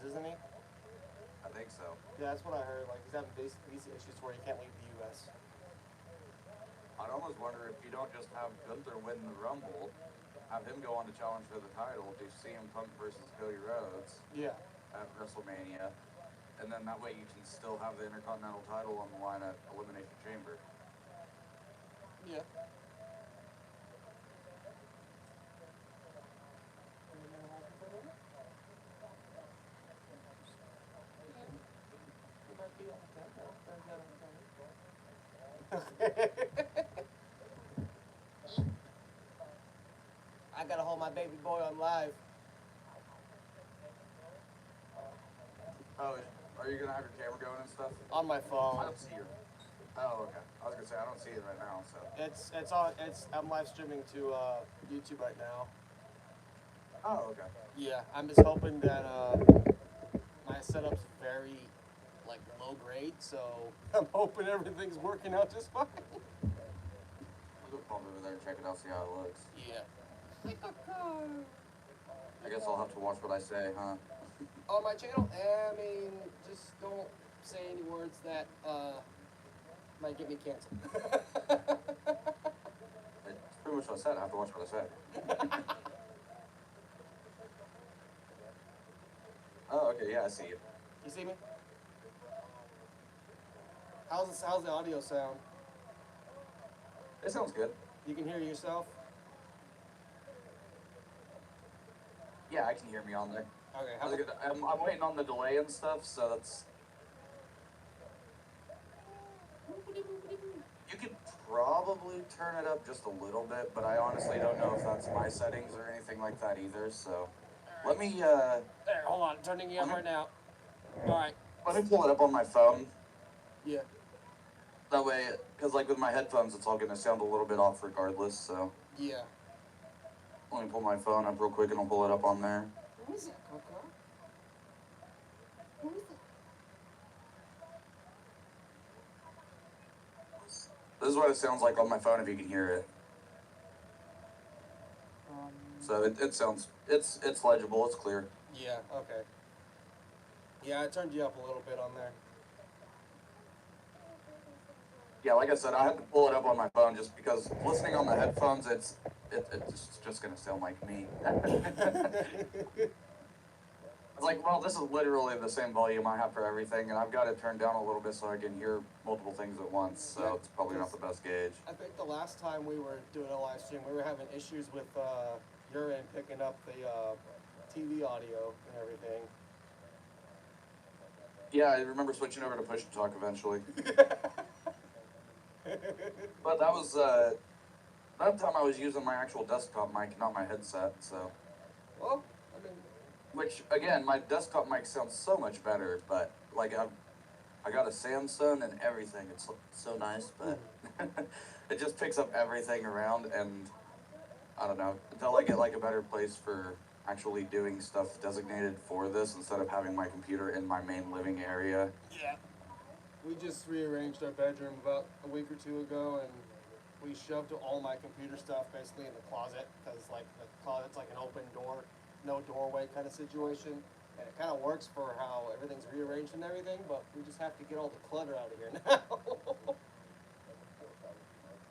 isn't he? I think so. Yeah, that's what I heard. Like, he's having visa issues where he can't leave the U.S. I'd almost wonder if you don't just have Gunther win the Rumble, have him go on to challenge for the title, do CM Punk versus Cody Rhodes at WrestleMania, and then that way you can still have the Intercontinental title on the line at Elimination Chamber. Yeah. I gotta hold my baby boy on live. Oh, are you gonna have your camera going and stuff? On my phone. I don't see your. Oh, okay. I was gonna say I don't see it right now. So I'm live streaming to YouTube right now. Oh, okay. Yeah, I'm just hoping that my setup's very like low grade, so I'm hoping everything's working out just fine. I'll go pop over there and check it out, see how it looks. Yeah. I guess I'll have to watch what I say, huh? On my channel, I mean, just don't say any words that might get me canceled. That's pretty much what I said. I have to watch what I say. Oh, okay, yeah, I see you. You see me? How's the audio sound? It sounds good. You can hear yourself? Yeah, I can hear me on there. Okay, I'm waiting on the delay and stuff, so that's... You could probably turn it up just a little bit, but I honestly don't know if that's my settings or anything like that either, so... Let me, There, hold on, turning you up right now. Alright. Let me pull it up on my phone. Yeah. That way, because like with my headphones, it's all going to sound a little bit off regardless, so... Yeah. Let me pull my phone up real quick and I'll pull it up on there. Who is that, Coco? Who is that? This is what it sounds like on my phone if you can hear it. So it sounds, it's legible, it's clear. Yeah, okay. Yeah, I turned you up a little bit on there. Yeah, like I said, I had to pull it up on my phone just because listening on the headphones, it's just gonna sound like me. It's like, well, this is literally the same volume I have for everything, and I've got it turned down a little bit so I can hear multiple things at once, so yeah, it's probably not the best gauge. I think the last time we were doing a live stream, we were having issues with your end picking up the TV audio and everything. Yeah, I remember switching over to push to talk eventually. But that was, that time I was using my actual desktop mic, not my headset, so. Well, I mean... Which, again, my desktop mic sounds so much better, but, like, I got a Samsung and everything. It's so nice, but it just picks up everything around, and, I don't know, until I get, like, a better place for actually doing stuff designated for this instead of having my computer in my main living area. Yeah. We just rearranged our bedroom about a week or two ago, and we shoved all my computer stuff basically in the closet, because like the closet's like an open door, no doorway kind of situation, and it kind of works for how everything's rearranged and everything, but we just have to get all the clutter out of here now.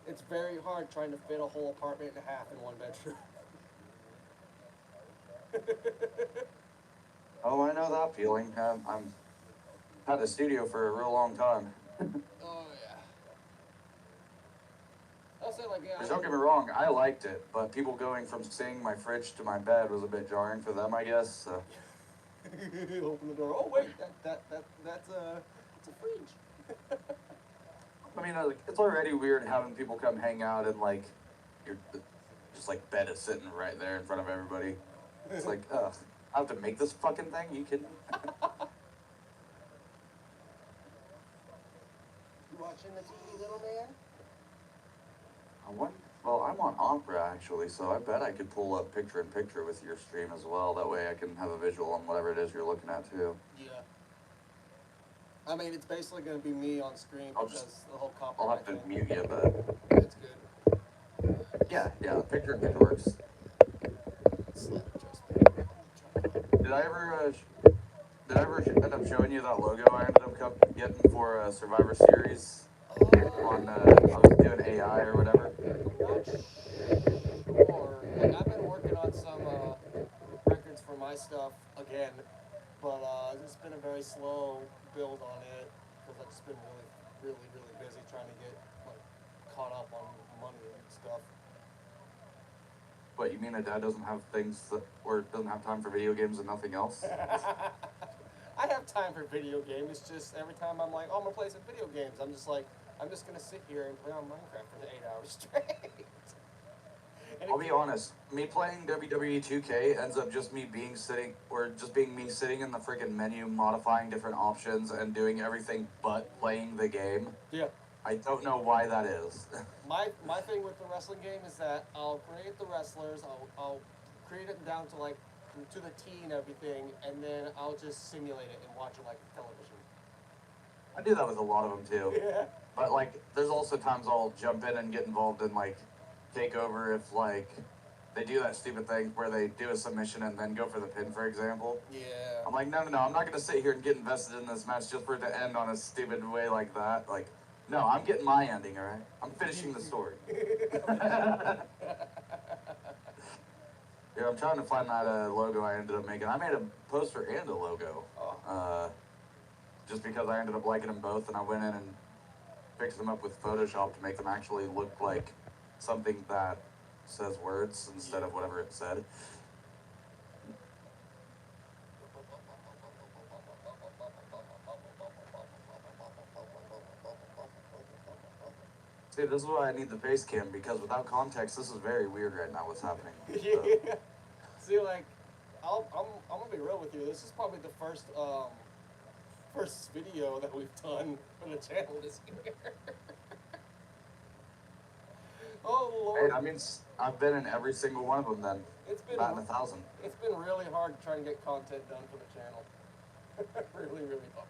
It's very hard trying to fit a whole apartment and a half in one bedroom. Oh, I know that feeling. I'm had a studio for a real long time. Oh yeah. I'll say like yeah. Don't get me wrong, I liked it, but people going from seeing my fridge to my bed was a bit jarring for them, I guess. So. Open the door. Oh wait, that's a fridge. I mean, it's already weird having people come hang out and like your just like bed is sitting right there in front of everybody. It's like, ugh, I have to make this fucking thing? You kidding me? You watching the TV, little man? Well, I'm on Opera actually, so I bet I could pull up picture-in-picture with your stream as well. That way I can have a visual on whatever it is you're looking at too. Yeah. I mean, it's basically going to be me on screen because the whole copyright I'll have to thing. mute you, but... It's good. Yeah, picture-in-picture works. Did I ever end up showing you that logo I ended up getting for Survivor Series on, I was doing AI or whatever? Not sure. Like, I've been working on some records for my stuff again, but it's been a very slow build on it because I've just been really busy trying to get like caught up on money and stuff. What, you mean a dad doesn't have things that, or doesn't have time for video games and nothing else? I have time for video games. It's just every time I'm like, oh, I'm gonna play some video games, I'm just like, I'm just gonna sit here and play on Minecraft for 8 hours straight. I'll be honest, me playing WWE 2K ends up just me being sitting in the freaking menu, modifying different options and doing everything but playing the game. Yeah. I don't know why that is. My thing with the wrestling game is that I'll create the wrestlers, I'll create it down to like to the T and everything, and then I'll just simulate it and watch it like television. I do that with a lot of them too. Yeah. But like, there's also times I'll jump in and get involved in like takeover if like they do that stupid thing where they do a submission and then go for the pin, for example. Yeah. I'm like, no, I'm not gonna sit here and get invested in this match just for it to end on a stupid way like that. Like, no, I'm getting my ending, alright? I'm finishing the story. Yeah, I'm trying to find that logo I ended up making. I made a poster and a logo. Just because I ended up liking them both, and I went in and fixed them up with Photoshop to make them actually look like something that says words instead of whatever it said. See, this is why I need the face cam, because without context, this is very weird right now what's happening. Yeah. See, like, I'm gonna be real with you. This is probably the first video that we've done for the channel this year. Oh Lord. Hey, that means I've been in every single one of them then. It's been about 1,000. It's been really hard trying to get content done for the channel. really hard.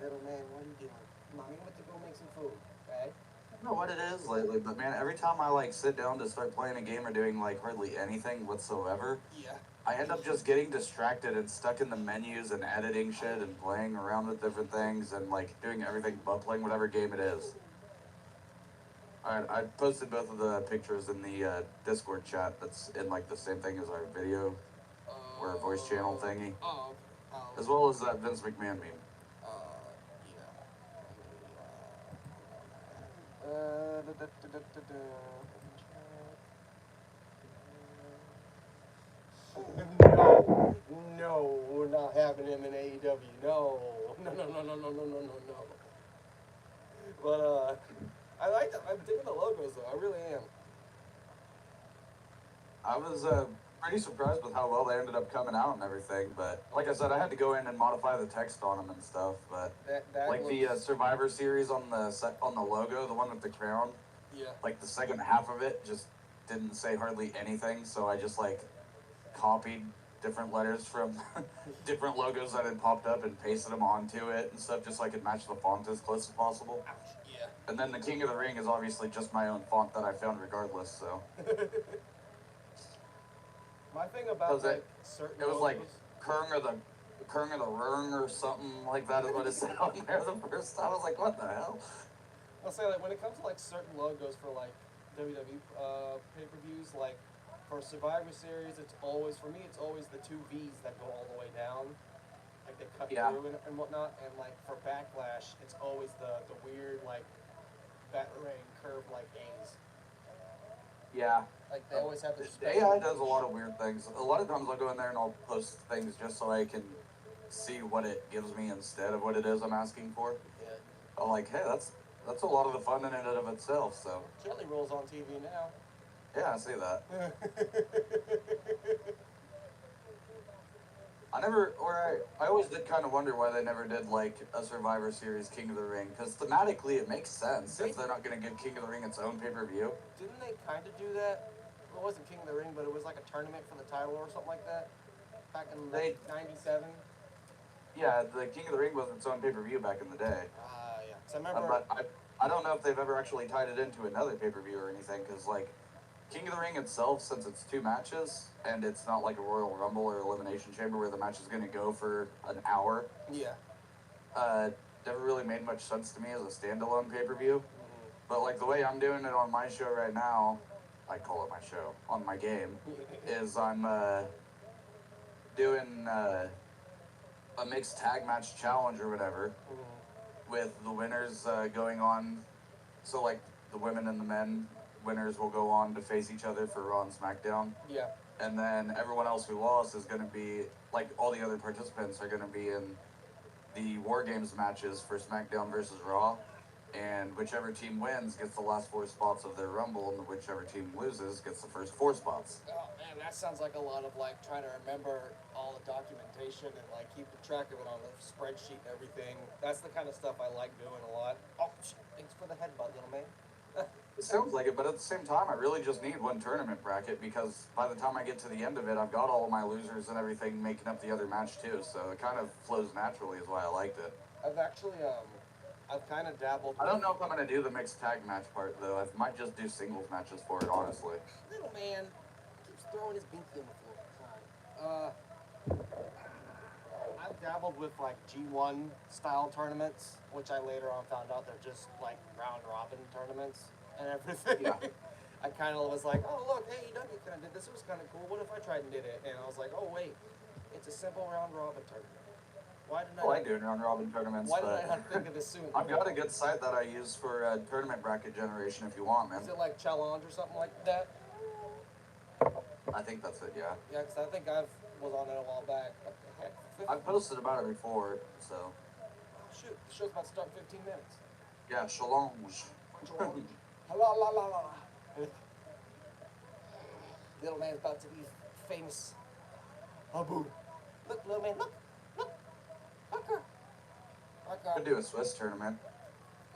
Little man, what are you doing? Mommy went to go make some food, okay? I don't know what it is lately, but man, every time I like sit down to start playing a game or doing like hardly anything whatsoever, yeah, I end up just getting distracted and stuck in the menus and editing shit and playing around with different things and like doing everything but playing whatever game it is. Alright, I posted both of the pictures in the Discord chat that's in like the same thing as our video or voice channel thingy. Oh, As well as that Vince McMahon meme. No, we're not having him in AEW. No. But I like them. I'm digging the logos though. I really am. I was pretty surprised with how well they ended up coming out and everything, but like I said, I had to go in and modify the text on them and stuff. But that like the Survivor Series on the logo, the one with the crown, yeah, like the second half of it just didn't say hardly anything, so I just like copied different letters from different logos that had popped up and pasted them onto it and stuff, just so I could match the font as close as possible. Yeah. And then the King of the Ring is obviously just my own font that I found regardless, so. My thing about like certain it was logos, like Kern of the Rung or something like that is what it said on there the first time. I was like, what the hell? I'll say like when it comes to like certain logos for like WWE pay-per-views, like for Survivor Series, it's always the two V's that go all the way down, like they cut through and whatnot, and like for Backlash, it's always the weird like batarang curve like A's. Yeah. Like they always have this. AI does a lot of weird things. A lot of times I'll go in there and I'll post things just so I can see what it gives me instead of what it is I'm asking for. Yeah. I'm like, hey, that's a lot of the fun in and of itself. So. Jelly Roll's on TV now. Yeah, I see that. I always did kind of wonder why they never did like a Survivor Series King of the Ring, because thematically it makes sense if they're not going to give King of the Ring its own pay-per-view. Didn't they kind of do that? It wasn't King of the Ring, but it was like a tournament for the title or something like that back in '97. Yeah, the King of the Ring was its own pay-per-view back in the day. Yeah. So I remember. But I don't know if they've ever actually tied it into another pay-per-view or anything, because like King of the Ring itself, since it's 2 matches, and it's not like a Royal Rumble or Elimination Chamber where the match is going to go for an hour, Yeah. Never really made much sense to me as a standalone pay-per-view. But like the way I'm doing it on my show right now, I call it my show, on my game, is I'm doing a mixed tag match challenge or whatever, with the winners going on. So like the women and the men winners will go on to face each other for Raw and SmackDown. Yeah. And then everyone else who lost is going to be, like all the other participants are going to be in the War Games matches for SmackDown versus Raw. And whichever team wins gets the last 4 spots of their Rumble, and whichever team loses gets the first 4 spots. Oh man, that sounds like a lot of like trying to remember all the documentation and like keeping track of it on the spreadsheet and everything. That's the kind of stuff I like doing a lot. Oh, thanks for the headbutt, little man. It sounds like it, but at the same time, I really just need one tournament bracket because by the time I get to the end of it, I've got all of my losers and everything making up the other match too. So it kind of flows naturally, is why I liked it. I've actually I've kind of dabbled. I don't know if I'm going to do the mixed tag match part though. I might just do singles matches for it, honestly. Little man keeps throwing his binky on the floor. I've dabbled with like G1 style tournaments, which I later on found out they're just like round robin tournaments and everything. Yeah. I kind of was like, oh look, AEW kind of did this. It was kind of cool. What if I tried and did it? And I was like, oh wait, it's a simple round robin tournament. Why didn't I like doing round robin tournaments. Why did I not think of this soon? I've got a good site that I use for tournament bracket generation if you want, man. Is it like Challenge or something like that? I think that's it, yeah. Yeah, because I think I was on it a while back. What the heck? I've posted about it before, so. Oh, shoot, the show's about to start in 15 minutes. Yeah, Shalom. Little man's about to be famous. Abu. Look, little man, look. Look. Could do a Swiss tournament.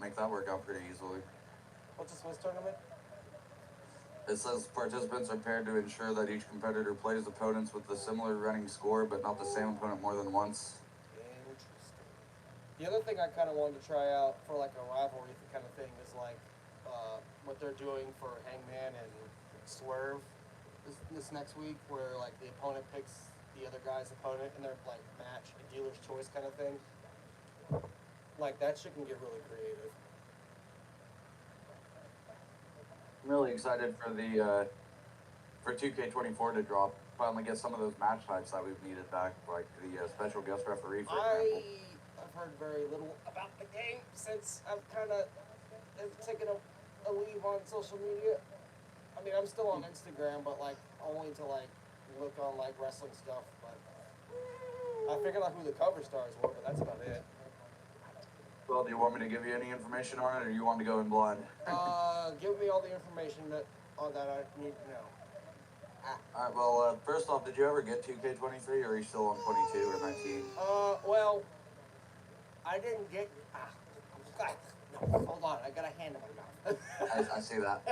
Make that work out pretty easily. What's a Swiss tournament? It says participants are paired to ensure that each competitor plays opponents with a similar running score, but not the same opponent more than once. Interesting. The other thing I kind of wanted to try out for like a rivalry kind of thing is like what they're doing for Hangman and Swerve this next week, where like the opponent picks the other guy's opponent and they're like match, a dealer's choice kind of thing. Like that shit can get really creative. I'm really excited for the for 2K24 to drop. Finally get some of those match types that we've needed back, like the special guest referee, for example. I've heard very little about the game since I've kind of taken a leave on social media. I mean, I'm still on Instagram, but like only to like look on like wrestling stuff. But I figured out who the cover stars were, but that's about it. Well, do you want me to give you any information on it, or you want to go in blind? Give me all the information that I need to know. Alright, well, first off, did you ever get 2K23, or are you still on 22 or 19? Well, I didn't get. No, hold on, I got a hand in my mouth. I see that.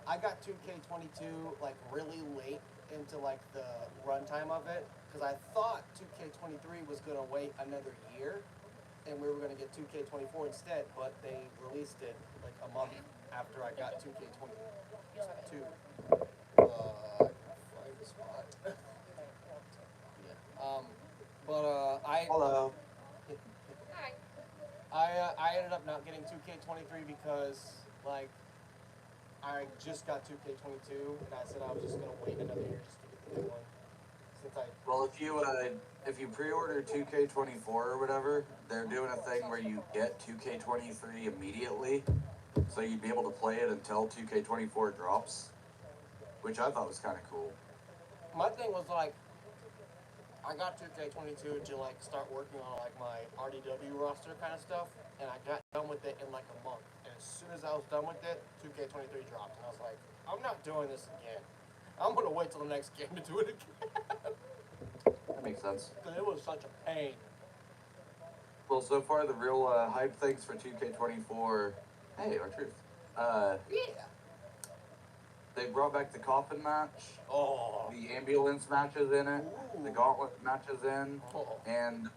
I got 2K22 like really late into like the runtime of it because I thought 2K23 was gonna wait another year and we were gonna get 2K24 instead, but they released it like a month after I got 2K22. I can find the spot. Yeah. Hello. I ended up not getting 2K23 because like I just got 2K22 and I said I was just gonna wait another year just to get the new one. Well, if you pre-order 2K24 or whatever, they're doing a thing where you get 2K23 immediately, so you'd be able to play it until 2K24 drops, which I thought was kind of cool. My thing was like, I got 2K22 to like start working on like my RDW roster kind of stuff, and I got done with it in like a month. And as soon as I was done with it, 2K23 dropped, and I was like, I'm not doing this again. I'm gonna wait till the next game to do it again. That makes sense. Because it was such a pain. Well, so far the real hype things for 2K24. Hey, our truth. Yeah. They brought back the coffin match. Oh. The ambulance matches in it. Ooh. The gauntlet matches in. Oh. And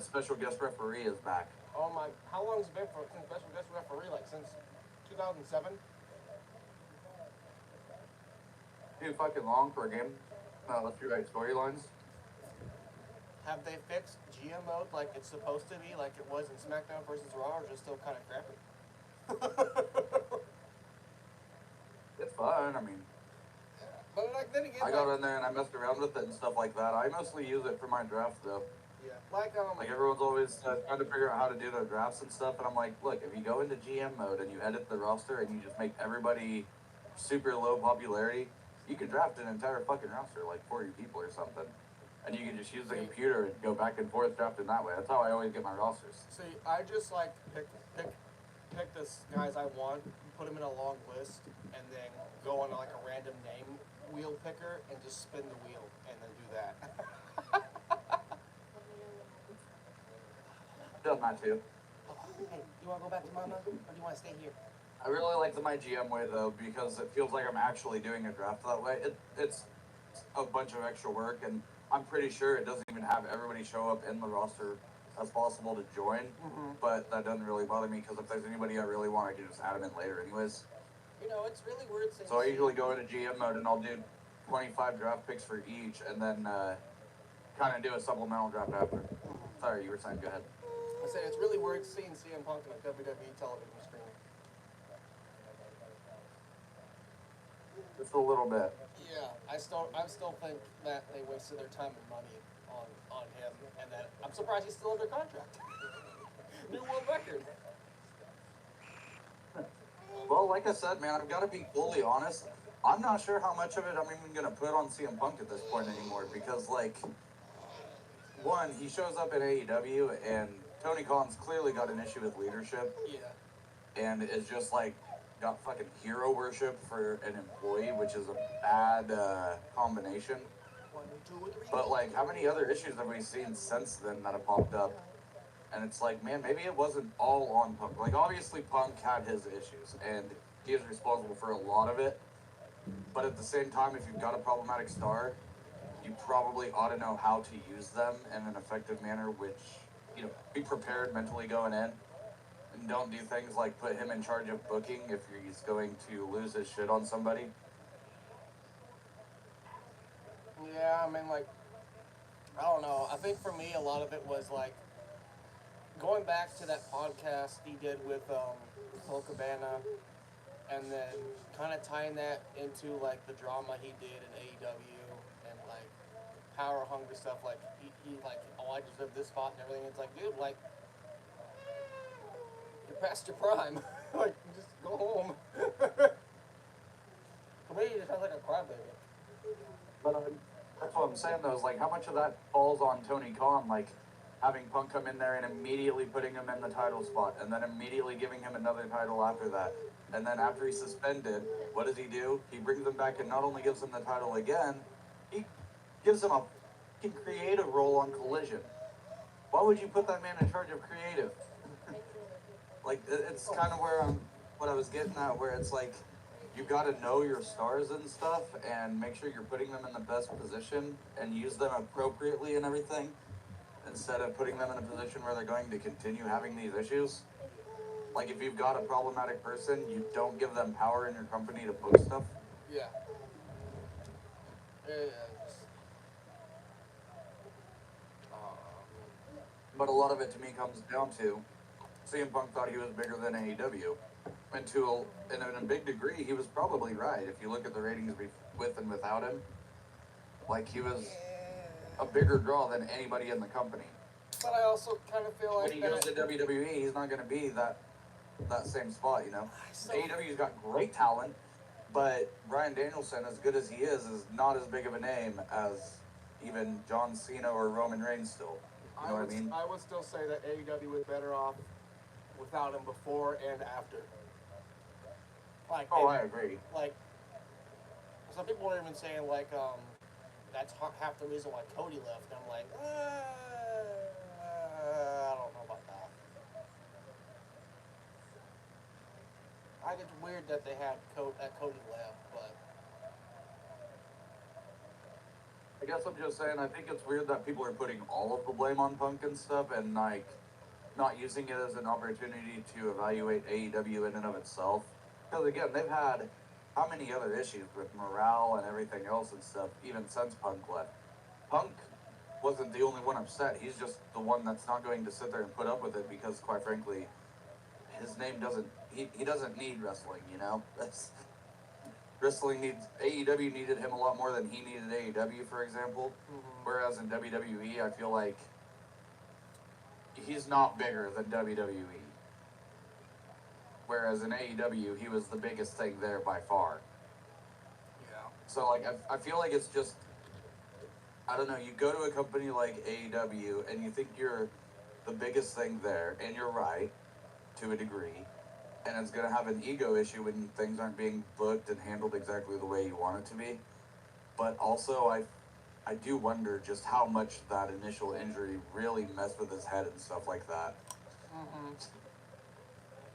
special guest referee is back. Oh my, how long has it been since special guest referee? Like since 2007? Too fucking long for a game. Let's rewrite storylines. Have they fixed GM mode like it's supposed to be, like it was in SmackDown versus Raw, or just still kind of crappy? It's fun. I mean, But like then again, I got in there and I messed around with it and stuff like that. I mostly use it for my draft though. yeah, Like everyone's always trying to figure out how to do their drafts and stuff, and I'm like, look, if you go into GM mode and you edit the roster and you just make everybody super low popularity, you can draft an entire fucking roster, like 40 people or something, and you can just use the computer and go back and forth drafting that way. That's how I always get my rosters. see, I just like pick the guys I want, put them in a long list, and then go on like a random name wheel picker and just spin the wheel and then do that. Done that too. Hey, you want to go back to Mama, or do you want to stay here? I really like the my GM way though, because it feels like I'm actually doing a draft that way. It's a bunch of extra work, and I'm pretty sure it doesn't even have everybody show up in the roster as possible to join. But that doesn't really bother me, because if there's anybody I really want, I can just add them in later anyways. You know, it's really weird. So I usually go into GM mode and I'll do 25 draft picks for each, and then kind of do a supplemental draft after. Sorry, you were saying, go ahead. I said it's really weird seeing CM Punk on a WWE television screen. Just a little bit. Yeah, I still think that they wasted their time and money on him, and that I'm surprised he's still under contract. New world record. Well, like I said, man, I've got to be fully honest. I'm not sure how much of it I'm even going to put on CM Punk at this point anymore, because, like, one, he shows up in AEW, and Tony Khan's clearly got an issue with leadership. Yeah. And is just, like, got fucking hero worship for an employee, which is a bad combination. 1, 2, 3. But, like, how many other issues have we seen since then that have popped up? And it's like, man, maybe it wasn't all on Punk. Like, obviously Punk had his issues, and he is responsible for a lot of it. But at the same time, if you've got a problematic star, you probably ought to know how to use them in an effective manner, which, you know, be prepared mentally going in. And don't do things like put him in charge of booking if he's going to lose his shit on somebody. Yeah, I mean, like, I don't know. I think for me, a lot of it was like going back to that podcast he did with Cole Cabana, and then kind of tying that into like the drama he did in AEW and like power hungry stuff. Like he like, oh, I deserve this spot and everything. It's like, dude, like you're past your prime. Like, just go home. For me, it sounds like a crybaby. But that's what I'm saying, though, is like, how much of that falls on Tony Khan, like having Punk come in there and immediately putting him in the title spot, and then immediately giving him another title after that. And then after he's suspended, what does he do? He brings him back and not only gives him the title again, he gives him a fucking creative role on Collision. Why would you put that man in charge of creative? Like, it's kind of where what I was getting at, where it's like, you got to know your stars and stuff and make sure you're putting them in the best position and use them appropriately and everything, instead of putting them in a position where they're going to continue having these issues. Like, if you've got a problematic person, you don't give them power in your company to book stuff. Yeah. Yeah. But a lot of it to me comes down to CM Punk thought he was bigger than AEW. And in a big degree, he was probably right. If you look at the ratings with and without him, like, he was a bigger draw than anybody in the company. But I also kind of feel like when he goes to WWE, he's not going to be that same spot, you know. AEW's got great talent, but Bryan Danielson, as good as he is not as big of a name as even John Cena or Roman Reigns still. You know what I mean? I would still say that AEW was better off without him before and after. Like, I agree. Like, some people are even saying, like, that's half the reason why Cody left. And I'm like, I don't know about that. I think it's weird that they had Cody left, but I guess I'm just saying, I think it's weird that people are putting all of the blame on Punk and stuff, and, like, not using it as an opportunity to evaluate AEW in and of itself. Because again, they've had how many other issues with morale and everything else and stuff, even since Punk left. Punk wasn't the only one upset. He's just the one that's not going to sit there and put up with it because, quite frankly, his name doesn't. He doesn't need wrestling. You know, wrestling needs AEW needed him a lot more than he needed AEW, for example. Whereas in WWE, I feel like he's not bigger than WWE. Whereas in AEW, he was the biggest thing there by far. Yeah. So like, I feel like it's just, I don't know, you go to a company like AEW and you think you're the biggest thing there, and you're right, to a degree, and it's going to have an ego issue when things aren't being booked and handled exactly the way you want it to be. But also, I do wonder just how much that initial injury really messed with his head and stuff like that.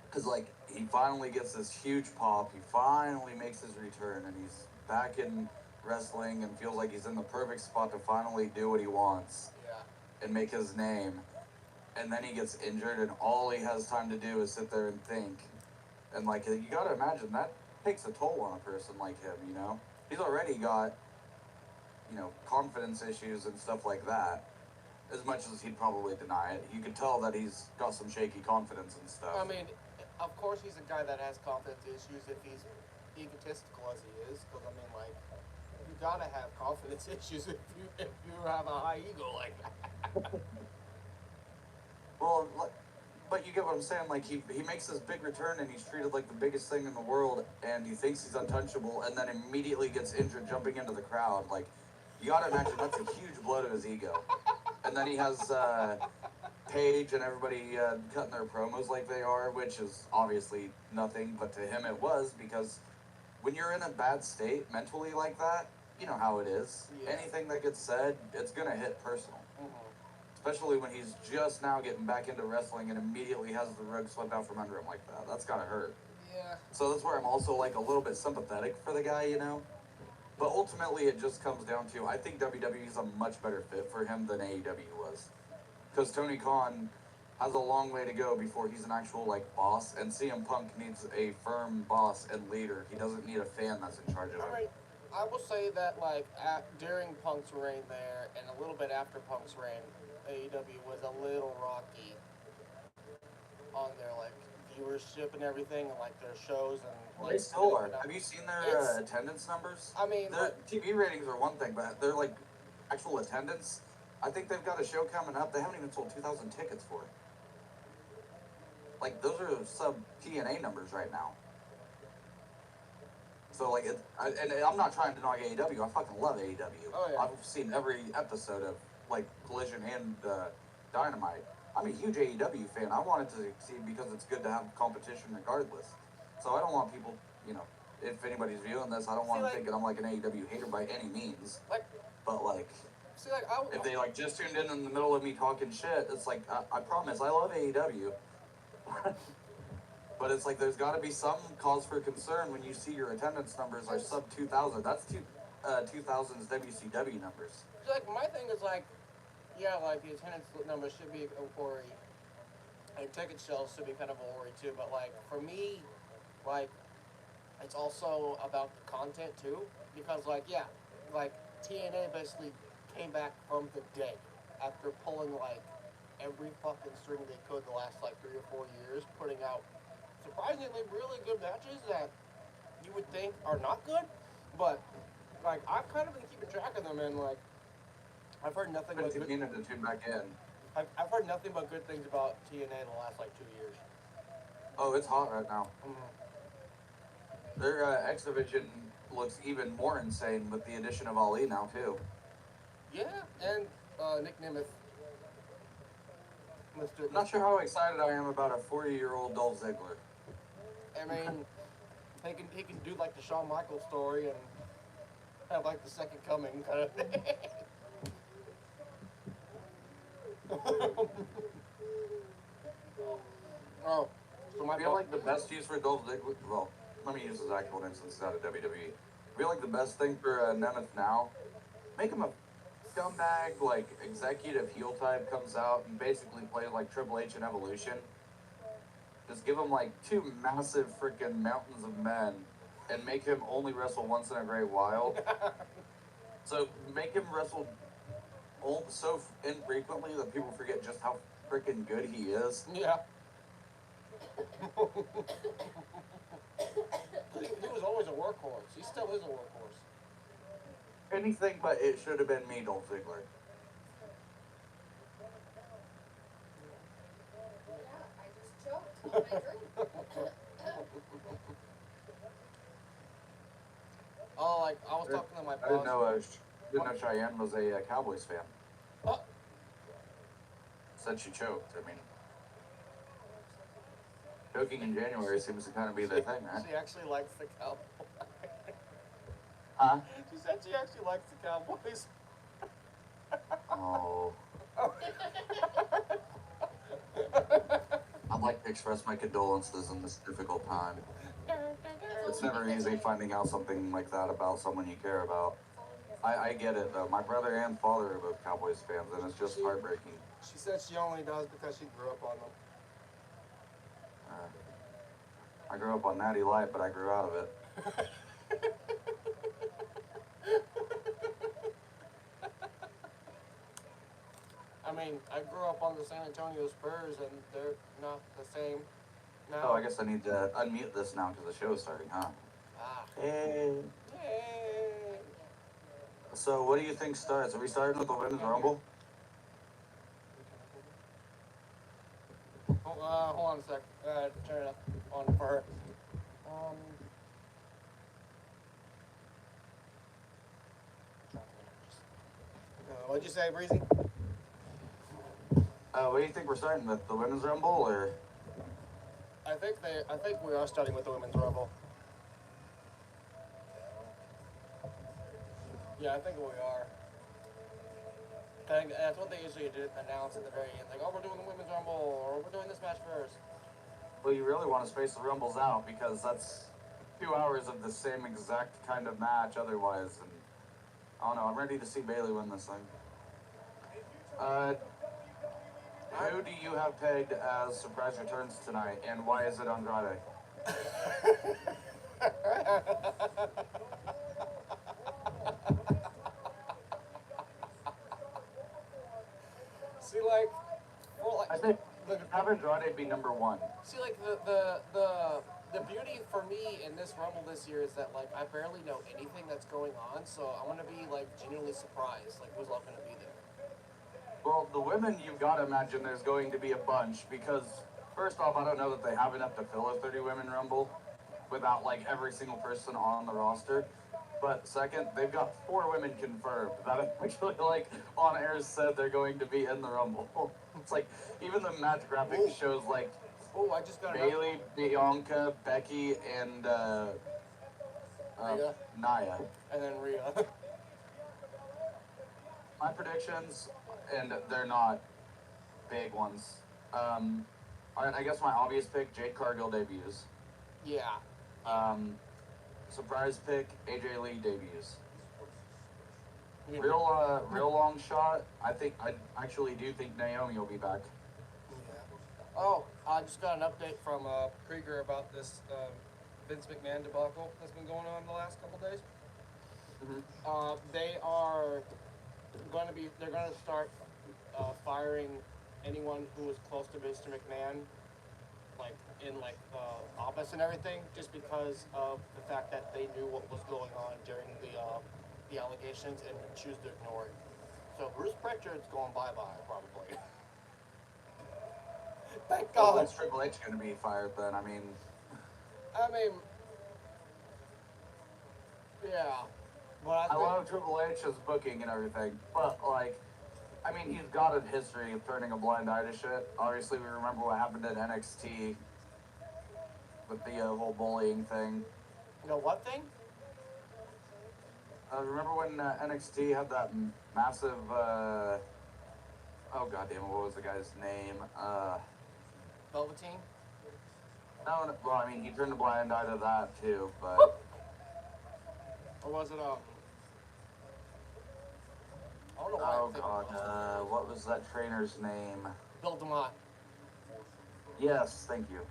Because, like, he finally gets this huge pop, he finally makes his return, and he's back in wrestling and feels like he's in the perfect spot to finally do what he wants and make his name. And then he gets injured, and all he has time to do is sit there and think. And, like, you gotta imagine that takes a toll on a person like him, you know? He's already got, you know, confidence issues and stuff like that. As much as he'd probably deny it, you could tell that he's got some shaky confidence and stuff. I mean, of course he's a guy that has confidence issues if he's egotistical as he is. Because, I mean, like, you gotta have confidence issues if you have a high ego like that. Well, but you get what I'm saying, like, he makes this big return and he's treated like the biggest thing in the world, and he thinks he's untouchable, and then immediately gets injured jumping into the crowd. Like, you gotta imagine that's a huge blow to his ego. And then he has Paige and everybody cutting their promos like they are, which is obviously nothing, but to him it was, because when you're in a bad state mentally like that, you know how it is. Yeah. Anything that gets said, it's gonna hit personal. Especially when he's just now getting back into wrestling and immediately has the rug swept out from under him like that. That's gotta hurt. Yeah. So that's where I'm also like a little bit sympathetic for the guy, you know? But ultimately it just comes down to, I think WWE is a much better fit for him than AEW was. Because Tony Khan has a long way to go before he's an actual, like, boss, and CM Punk needs a firm boss and leader. He doesn't need a fan that's in charge of him. Alright, I will say that, like, during Punk's reign there, and a little bit after Punk's reign, AEW was a little rocky on their, like, viewership and everything, and, like, their shows, and, like, They still are. Have you seen their attendance numbers? I mean, their TV ratings are one thing, but their, like, actual attendance, I think they've got a show coming up. They haven't even sold 2,000 tickets for it. Like, those are sub-TNA numbers right now. So, like, and I'm not trying to knock AEW. I fucking love AEW. Oh, yeah. I've seen every episode of, like, Collision and Dynamite. I'm a huge AEW fan. I want it to succeed because it's good to have competition regardless. So I don't want people, you know, if anybody's viewing this, I don't want them thinking I'm, like, an AEW hater by any means. But, like, if they, like, just tuned in the middle of me talking shit, it's like, I promise, I love AEW. But it's like, there's got to be some cause for concern when you see your attendance numbers are sub 2,000. That's 2000's WCW numbers. Like, my thing is, like, yeah, like, the attendance numbers should be a worry. And ticket sales should be kind of a worry, too. But, like, for me, like, it's also about the content, too. Because, like, yeah, like, TNA basically came back from the dead after pulling, like, every fucking string they could the last, like, 3 or 4 years, putting out surprisingly really good matches that you would think are not good. But, like, I've kind of been keeping track of them, and, like, I've heard nothing but good. To tune back in. I've heard nothing but good things about TNA in the last, like, 2 years. Oh, it's hot right now. Their X Division looks even more insane with the addition of Ali now, too. Yeah, and Nick Nemeth. I'm not sure how excited I am about a 40-year-old Dolph Ziggler. I mean, he can do, like, the Shawn Michaels story and have, like, the second coming kind of thing. Oh, so I feel like the best use for Dolph Ziggler, well, let me use his actual name since it's out of WWE. I feel like the best thing for Nemeth now, make him a scumbag, like, executive heel type comes out and basically plays like Triple H in Evolution, just give him like two massive freaking mountains of men and make him only wrestle once in a great while. So make him wrestle so infrequently that people forget just how freaking good he is. Yeah. He was always a workhorse. He still is a workhorse. Anything but it should have been me, Dolph Ziggler. I just choked on my drink. Oh, like, I was talking to my boss. I didn't know Cheyenne was a Cowboys fan. Oh. Said she choked. I mean, choking in January seems to kind of be their thing, right? She actually likes the Cowboys. Huh? She said she actually likes the Cowboys. Oh. I'd like to express my condolences in this difficult time. It's never easy finding out something like that about someone you care about. I get it though. My brother and father are both Cowboys fans, and it's just heartbreaking. She said she only does because she grew up on them. I grew up on Natty Light, but I grew out of it. I mean, I grew up on the San Antonio Spurs, and they're not the same now. Oh, I guess I need to unmute this now because the show's starting, huh? Ah. Hey. Yay. So, what do you think starts? Are we starting with the Women's Rumble? Hold on a sec. Turn it up on for her. What'd you say, Breezy? What do you think we're starting with? The Women's Rumble or? I think we are starting with the Women's Rumble. Yeah, I think we are. I think that's what they usually do, announce at the very end. Like, oh, we're doing the Women's Rumble, or we're doing this match first. Well, you really want to space the Rumbles out because that's 2 hours of the same exact kind of match otherwise. And I don't know, I'm ready to see Bayley win this thing. Who do you have pegged as surprise returns tonight, and why is it Andrade? See, like, well, like, I think have Andrade be number one. see, like, the beauty for me in this Rumble this year is that, like, I barely know anything that's going on, so I'm gonna be, like, genuinely surprised, like, who's all gonna be there. Well, the women, you've got to imagine there's going to be a bunch because, first off, I don't know that they have enough to fill a 30-women Rumble without, like, every single person on the roster. But second, they've got 4 women confirmed that actually, like, on air said they're going to be in the Rumble. It's like, even the match graphic shows, like, Oh, I just got Bayley, Bianca, Becky, and Rhea. Nia. And then Rhea. My predictions, and they're not big ones. I guess my obvious pick, Jade Cargill debuts. Yeah. Surprise pick, AJ Lee debuts. You Real long shot. I actually do think Naomi will be back. Yeah. Oh, I just got an update from Krieger about this Vince McMahon debacle that's been going on the last couple days. Mm-hmm. They're going to start firing anyone who was close to Mr. McMahon, like in like the office and everything, just because of the fact that they knew what was going on during the allegations and choose to ignore it. So Bruce Pritchard's going bye-bye probably. Thank Well, God. when's Triple H going to be fired then? I mean, yeah. But I love Triple H's booking and everything, but like, I mean, he's got a history of turning a blind eye to shit. Obviously, we remember what happened at NXT with the whole bullying thing. You know what thing? Remember when NXT had that massive, oh goddamn, what was the guy's name? Velveteen? No, well, I mean, he turned a blind eye to that too, but... Or was it, I don't know why Oh I'm thinking god, what was that trainer's name? Bill DeMott. Yes, thank you.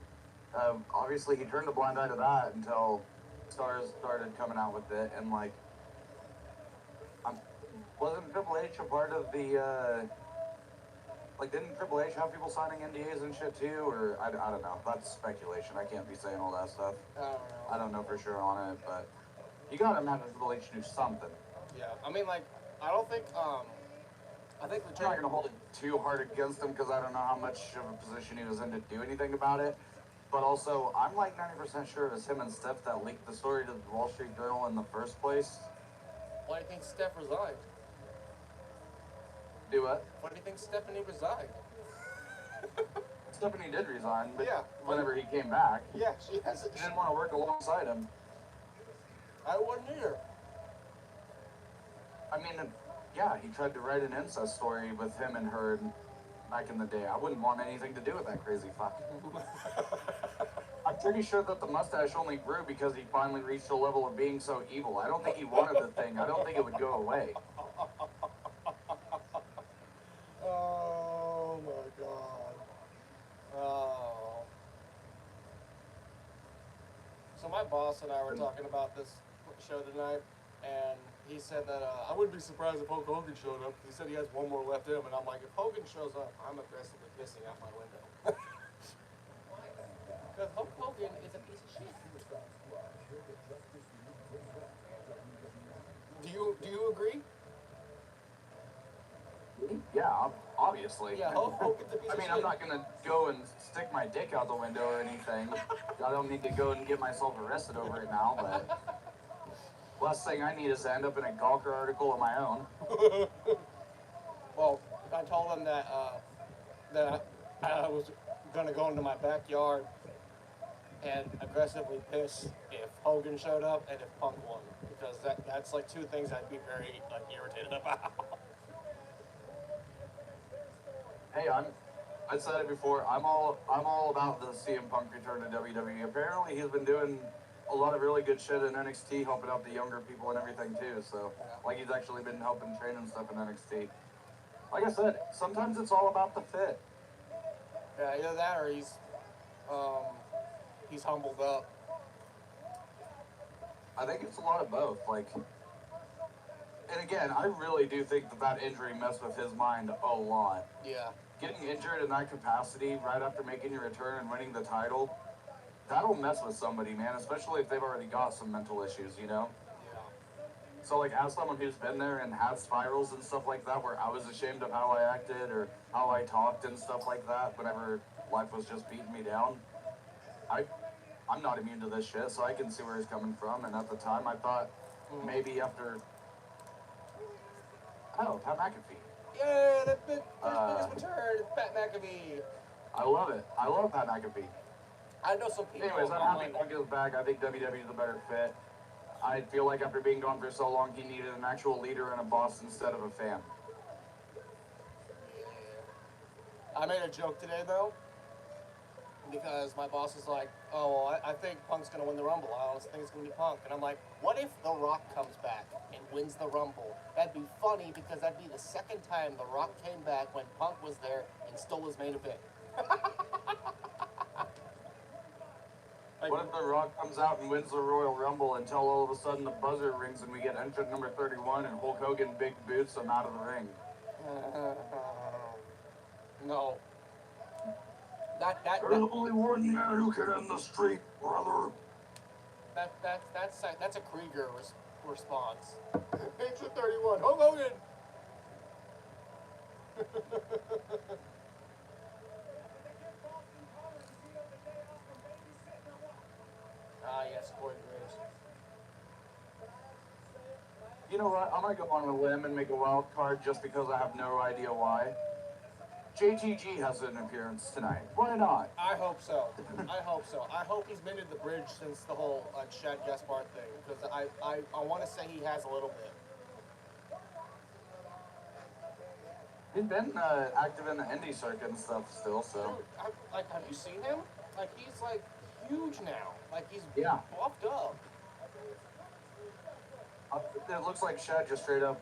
Obviously, he turned a blind eye to that until stars started coming out with it, and like, wasn't Triple H a part of the? Like, didn't Triple H have people signing NDAs and shit too? Or I don't know. That's speculation. I can't be saying all that stuff. I don't know. I don't know for sure on it, but you gotta imagine Triple H knew something. Yeah, I mean, like, I don't think, I think the I'm not gonna hold it too hard against him because I don't know how much of a position he was in to do anything about it. But also, I'm like 90% sure it was him and Steph that leaked the story to the Wall Street Journal in the first place. Why do you think Steph resigned? Do what? Why do you think Stephanie resigned? Stephanie did resign, but Yeah. whenever he came back, Yeah, she has. she didn't want to work alongside him. I wouldn't either. I mean, yeah, he tried to write an incest story with him and her back in the day. I wouldn't want anything to do with that crazy fuck. I'm pretty sure that the mustache only grew because he finally reached a level of being so evil. I don't think he wanted the thing. I don't think it would go away. Oh my god. Oh. So my boss and I were talking about this show tonight, and he said that I wouldn't be surprised if Hulk Hogan showed up. He said he has one more left in him, and I'm like, if Hogan shows up, I'm aggressively pissing out my window. Because Hulk Hogan is a piece of shit. Do you agree? Yeah, obviously. Yeah, Hulk Hogan's a piece I of mean, shit. I'm not gonna go and stick my dick out the window or anything. I don't need to go and get myself arrested over it now, but last thing I need is to end up in a Gawker article of my own. Well, I told him that that I was gonna go into my backyard and aggressively piss if Hogan showed up and if Punk won, because that's like two things I'd be very like irritated about. Hey, I said it before. I'm all about the CM Punk return to WWE. Apparently, he's been doing a lot of really good shit in NXT, helping out the younger people and everything too. So, like, he's actually been helping train and stuff in NXT. Like I said, sometimes it's all about the fit. Yeah, either that or he's humbled up. I think it's a lot of both. Like, and again, I really do think that injury messed with his mind a lot. Yeah. Getting injured in that capacity right after making your return and winning the title, that'll mess with somebody, man, especially if they've already got some mental issues, you know? Yeah. So, like, as someone who's been there and had spirals and stuff like that where I was ashamed of how I acted or how I talked and stuff like that whenever life was just beating me down, I'm not immune to this shit, so I can see where he's coming from. And at the time, I thought maybe after... Oh, Pat McAfee. Yeah, the biggest return, Pat McAfee. I love it. I love Pat McAfee. I know some people. Anyways, I'm happy Punk is back. I think WWE is the better fit. I feel like after being gone for so long, he needed an actual leader and a boss instead of a fan. Yeah. I made a joke today, though, because my boss is like, oh, well, I think Punk's going to win the Rumble. I honestly think it's going to be Punk. And I'm like, what if The Rock comes back and wins the Rumble? That'd be funny because that'd be the second time The Rock came back when Punk was there and stole his main event. What if The Rock comes out and wins the Royal Rumble until all of a sudden the buzzer rings and we get entrant number 31 and Hulk Hogan big boots him out of the ring? No. You're the only one man who can end the streak, brother. That's a Krieger response. Entrant 31, Hulk Hogan. Yes, Corey Graves. You know what? I might go on a limb and make a wild card just because I have no idea why. JTG has an appearance tonight. Why not? I hope so. I hope so. I hope he's mended the bridge since the whole Shad Gaspard thing, because I want to say he has a little bit. He's been active in the indie circuit and stuff still, so. Dude, have you seen him? Like, he's, like, huge now. Like, he's buffed up. It looks like Shad just straight up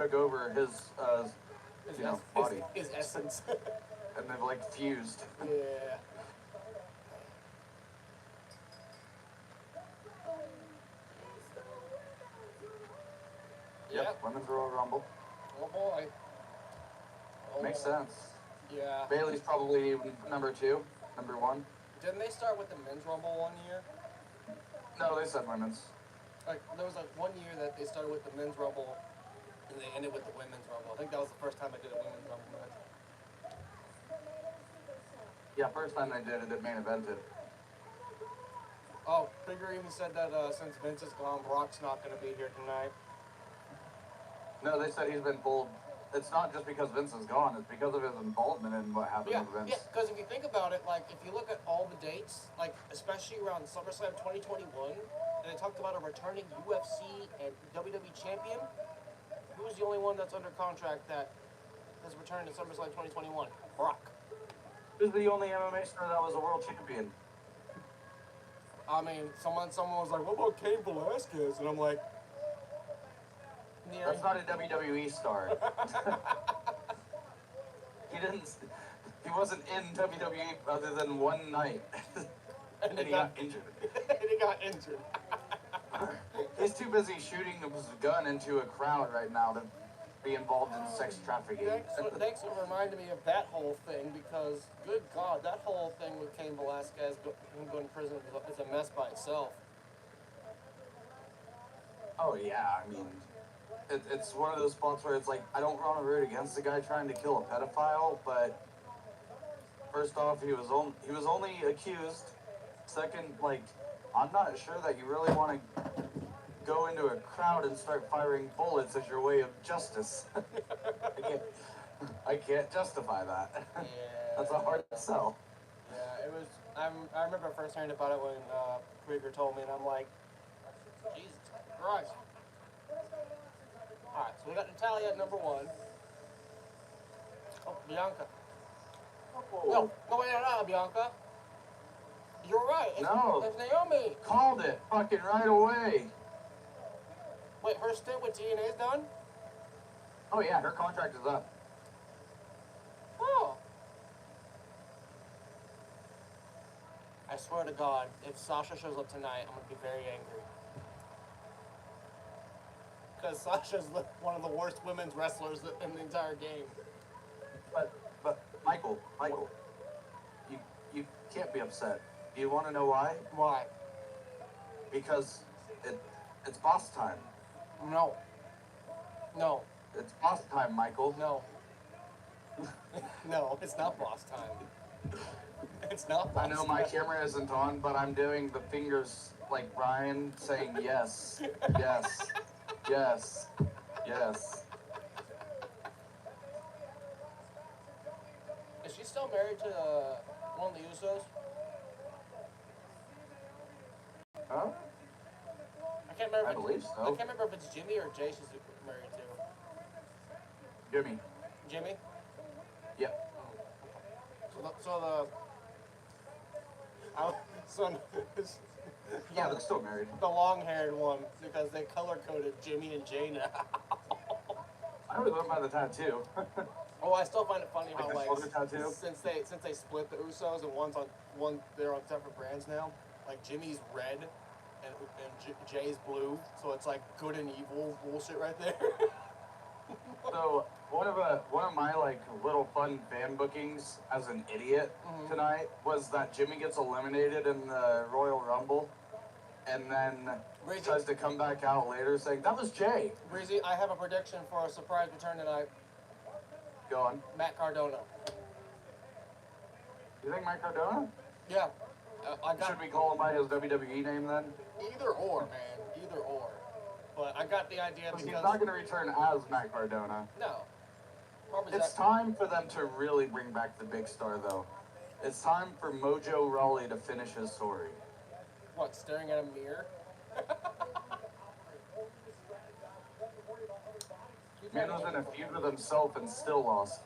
took over his, body. His essence. And they've like fused. Yeah. Yep, Women's Royal Rumble. Oh boy. Oh Makes boy. sense. Yeah. Bailey's probably number 2, number 1. Didn't they start with the men's rumble one year? No, they said women's. Like there was like 1 year that they started with the men's rumble, and they ended with the women's rumble. I think that was the first time I did a women's rumble match. Yeah, first time they did it, it main evented. Oh, Figure even said that since Vince is gone, Brock's not going to be here tonight. No, they said he's been pulled. It's not just because Vince is gone, it's because of his involvement in what happened Yeah, with Vince. yeah, because if you think about it, like, if you look at all the dates, like, especially around SummerSlam 2021, and they talked about a returning UFC and WWE champion, who's the only one that's under contract that has returned to SummerSlam 2021? Brock. Who's the only MMA star that was a world champion? I mean, someone was like, what about Cain Velasquez? And I'm like, yeah. That's not a WWE star. He wasn't in WWE other than one night. and he got injured. And he got injured. He's too busy shooting his gun into a crowd right now to be involved in sex trafficking. Thanks for reminding me of that whole thing, because, good God, that whole thing with Cain Velasquez going to prison is a mess by itself. Oh yeah, I mean, it's one of those spots where it's like, I don't want to root against the guy trying to kill a pedophile, but first off, he was only accused. Second, like, I'm not sure that you really want to go into a crowd and start firing bullets as your way of justice. I can't justify that. Yeah. That's a hard sell. Yeah, it was. I remember first hearing about it when Krieger told me, and I'm like, Jesus Christ. All right, so we got Natalia at number 1. Oh, Bianca. Oh. No, wait, no, Bianca. You're right. No. It's Naomi. Called it fucking right away. Wait, her stint with TNA is done? Oh yeah, her contract is up. Oh. I swear to God, if Sasha shows up tonight, I'm going to be very angry. Because Sasha's one of the worst women's wrestlers in the entire game. But Michael, you can't be upset. Do you want to know why? Why? Because it's boss time. No. No. It's boss time, Michael. No. No, it's not boss time. It's not boss I know time. my camera isn't on, but I'm doing the fingers like Brian saying yes, yes, yes, yes. Is she still married to one of the Usos? Huh? I can't remember. I believe so. I can't remember if it's Jimmy or Jay she's married to. Jimmy. Jimmy? Yep. Yeah, they're still married. The long-haired one, because they color-coded Jimmy and Jay now. I would live by the tattoo. Oh, I still find it funny how, the like, shoulder tattoo? since they split the Usos and they're on separate brands now. Like, Jimmy's red and Jay's blue, so it's like good and evil bullshit right there. So one of my like little fun fan bookings as an idiot tonight was that Jimmy gets eliminated in the Royal Rumble, and then tries to come back out later saying that was Jay. Breezy, I have a prediction for a surprise return tonight. Go on. Matt Cardona. You think Mike Cardona? Yeah. Should we call him by his WWE name then? Either or, man. Either or. But I got the idea because... He's not going to return as Matt Cardona. No. It's time for them to really bring back the big star, though. It's time for Mojo Rawley to finish his story. What, staring at a mirror? Man was in a feud with himself and still lost.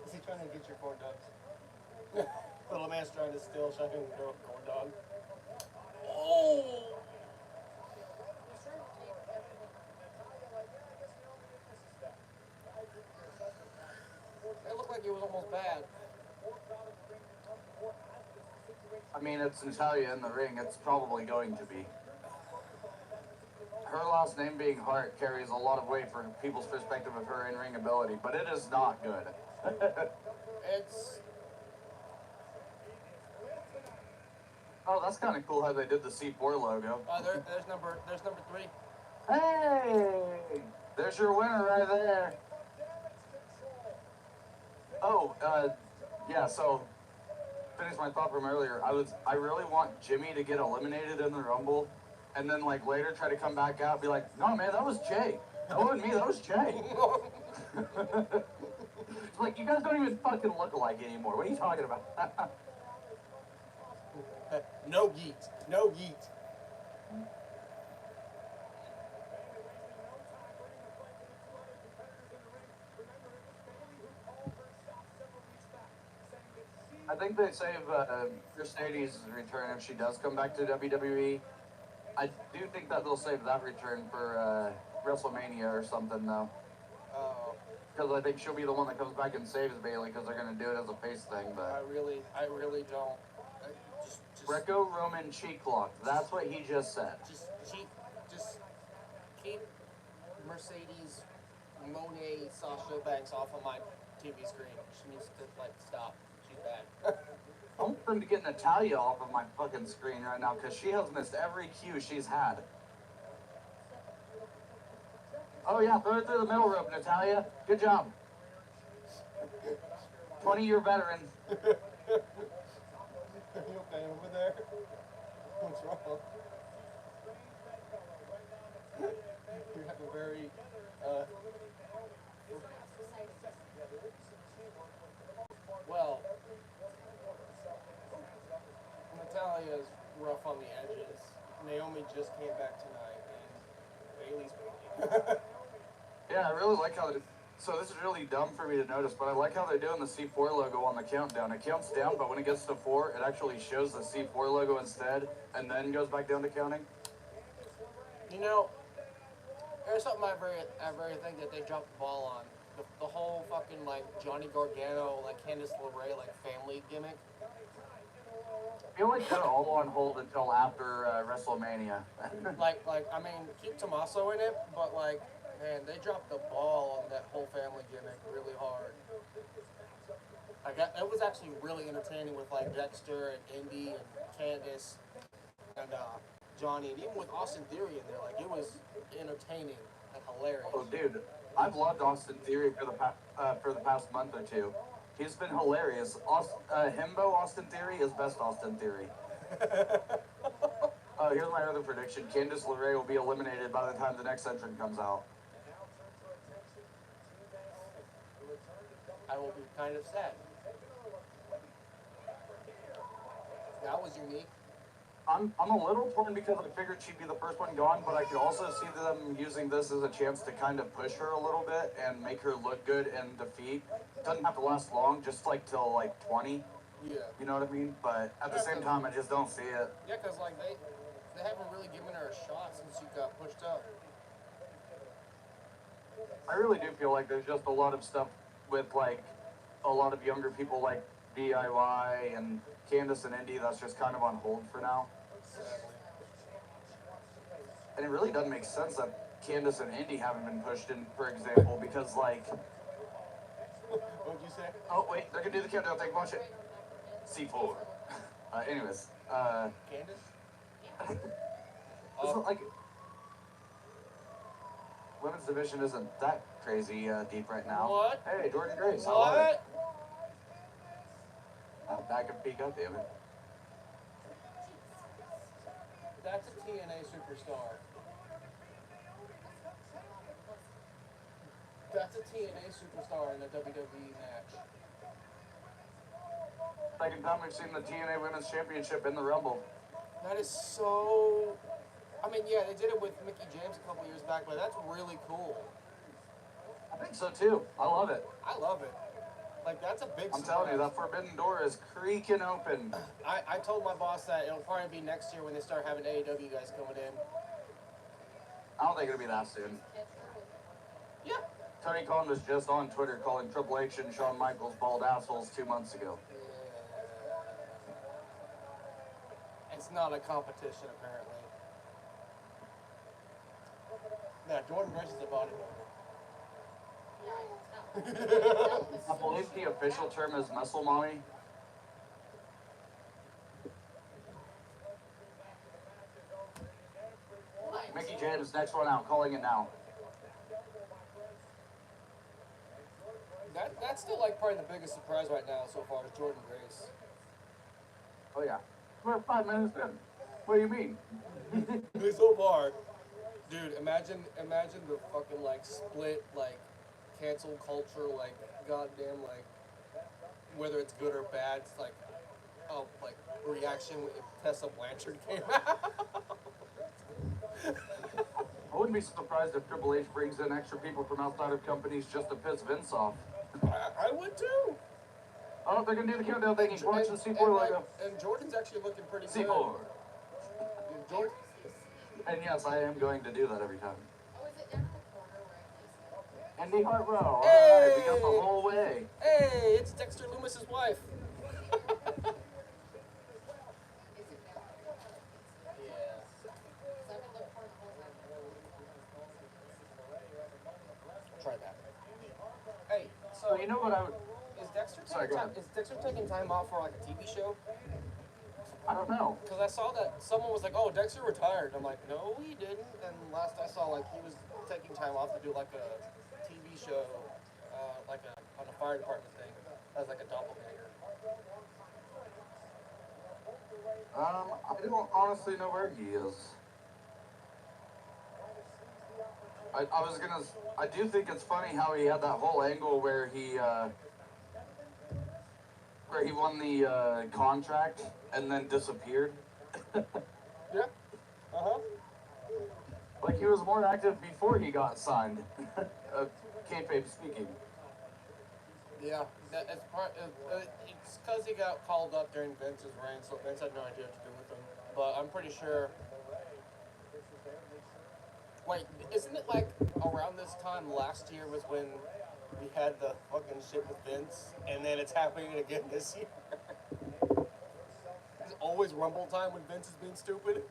Is he trying to get your corn dogs? Little man's trying to steal Shotgun corn dog. Oh! not bad. I mean, it's Natalia in the ring. It's probably going to be. Her last name being Hart carries a lot of weight for people's perspective of her in-ring ability, but it is not good. It's Oh, that's kind of cool how they did the C4 logo. there's number 3. Hey, there's your winner right there. Oh, yeah. So, finish my thought from earlier. I really want Jimmy to get eliminated in the Rumble, and then like later try to come back out, and be like, no man, that was Jay. That wasn't me. That was Jay. It's like you guys don't even fucking look alike anymore. What are you talking about? No yeet. No yeet. I think they save Mercedes' return if she does come back to WWE. I do think that they'll save that return for WrestleMania or something, though. Because I think she'll be the one that comes back and saves Bayley, because they're going to do it as a face thing. But I really don't. Just Greco-Roman cheek lock. That's what he just said. Just keep Mercedes Monet Sasha Banks off of my TV screen. She needs to like stop. She's bad. I want them to get Natalia off of my fucking screen right now, because she has missed every cue she's had. Oh yeah, throw it through the middle rope, Natalia. Good job. 20-year veteran. Are you okay over there? What's wrong? You have a very well, Natalia's rough on the edges. Naomi just came back tonight, and Bayley's baby. Yeah, I really like how they... So this is really dumb for me to notice, but I like how they're doing the C4 logo on the countdown. It counts down, but when it gets to 4, it actually shows the C4 logo instead, and then goes back down to counting. You know, there's something I very think that they dropped the ball on. The whole fucking like Johnny Gargano, like Candice LeRae, like family gimmick. I feel like they're all on hold until after WrestleMania. like I mean, keep Tommaso in it, but like, man, they dropped the ball on that whole family gimmick really hard. Like it was actually really entertaining with like Dexter and Indy and Candice and Johnny, and even with Austin Theory in there, like it was entertaining and hilarious. Oh, dude, I've loved Austin Theory for the past month or two. He's been hilarious. Himbo Austin Theory is best Austin Theory. Here's my other prediction. Candice LeRae will be eliminated by the time the next entrant comes out. I will be kind of sad. That was unique. I'm a little torn because I figured she'd be the first one gone, but I could also see them using this as a chance to kind of push her a little bit and make her look good in defeat. Doesn't have to last long, just like till like 20. Yeah. You know what I mean? But at the same time, I just don't see it. Yeah, because like they haven't really given her a shot since she got pushed up. I really do feel like there's just a lot of stuff with like a lot of younger people like DIY and Candice and Indy that's just kind of on hold for now. And it really doesn't make sense that Candice and Indy haven't been pushed in, for example, because like... What'd you say? Oh, wait, they're gonna do the countdown thing, watch it. C4. Anyways, Candice? it's not like... Women's division isn't that crazy deep right now. What? Hey, Jordan Grace, I What? love it. Back and peek, goddammit. That's a TNA superstar. That's a TNA superstar in a WWE match. Second time we've seen the TNA Women's Championship in the Rumble. That is so... I mean, yeah, they did it with Mickie James a couple years back, but that's really cool. I think so too. I love it. I love it. Like, that's a big I'm telling you, that forbidden door is creaking open. I told my boss that it'll probably be next year when they start having AEW guys coming in. I don't think it'll be that soon. Yeah. Tony Khan was just on Twitter calling Triple H and Shawn Michaels bald assholes 2 months ago. It's not a competition, apparently. Yeah, Jordan Grace is a bodybuilder. Yeah, I can tell. I believe the official term is muscle mommy. What? Mickey James, next one out, calling it now. That's still like probably the biggest surprise right now so far is Jordan Grace. Oh yeah. We're 5 minutes in. What do you mean? So far, dude, imagine the fucking like split like cancel culture like goddamn like whether it's good or bad. It's like like reaction when Tessa Blanchard came out. I wouldn't be surprised if Triple H brings in extra people from outside of companies just to piss Vince off. I would too. Oh, they're gonna do the countdown thing. He's watching the C4 logo. And Jordan's actually looking pretty good. C4. Jordan. And yes, I am going to do that every time. Oh, is it down in the corner where Andy Hartwell. Hey! Alright, we got the whole way. Hey, it's Dexter Loomis's wife. is it down? Yeah. So I've been looking for it the whole time. Try that. Hey, So you know what I would... is Dexter Sorry, taking go time? ahead. Is Dexter taking time off for like a TV show? I don't know. Because I saw that someone was like, "Oh, Dexter retired." I'm like, "No, he didn't." And last I saw, like he was taking time off to do like a TV show, like on a fire department thing, as like a doppelganger. I don't honestly know where he is. I do think it's funny how he had that whole angle where he won the contract and then disappeared. Yeah. Uh-huh. Like he was more active before he got signed. Kayfabe speaking. Yeah. It's because he got called up during Vince's reign, so Vince had no idea what to do with him. But I'm pretty sure. Wait, isn't it like around this time last year was when we had the fucking shit with Vince, and then it's happening again this year? It's always Rumble time when Vince is being stupid.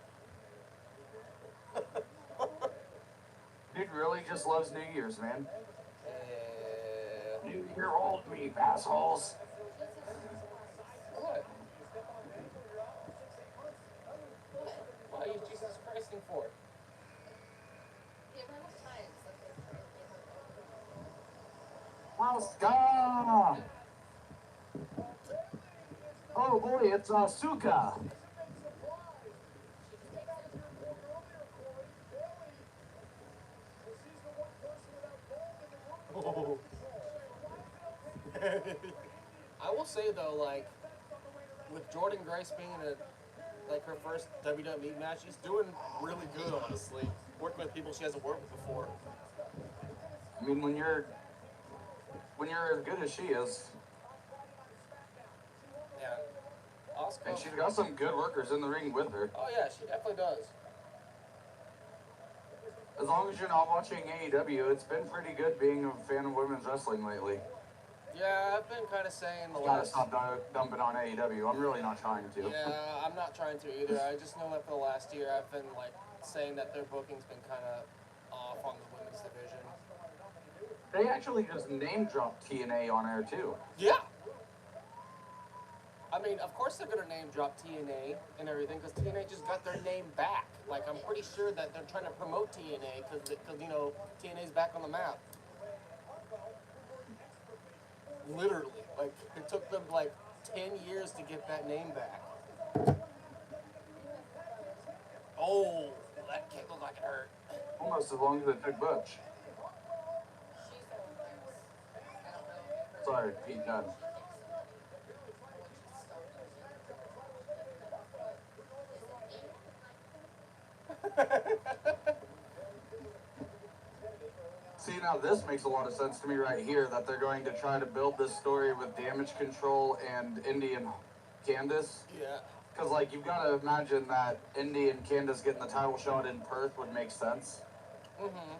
Dude really just loves New Year's, man. Yeah. New Year old me, assholes. What? What are you Jesus Christing for? The amount of times that they're Oscar! Oh boy, it's Asuka. Oh. I will say though, like, with Jordan Grace being in her first WWE match, she's doing really good, honestly. Working with people she hasn't worked with before. I mean, when you're as good as she is, Yeah. Oscar. and she's got some good workers in the ring with her. Oh yeah, she definitely does. As long as you're not watching AEW, it's been pretty good being a fan of women's wrestling lately. Yeah, I've been kind of saying the Gotta last. stop dumping on AEW. I'm really not trying to. Yeah, I'm not trying to either. I just know that for the last year, I've been like saying that their booking's been kind of off on the women's division. They actually just name dropped TNA on air too. Yeah. I mean, of course they're gonna name drop TNA and everything because TNA just got their name back. Like, I'm pretty sure that they're trying to promote TNA because you know TNA's back on the map. Literally, like it took them like 10 years to get that name back. Oh, that kick looked like it hurt. Almost as long as it took Butch. she's the one that's, I don't know if you've heard Sorry, Pete Dunne. See, now this makes a lot of sense to me right here, that they're going to try to build this story with Damage Control and Indy and Candace. Yeah. Because, like, you've got to imagine that Indy and Candace getting the title shot in Perth would make sense. Mm-hmm.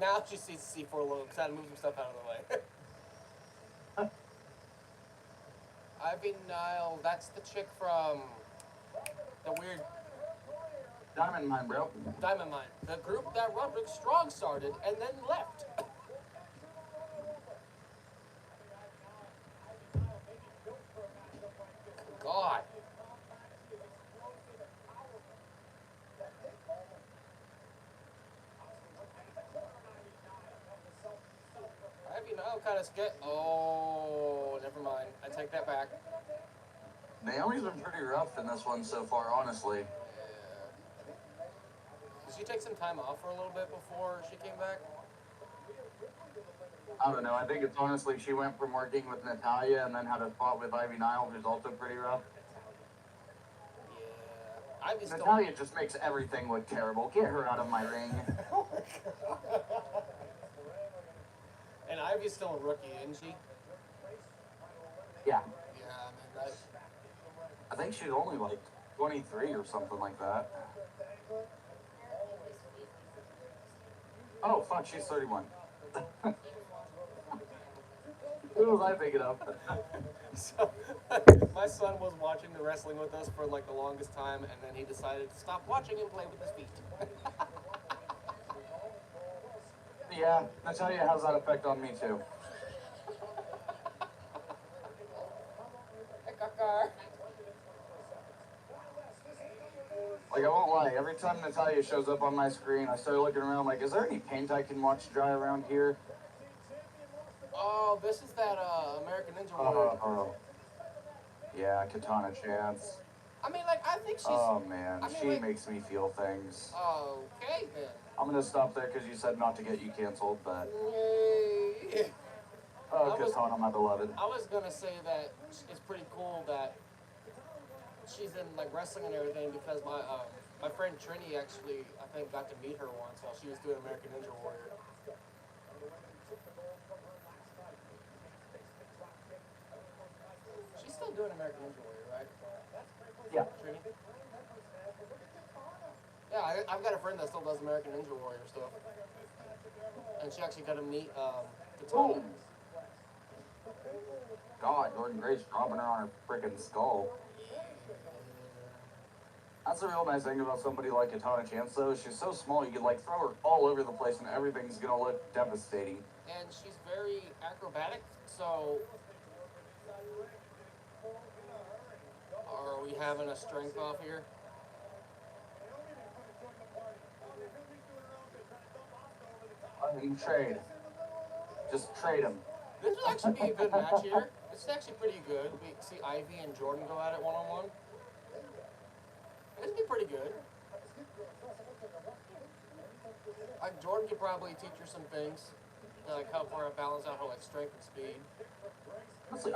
Now she sees C4 logo because I had to move some stuff out of the way. Ivy Nile, that's the chick from the weird Diamond Mine, bro. Diamond Mine. The group that Roderick Strong started and then left. God. Ivy Nile kind of scared. Oh, never mind. I take that back. Naomi's been pretty rough in this one so far, honestly. Yeah. Did she take some time off for a little bit before she came back? I don't know. I think it's honestly she went from working with Natalia and then had a spot with Ivy Nile, who's also pretty rough. Yeah. Ivy's still... Natalia just makes everything look terrible. Get her out of my ring. Oh my God. And Ivy's still a rookie, isn't she? Yeah. Yeah, I mean, I think she's only like 23 or something like that. Oh, fuck, she's 31. Who was I thinking of? So, my son was watching the wrestling with us for like the longest time, and then he decided to stop watching and play with his feet. Yeah, Natalia has that effect on me too. Hey, Kakar. Like, I won't lie, every time Natalia shows up on my screen, I start looking around like, is there any paint I can watch dry around here? Oh, this is that American Ninja Warrior. Yeah, Katana Chance. I mean, like, I think she's... Oh, man, I mean, she like, makes me feel things. Okay, then. I'm gonna stop there because you said not to get you canceled, but... Yay. Oh, Katana, my beloved. I was gonna say that it's pretty cool that she's in like wrestling and everything because my friend Trini actually I think got to meet her once while she was doing American Ninja Warrior. She's still doing American Ninja Warrior, right? Yeah. Trini? Yeah, I've got a friend that still does American Ninja Warrior stuff, and she actually got to meet Katana. Ooh. God, Gordon Grace dropping her on her freaking skull. That's the real nice thing about somebody like Katana Chance, though. She's so small, you can like throw her all over the place and everything's gonna look devastating. And she's very acrobatic, so... Are we having a strength off here? Trade. Just trade him. This would actually be a good match here. This is actually pretty good. We see Ivy and Jordan go at it one-on-one. This would be pretty good. Like, Jordan could probably teach her some things to like help her balance out her like strength and speed. Honestly,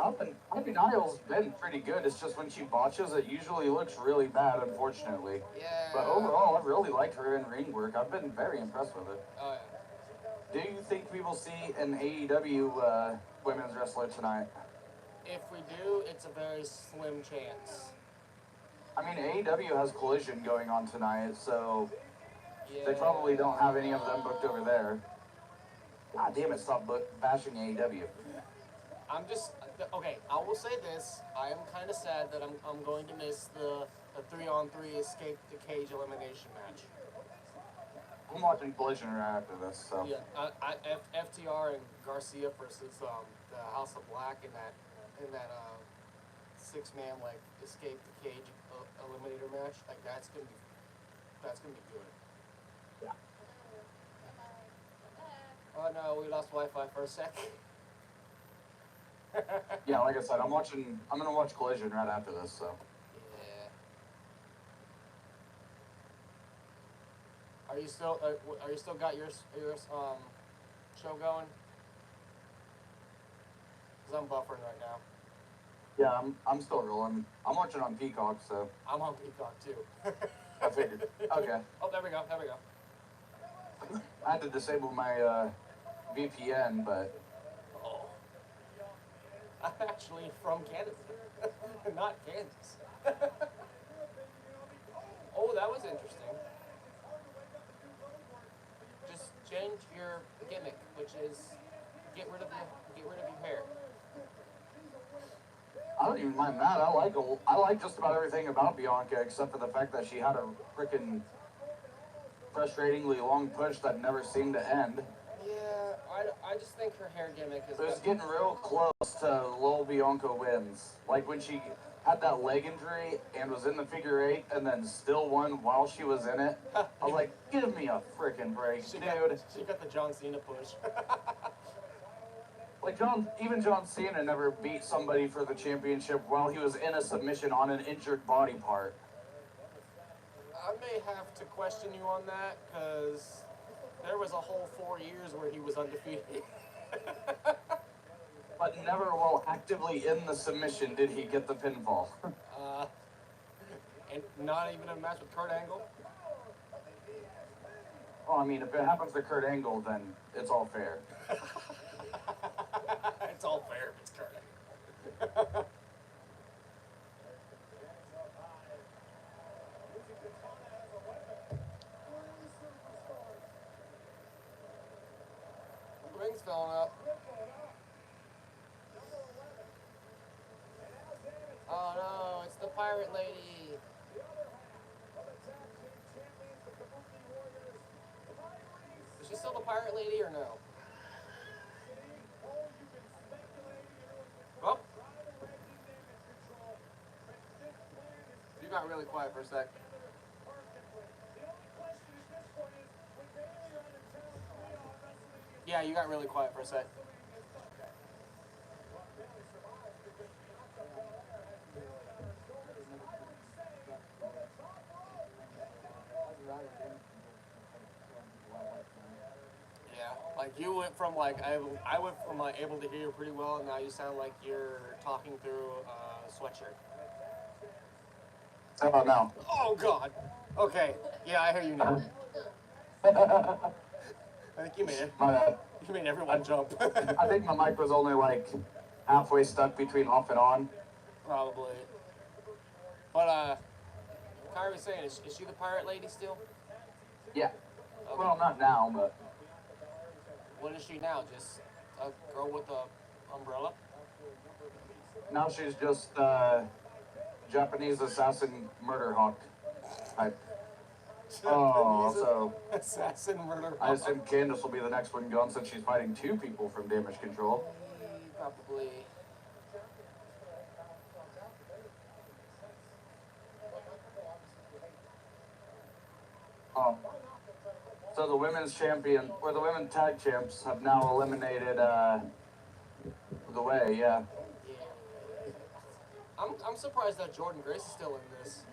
Ivy Nile's been pretty good. It's just when she botches, it usually looks really bad, unfortunately. Yeah. But overall, I really like her in ring work. I've been very impressed with it. Oh yeah. Do you think we will see an AEW women's wrestler tonight? If we do, it's a very slim chance. I mean, AEW has Collision going on tonight, so Yeah. they probably don't have any of them booked over there. God damn it, stop bashing AEW. I'm just okay. I will say this: I am kind of sad that I'm going to miss the 3-on-3 escape the cage elimination match. I'm watching Collision right after this, so. Yeah, FTR and Garcia versus the House of Black in that 6-man like escape the cage eliminator match. Like that's gonna be good. Yeah. Oh no, we lost Wi-Fi for a sec. Yeah, like I said, I'm gonna watch Collision right after this, so. Yeah. Are you still got your show going? Cause I'm buffering right now. Yeah, I'm still rolling. I'm watching on Peacock, so. I'm on Peacock too. I figured. Okay. Oh, there we go. I had to disable my VPN, but. Oh. I'm actually from Canada, not Kansas. Oh, that was interesting. Just change your gimmick, which is get rid of your hair. I don't even mind that. I like just about everything about Bianca except for the fact that she had a freaking frustratingly long push that never seemed to end. Yeah, I just think her hair gimmick is. It was getting real close to Lil Bianca wins. Like when she had that leg injury and was in the figure 8 and then still won while she was in it. I was like, give me a freaking break, dude. She got the John Cena push. Like even John Cena never beat somebody for the championship while he was in a submission on an injured body part. I may have to question you on that, because there was a whole 4 years where he was undefeated. But never while actively in the submission did he get the pinfall. And not even a match with Kurt Angle? Well, I mean, if it happens to Kurt Angle, then it's all fair. It's all fair if it's Kurt Angle. The ring's filling up. Oh no, it's the pirate lady. Is she still the pirate lady or no? Oh. You got really quiet for a sec. Yeah, you got really quiet for a sec. Yeah, like you went from like I went from like able to hear you pretty well, and now you sound like you're talking through a sweatshirt. How about now? Oh God. Okay. Yeah, I hear you now. I think you made it. You made everyone jump. I think my mic was only like halfway stuck between off and on. Probably. But Kyrie's saying, is she the pirate lady still? Yeah. Okay. Well, not now, but What is she now? Just a girl with a umbrella? now she's just Japanese assassin murder hawk type. Oh, so assassin murder. I assume Candace will be the next one gone since she's fighting 2 people from Damage Control. Probably. Oh. So the women's champion, or the women's tag champs, have now eliminated the way, yeah. I'm surprised that Jordan Grace is still in this.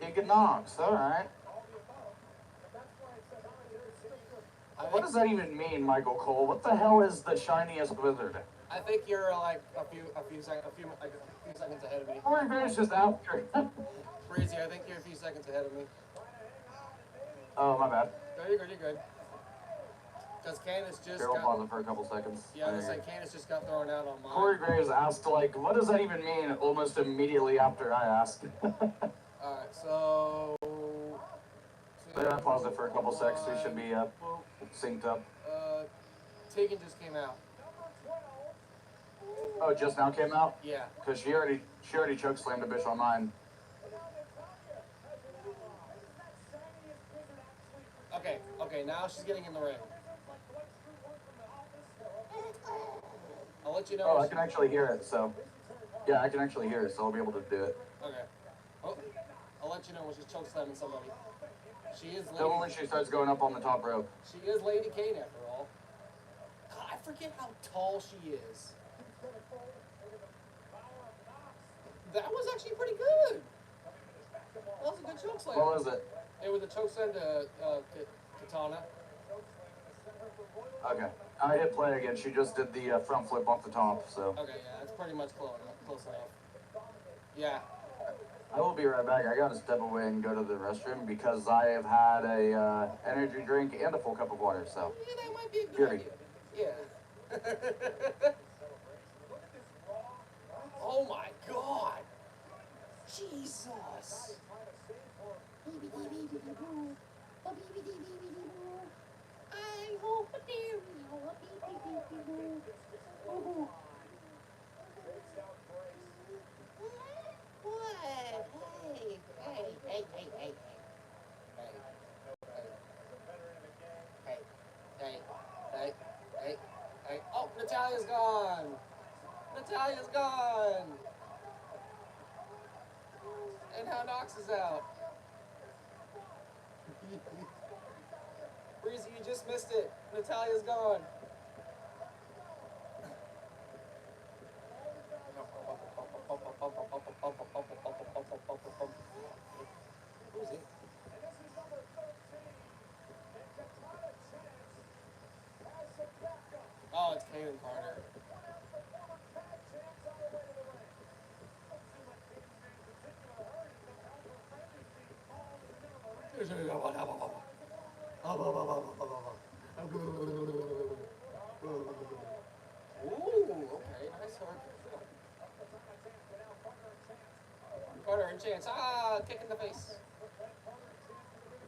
Economics, alright. What does that even mean, Michael Cole? What the hell is the shiniest wizard? I think you're like a few seconds ahead of me. Corey Graves just after. Breezy, I think you're a few seconds ahead of me. Oh, my bad. No, you're good, you're good. Because Candace just Here, we'll pause it for a couple seconds. Yeah, I was like, Candace just got thrown out on mine. Corey Graves asked, like, what does that even mean almost immediately after I asked. Alright, so... Yeah, I paused it for a couple seconds. We should be synced up. Tegan just came out. Oh, it just now came out? Yeah. Because she already choke slammed a bitch on mine. Okay, now she's getting in the ring. I'll let you know. Oh, I can actually hear it, so... Yeah, I can actually hear it, so I'll be able to do it. Okay. Oh, I'll let you know when she's choke slamming somebody. She is Lady... Then when she starts going up on the top rope. She is Lady Kane, after all. God, I forget how tall she is. That was actually pretty good. That was a good choke slam. What was it? It was a choke slam to Katana. Okay. I hit play again. She just did the front flip off the top, so... Okay, yeah, that's pretty much close enough. Yeah. I will be right back. I gotta step away and go to the restroom because I have had a energy drink and a full cup of water, so... Yeah, that might be a good idea. Yeah. Oh my God! Jesus! What? Hey. Oh, Natalia's gone. Natalia's gone. And now Knox is out. Breezy, you just missed it. Natalia's gone. Who's it? Oh, it's Kaylin Carter. Ooh, okay, nice hard. Carter and Chance. Ah, kick in the face.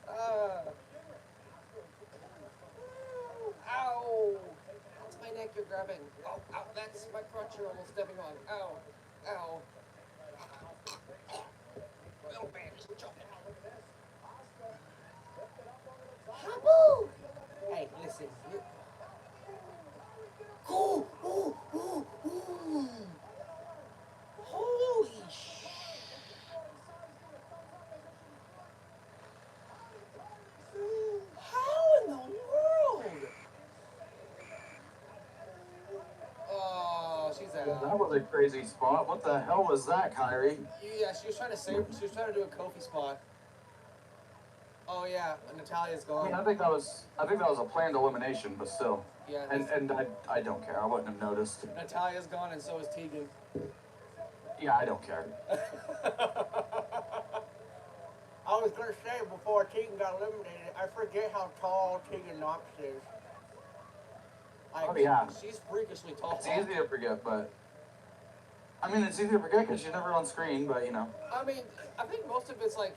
Ah. Ow. That's my neck you're grabbing. Oh, ow, that's my crotch you're almost stepping on. Ow. Ow. Little man is choking. Habu! Hey, listen. Ooh, ooh, ooh, ooh. Holy sh! How in the world? Oh, she's out. That was a crazy spot. What the hell was that, Kyrie? Yeah, she was trying to save. She was trying to do a Kofi spot. Oh yeah, Natalia's I gone. mean, I think that was a planned elimination, but still. Yeah, And I don't care. I wouldn't have noticed. Natalia's gone, and so is Tegan. Yeah, I don't care. I was gonna say before Tegan got eliminated, I forget how tall Tegan Knox is. Like, Oh, yeah. she's freakishly tall. It's easy to forget, but I mean, it's easy to forget because she's never on screen. But you know. I mean, I think most of it's like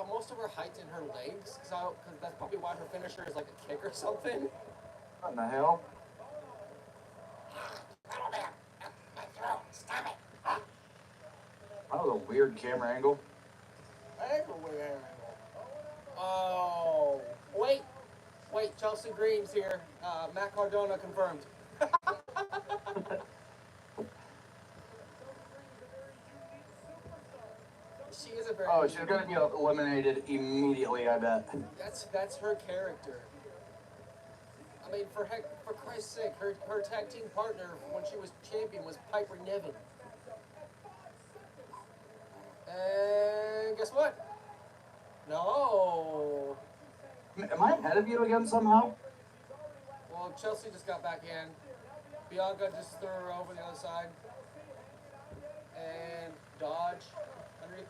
most of her height's in her legs, because that's probably why her finisher is like a kick or something. What in the hell? Stop it! That was a weird camera angle. That is a weird angle. Oh, wait, Chelsea Green's here. Matt Cardona confirmed. She is a very. Oh, she's gonna be eliminated immediately, I bet. That's her character. I mean, for Christ's sake, her tag team partner when she was champion was Piper Niven. And guess what? No. Am I ahead of you again somehow? Well, Chelsea just got back in. Bianca just threw her over the other side. And dodge.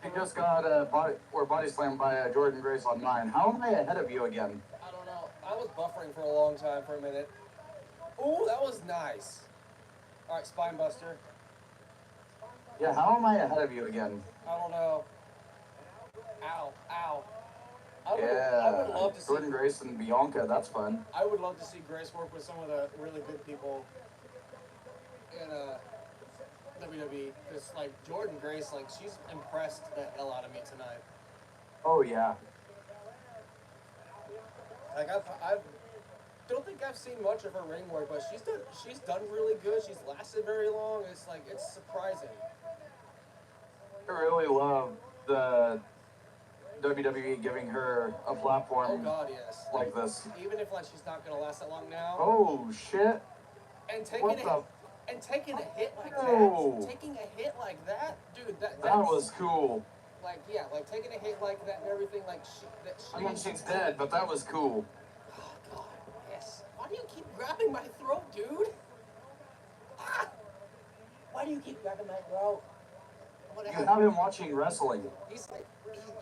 She just got body slammed by Jordan Grace on 9. How am I ahead of you again? I don't know. I was buffering for a long time for a minute. Ooh, that was nice. All right, spine buster. Yeah, how am I ahead of you again? I don't know. Ow. I would love to see Jordan Grace and Bianca, that's fun. I would love to see Grace work with some of the really good people in WWE. Because, like, Jordan Grace, like, she's impressed the hell out of me tonight. Oh, yeah. Like, I don't think I've seen much of her ring work, but she's done really good. She's lasted very long. It's, like, it's surprising. I really love the WWE giving her a platform Oh, God, yes. like this. Even if, like, she's not going to last that long now. Oh, shit. And What the? taking a hit like Oh. that, dude, That was cool. like, yeah, like taking a hit like that and everything, like I mean, she's dead, but that was cool. Oh God, yes. Why do you keep grabbing my throat, dude? Ah! Why do you keep grabbing my throat? You have him watching wrestling. He's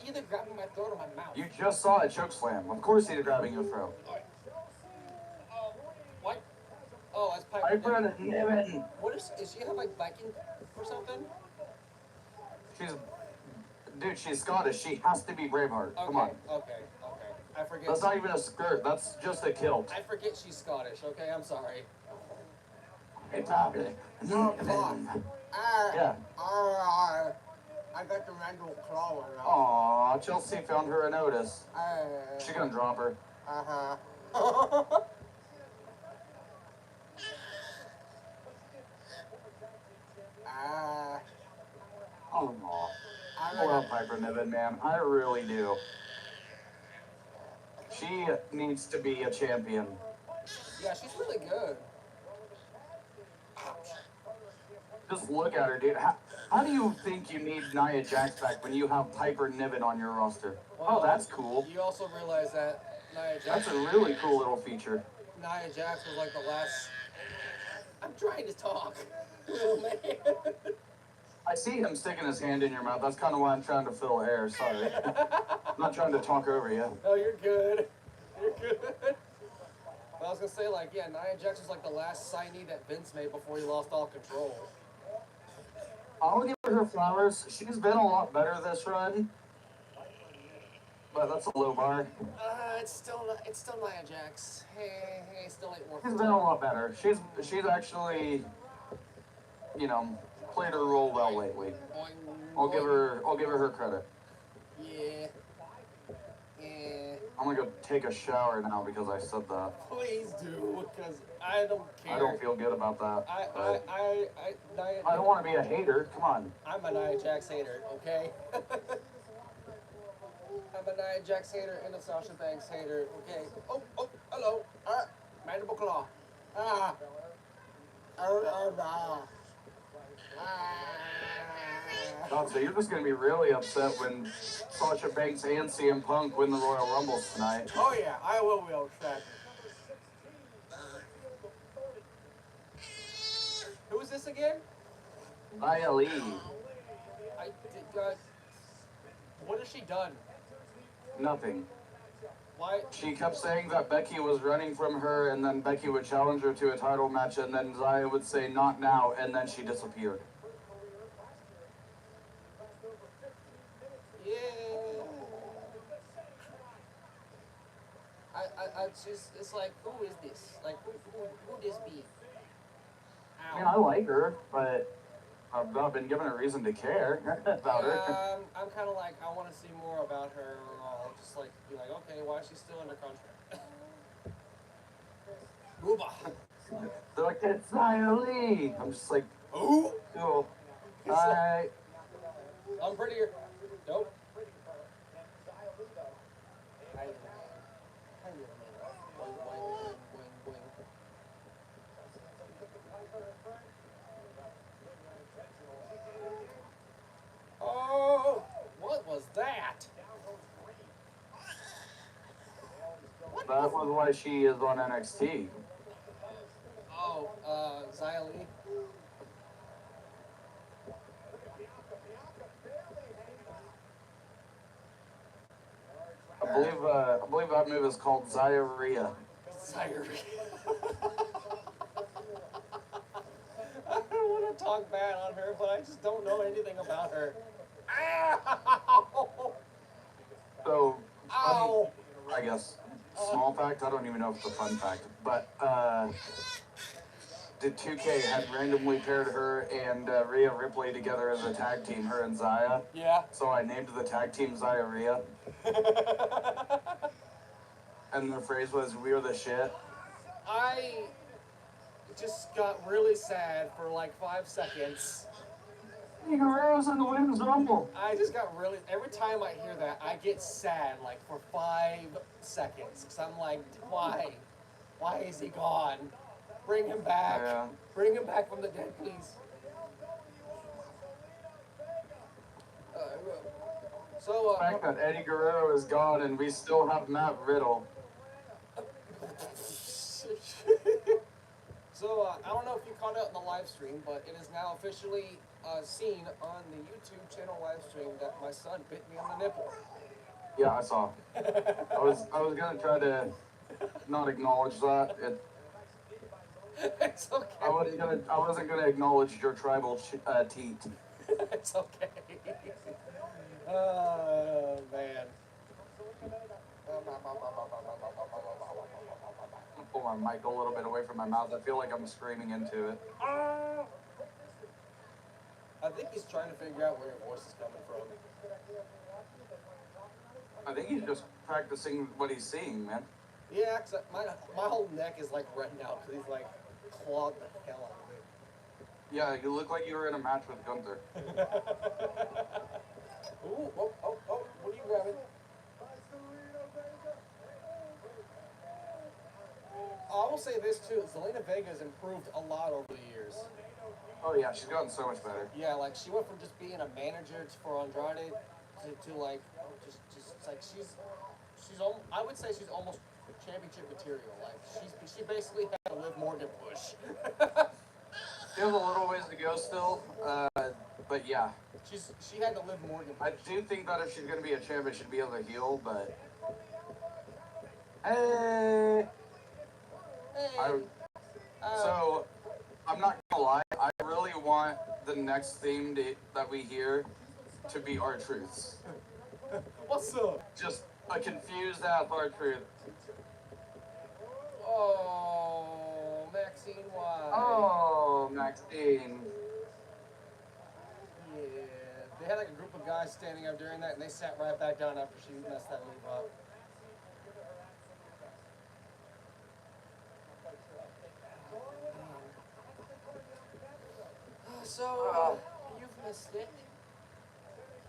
either grabbing my throat or my mouth. You just saw a choke slam. Of course he's grabbing your throat. What? Oh, that's Piper. Piper Niven. What is she have like Viking or something? She's Scottish. She has to be Braveheart. Okay, Come on. Okay. I forget. That's not even a skirt. That's just a kilt. I forget she's Scottish. Okay, I'm sorry. Hey, Bobby. Oh, fuck. Yeah. I got the mandible claw now. Aw, Chelsea found her a notice. She gonna drop her. Uh-huh. Oh, no. I love Piper Niven, man. I really do. She needs to be a champion. Yeah, she's really good. Just look at her, dude. How do you think you need Nia Jax back when you have Piper Niven on your roster? Well, Oh, that's cool. You also realize that Nia Jax. That's a really cool little feature. Nia Jax was like the last. I'm trying to talk, little man. I see him sticking his hand in your mouth. That's kind of why I'm trying to fill air. Sorry. I'm not trying to talk over you. No, you're good. You're good. But I was gonna say, like, yeah, Nia Jax was like the last signee that Vince made before he lost all control. I'll give her flowers. She's been a lot better this run, but that's a low bar. It's still Nia Jax. Hey, still ain't worth. She's been a lot better. She's actually, you know, played her role well lately. I'll give her her credit. Yeah. Yeah. I'm gonna go take a shower now because I said that. Please do, because I don't care. I don't feel good about that. I don't want to be a hater. Come on. I'm a Nia Jax hater, okay? I'm a Nia Jax hater and a Sasha Banks hater, okay? Oh, hello. Mandible claw. God, so you're just gonna be really upset when Sasha Banks and CM Punk win the Royal Rumble tonight. Oh yeah, I will be upset. Who is this again? Nia Lee. What has she done? Nothing. Why? She kept saying that Becky was running from her, and then Becky would challenge her to a title match, and then Xia would say, "Not now," and then she disappeared. Yeah. It's like, who is this? Like, who this be? Ow. I mean, I like her, but I've not been given a reason to care about her. I'm kind of like, I want to see more about her. I'll just like be like, okay, why is she still under contract? Gooba. They're like, it's Nia Lee. I'm just like, Ooh. cool. I'm prettier. Nope. Oh, what was that? That was why she is on NXT. Oh, Xia Li. I believe that move is called Xia-Ria. Xia Li. I don't want to talk bad on her, but I just don't know anything about her. Ow! So, Ow! I guess, small fact, I don't even know if it's a fun fact, but, the 2K had randomly paired her and Rhea Ripley together as a tag team, her and Xia. Yeah. So I named the tag team Xia-Ria. And the phrase was, "We're the shit." I just got really sad for like 5 seconds. Guerrero's in the Women's Rumble. I just got really, every time I hear that, I get sad like for 5 seconds. Because I'm like, why? Why is he gone? Bring him back. Yeah. Bring him back from the dead, please. So, The fact that Eddie Guerrero is gone and we still have Matt Riddle. So, I don't know if you caught it in the live stream, but it is now officially seen on the YouTube channel live stream that my son bit me on the nipple. Yeah, I saw. I was gonna try to not acknowledge that. It's okay. I wasn't gonna acknowledge your tribal teat. It's okay. Oh, man. pull my mic a little bit away from my mouth. I feel like I'm screaming into it. I think he's trying to figure out where your voice is coming from. I think he's just practicing what he's seeing, man. Yeah, cause my whole neck is like reddened out because he's like clawed the hell out of me. Yeah, you look like you were in a match with Gunther. Ooh, oh, what are you grabbing? I will say this too, Zelina Vega has improved a lot over the years. Oh yeah, she's gotten so much better. Yeah, like she went from just being a manager for Andrade to like just like she's I would say she's almost championship material. Like she basically had to live more than Bush. She has a little ways to go still, but yeah. She had to live more than Bush. I do think that if she's gonna be a champion, she'd be able to heal, but hey. So I'm not gonna lie, I really want the next theme that we hear to be R-Truths. What's up? Just a confused ass R-Truth. Oh, Maxine White. Oh, Maxine. Yeah, they had like a group of guys standing up during that, and they sat right back down after she messed that move up. So, you've missed it.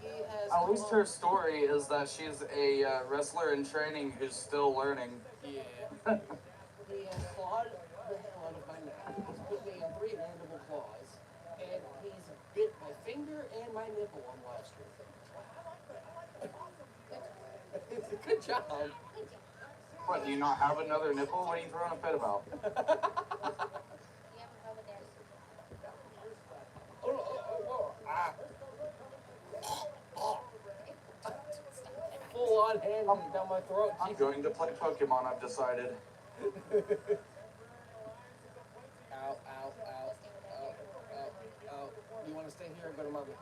He has At least her story is that she's a wrestler in training who's still learning. Yeah. He has clawed the hell out of my neck. He's put me in 3 mandible claws, and he's bit my finger and my nipple on live stream. Good job. What, do you not have another nipple? What are you throwing a fit about? Full on hand down my throat. I'm going to play Pokemon, I've decided. Ow. You want to stay here or go to mommy?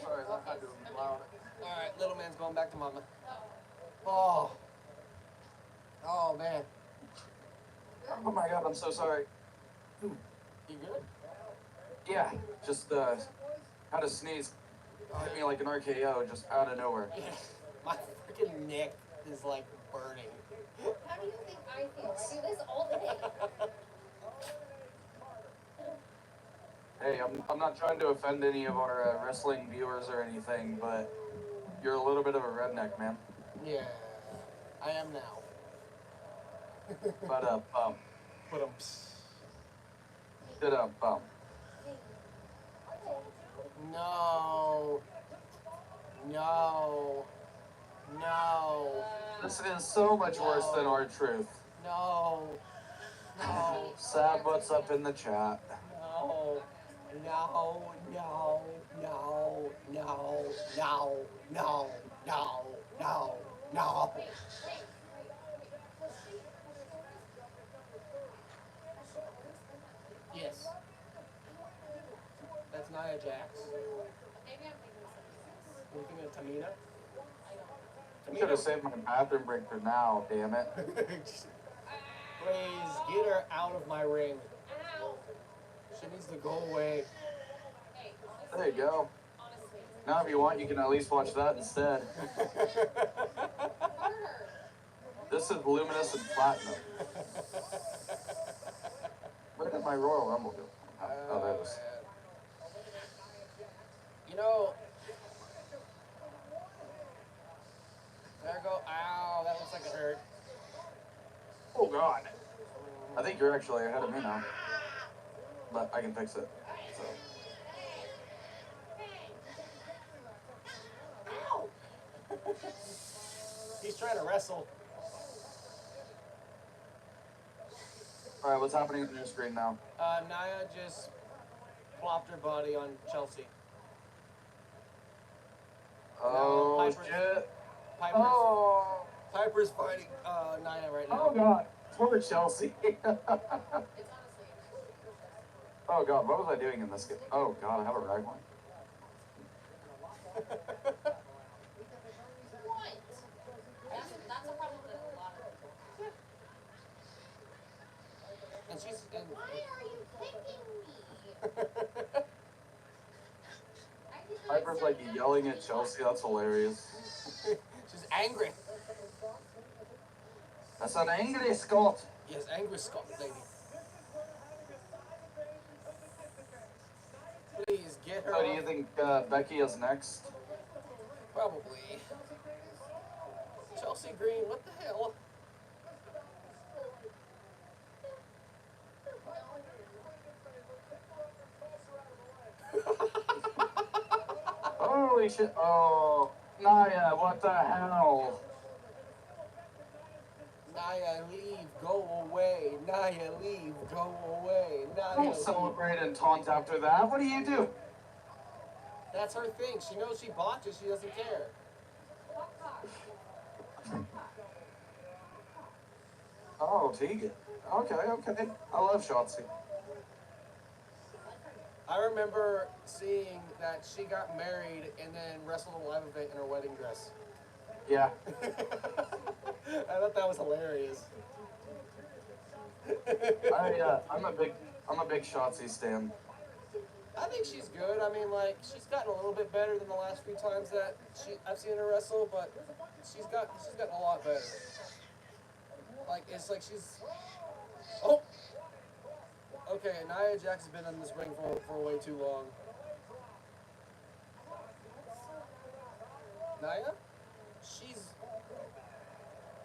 Sorry, that had to be loud. Alright, little man's going back to mama. Oh, man. Oh my god, I'm so sorry. You good? Yeah, just had a sneeze. Hit me like an RKO just out of nowhere. My freaking neck is like burning. How do you think I feel? I do this all day. Hey, I'm not trying to offend any of our wrestling viewers or anything, but you're a little bit of a redneck, man. Yeah, I am now. But But No. This is so much worse than R-Truth. No. Sad what's up in the chat. No. Yes. That's Nia Jax. Maybe I'm thinking of something else. Are you thinking of Tamina? I should have saved my bathroom break for now, damn it. Please, get her out of my ring. Ow. She needs to go away. Hey, There you go. honestly. Now if you want, you can at least watch that instead. Harder. This is Luminous and Platinum. Where did my Royal Rumble go? Oh, there it is. You know, there I go. Ow, that looks like it hurt. Oh god. I think you're actually ahead of me now. But I can fix it. So. Ow! He's trying to wrestle. Alright, what's happening on your screen now? Nia just plopped her body on Chelsea. Oh Piper's- shit. Piper's, Oh. Piper's fighting Nia right now. Oh god. Poor Chelsea. It's honestly. Oh god, what was I doing in this game? Oh god, I have a ragline. What? That's a problem with a lot of people. And she's and Why are you kicking me? Piper's like yelling at Chelsea. That's hilarious. she's angry. That's an angry Scot. Yes, angry Scott lady. Please get her So do off. you think Becky is next? Probably. Chelsea Green, what the hell? Holy shit. Oh, Naya, what the hell? Naya, leave, go away. Naya, leave, go away. Naya, Don't leave. celebrate and taunt after that. What do you do? That's her thing. She knows she botches, she doesn't care. Oh, Tegan. Okay, okay. I love Shotzi. I remember seeing that she got married and then wrestled a live event in her wedding dress. Yeah. I thought that was hilarious. I'm a big Shotzi stan. I think she's good. I mean, like, she's gotten a little bit better than the last few times that I've seen her wrestle, but she's gotten a lot better. Like, it's like she's. Oh. Okay, Nia Jax has been in this ring for way too long. Nia, she's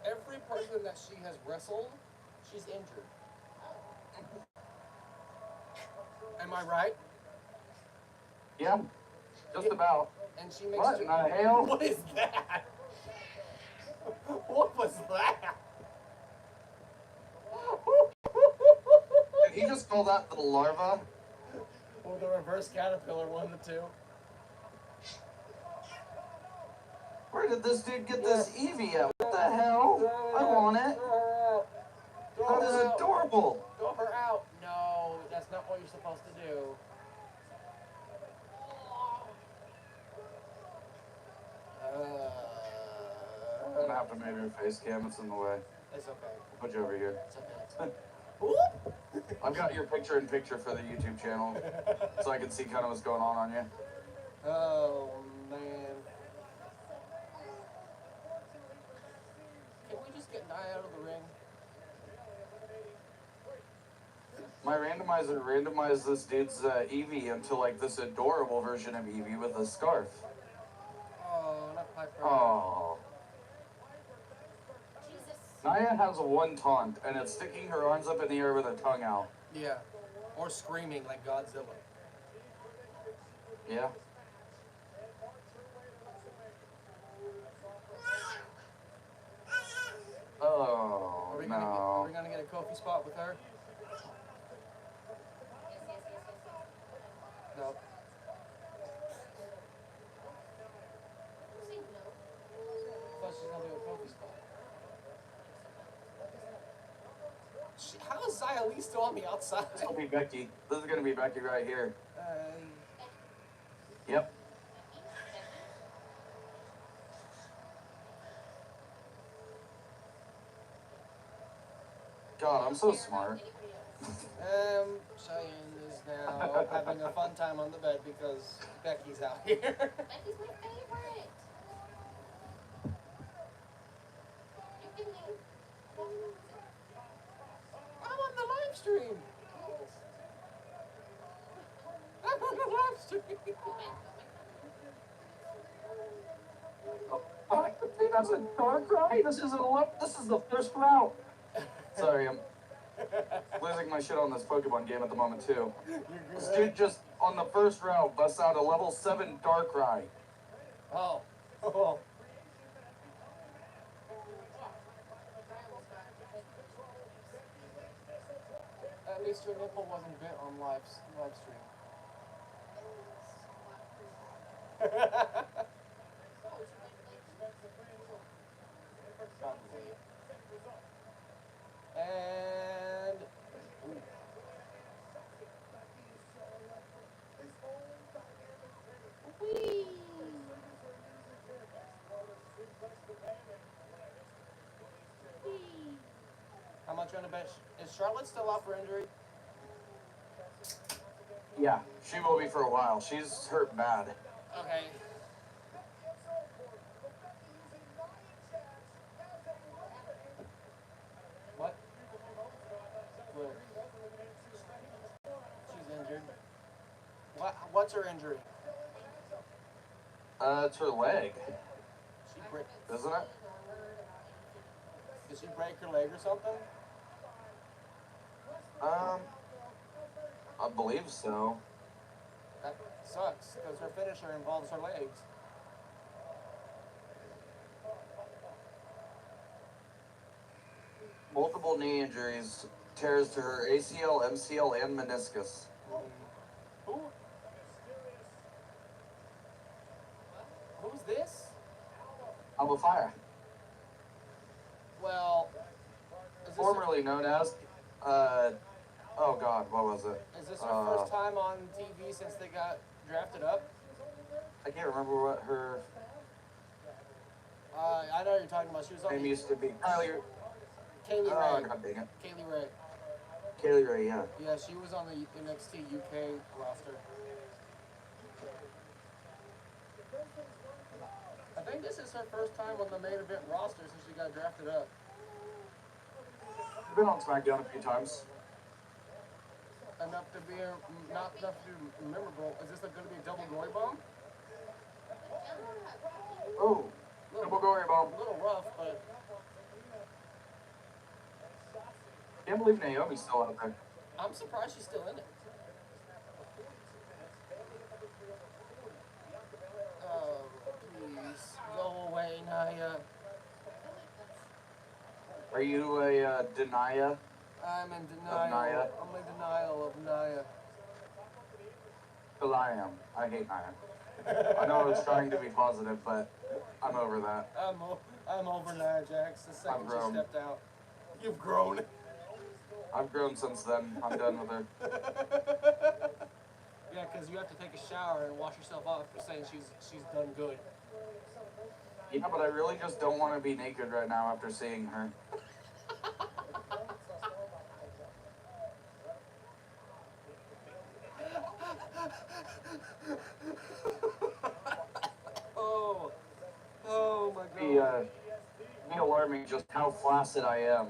every person that she has wrestled, she's injured. Am I right? Yeah. Just about. And she makes. What in the hell? What is that? What was that? Did he just call that the larva? Or the reverse caterpillar, one of the two. Where did this dude get this Eevee at? What the hell? I want it. That is adorable. Throw her out. No, that's not what you're supposed to do. I'm gonna have to move your face cam. It's in the way. It's okay. I'll put you over here. It's okay. I've got your picture-in-picture for the YouTube channel, so I can see kind of what's going on you. Oh, man. Can we just get Nia out of the ring? My randomizer randomized this dude's Eevee into like this adorable version of Eevee with a scarf. Oh, not Piper. Oh. Jesus. Nia has one taunt, and it's sticking her arms up in the air with her tongue out. Yeah. Or screaming like Godzilla. Yeah. Oh, Are we no. gonna get a Kofi spot with her? No. Say no. I thought she was gonna do a Kofi spot. How is Xia Li still on the outside? This will be Becky. This is gonna be Becky right here. Uh, Yep. God, I'm so smart. Cheyenne is now having a fun time on the bed because Becky's out here. Becky's my favorite. You can leave. I'm on the live stream. I'm on the live stream. Oh, that's a dark ride. This is the first route. Sorry, I'm losing my shit on this Pokemon game at the moment too. This dude just on the first route busts out a level 7 Darkrai. Oh. Oh. At least your nipple wasn't bit on live stream. And Whee! you on a bench. Is Charlotte still out for injury? Yeah, she will be for a while. She's hurt bad. Okay. What? Where? She's injured. What's her injury? It's her leg, She break. isn't it? Did she break her leg or something? I believe so. That sucks because her finisher involves her legs. Multiple knee injuries, tears to her ACL, MCL, and meniscus. Who? Who's this? Alba Fire, Well, is this formerly known as, oh God, what was it? Is this her first time on TV since they got drafted up? I can't remember what her I know you're talking about. She was on name the used to be. Kaylee Kaylee Oh, Ray. God dang it. Kaylee Ray. Kaylee Ray, yeah. Yeah, she was on the NXT UK roster. I think this is her first time on the main event roster since she got drafted up. Been on SmackDown a few times. Enough to be not enough to be memorable. Is this going to be a double gory bomb? Oh, double gory bomb. A little rough, but Can't believe Naomi's still out there. I'm surprised she's still in it. Oh, please go away, Naya. Are you a Denia? I'm in denial. Naya? I'm in denial of Naya. Because I am. I hate Nia. I know I was trying to be positive, but I'm over that. I'm over Nia Jax the second I've she grown. stepped out. You've grown. I've grown since then. I'm done with her. Yeah, because you have to take a shower and wash yourself off for saying she's done good. Yeah, but I really just don't want to be naked right now after seeing her. Oh my God. Be alarming just how flaccid I am.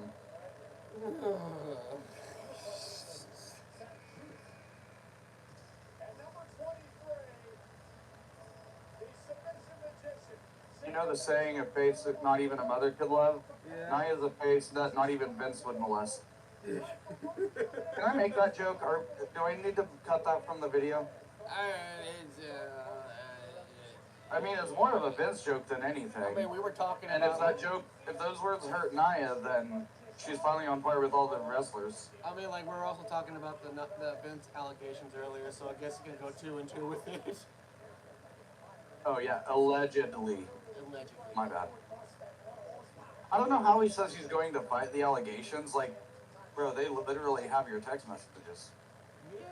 You know the saying, a face that not even a mother could love? Yeah. Nia's a face that not even Vince would molest. Can I make that joke, or do I need to cut that from the video? I mean, it's more of a Vince joke than anything. I mean, we were talking And about. if that joke, if those words hurt Nia, then she's finally on par with all the wrestlers. I mean, like, we were also talking about the Vince allegations earlier, so I guess you can go 2 and 2 with it. Oh yeah, allegedly. Allegedly. My bad. I don't know how he says he's going to fight the allegations. Like, bro, they literally have your text messages. Yeah.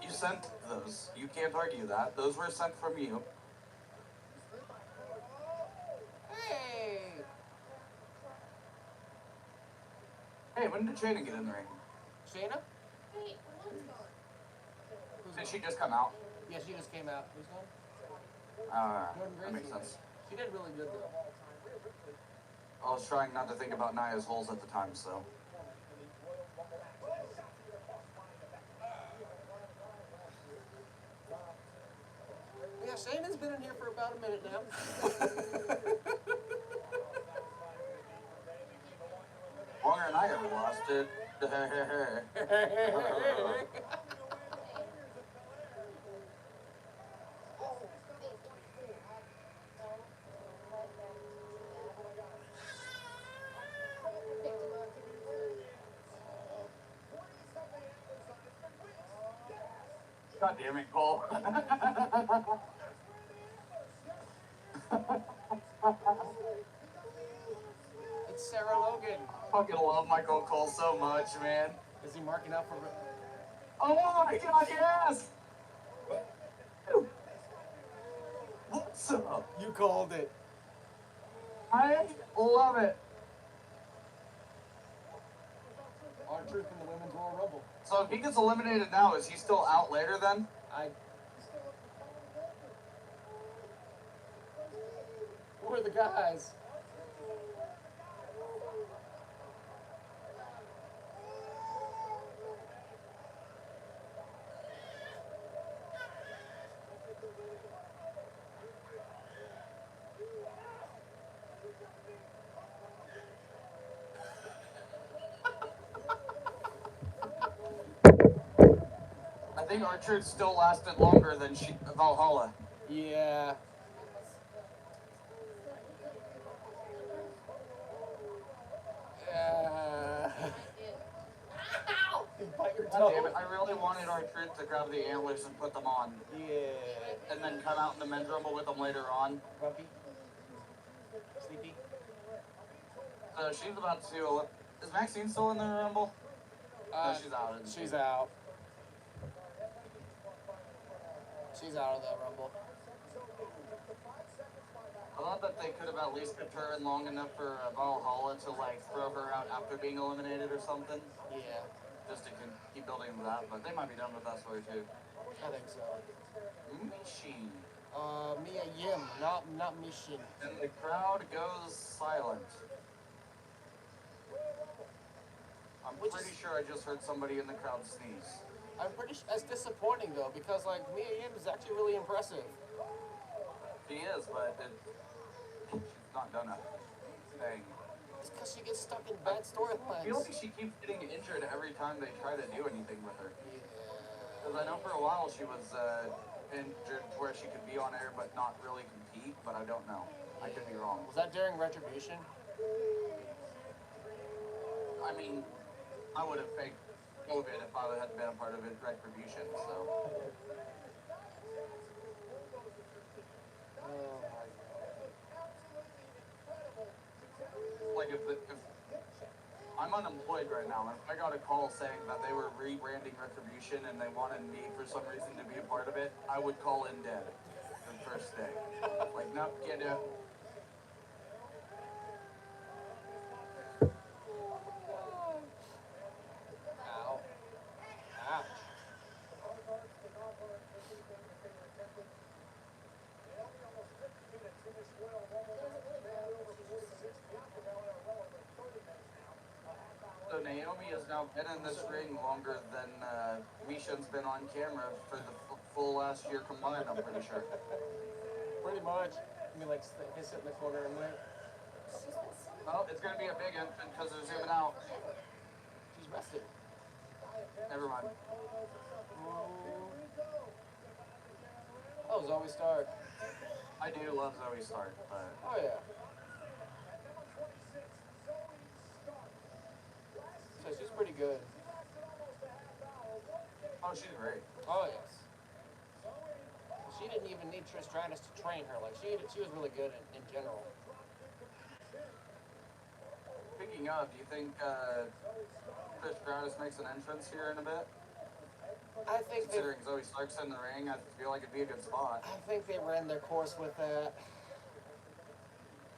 You sent those. You can't argue that. Those were sent from you. Hey! Hey, when did Shayna get in the ring? Shayna? Did she just come out? Yeah, she just came out. Who's gone? Jordan That makes Gracie. sense. She did really good, though. I was trying not to think about Nia's holes at the time, so. Yeah, Shayna's been in here for about a minute now. Longer than I ever lost it. God damn it, Cole. It's Sarah Logan. Fucking love Michael Cole so much, man. Is he marking out for... Oh my God, yes! What's up? You called it. I love it. R-Truth in the Women's Royal Rumble. So if he gets eliminated now, is he still out later then? Who are the guys? I think R-Truth still lasted longer than Valhalla. Yeah. Bite your God toe. damn it, I really wanted R-Truth to grab the antlers and put them on. Yeah. And then come out in the men's rumble with them later on. Grumpy? Sleepy? So she's about to... Is Maxine still in the rumble? No, she's out. She's out. She's out of the rumble. I thought that they could have at least kept her in long enough for Valhalla to like throw her out after being eliminated or something. Yeah. Just to keep building that, but they might be done with that story too. I think so. Machine. Mia Yim, not Mishin. And the crowd goes silent. I'm pretty sure I just heard somebody in the crowd sneeze. I'm pretty sure that's disappointing though, because like Mia Yim is actually really impressive. She is, but she's not done a thing. It's because she gets stuck in bad storylines. I feel like she keeps getting injured every time they try to do anything with her. Yeah. Because I know for a while she was injured to where she could be on air but not really compete, but I don't know. I could be wrong. Was that during Retribution? I mean, I would have faked COVID if I had been a part of it, Retribution, so. Like if I'm unemployed right now, and if I got a call saying that they were rebranding Retribution and they wanted me for some reason to be a part of it, I would call in dead the first day. Like, no, can't do it. Ow. Ouch. So Naomi has now been in this ring longer than Misha's been on camera for the full last year combined, I'm pretty sure. Pretty much. I mean, like, sit in the corner and wait. Well, it's going to be a big infant because they're zooming out. She's rested. Never mind. Oh, Zoe Stark. I do love Zoe Stark, but... Oh, yeah. So she's pretty good. Oh, she's great. Oh, yes. She didn't even need Trish Stratus to train her. Like, she was really good in general. Speaking of, do you think Trish Stratus makes an entrance here in a bit? I think Considering Zoe Stark's in the ring, I feel like it'd be a good spot. I think they ran their course with that.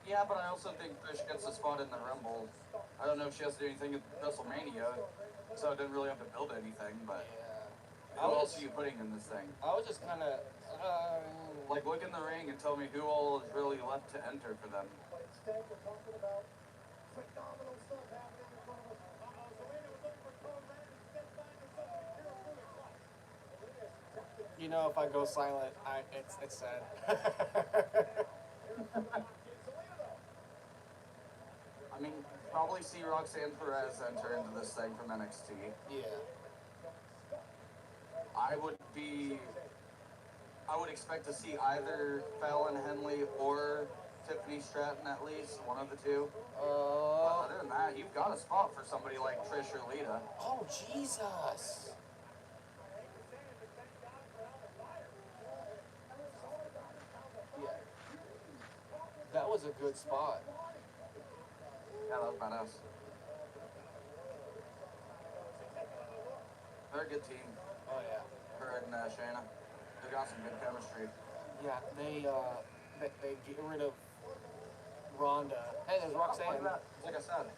Yeah, but I also think Trish gets a spot in the Rumble. I don't know if she has to do anything at WrestleMania, so it didn't really have to build anything, but Yeah. who else are you putting in this thing? I was just kind of... Like, look in the ring and tell me who all is really left to enter for them. You know, if I go silent, it's sad. I mean, probably see Roxanne Perez enter into this thing from NXT. Yeah. I would expect to see either Fallon Henley or Tiffany Stratton at least, one of the two. But other than that, you've got a spot for somebody like Trish or Lita. Oh, Jesus. Yeah. That was a good spot. Yeah, that was badass. They're a good team. Oh, yeah. Her and Shayna. They got some good chemistry. Yeah, they get rid of Ronda. Hey, there's Roxanne. Like I said.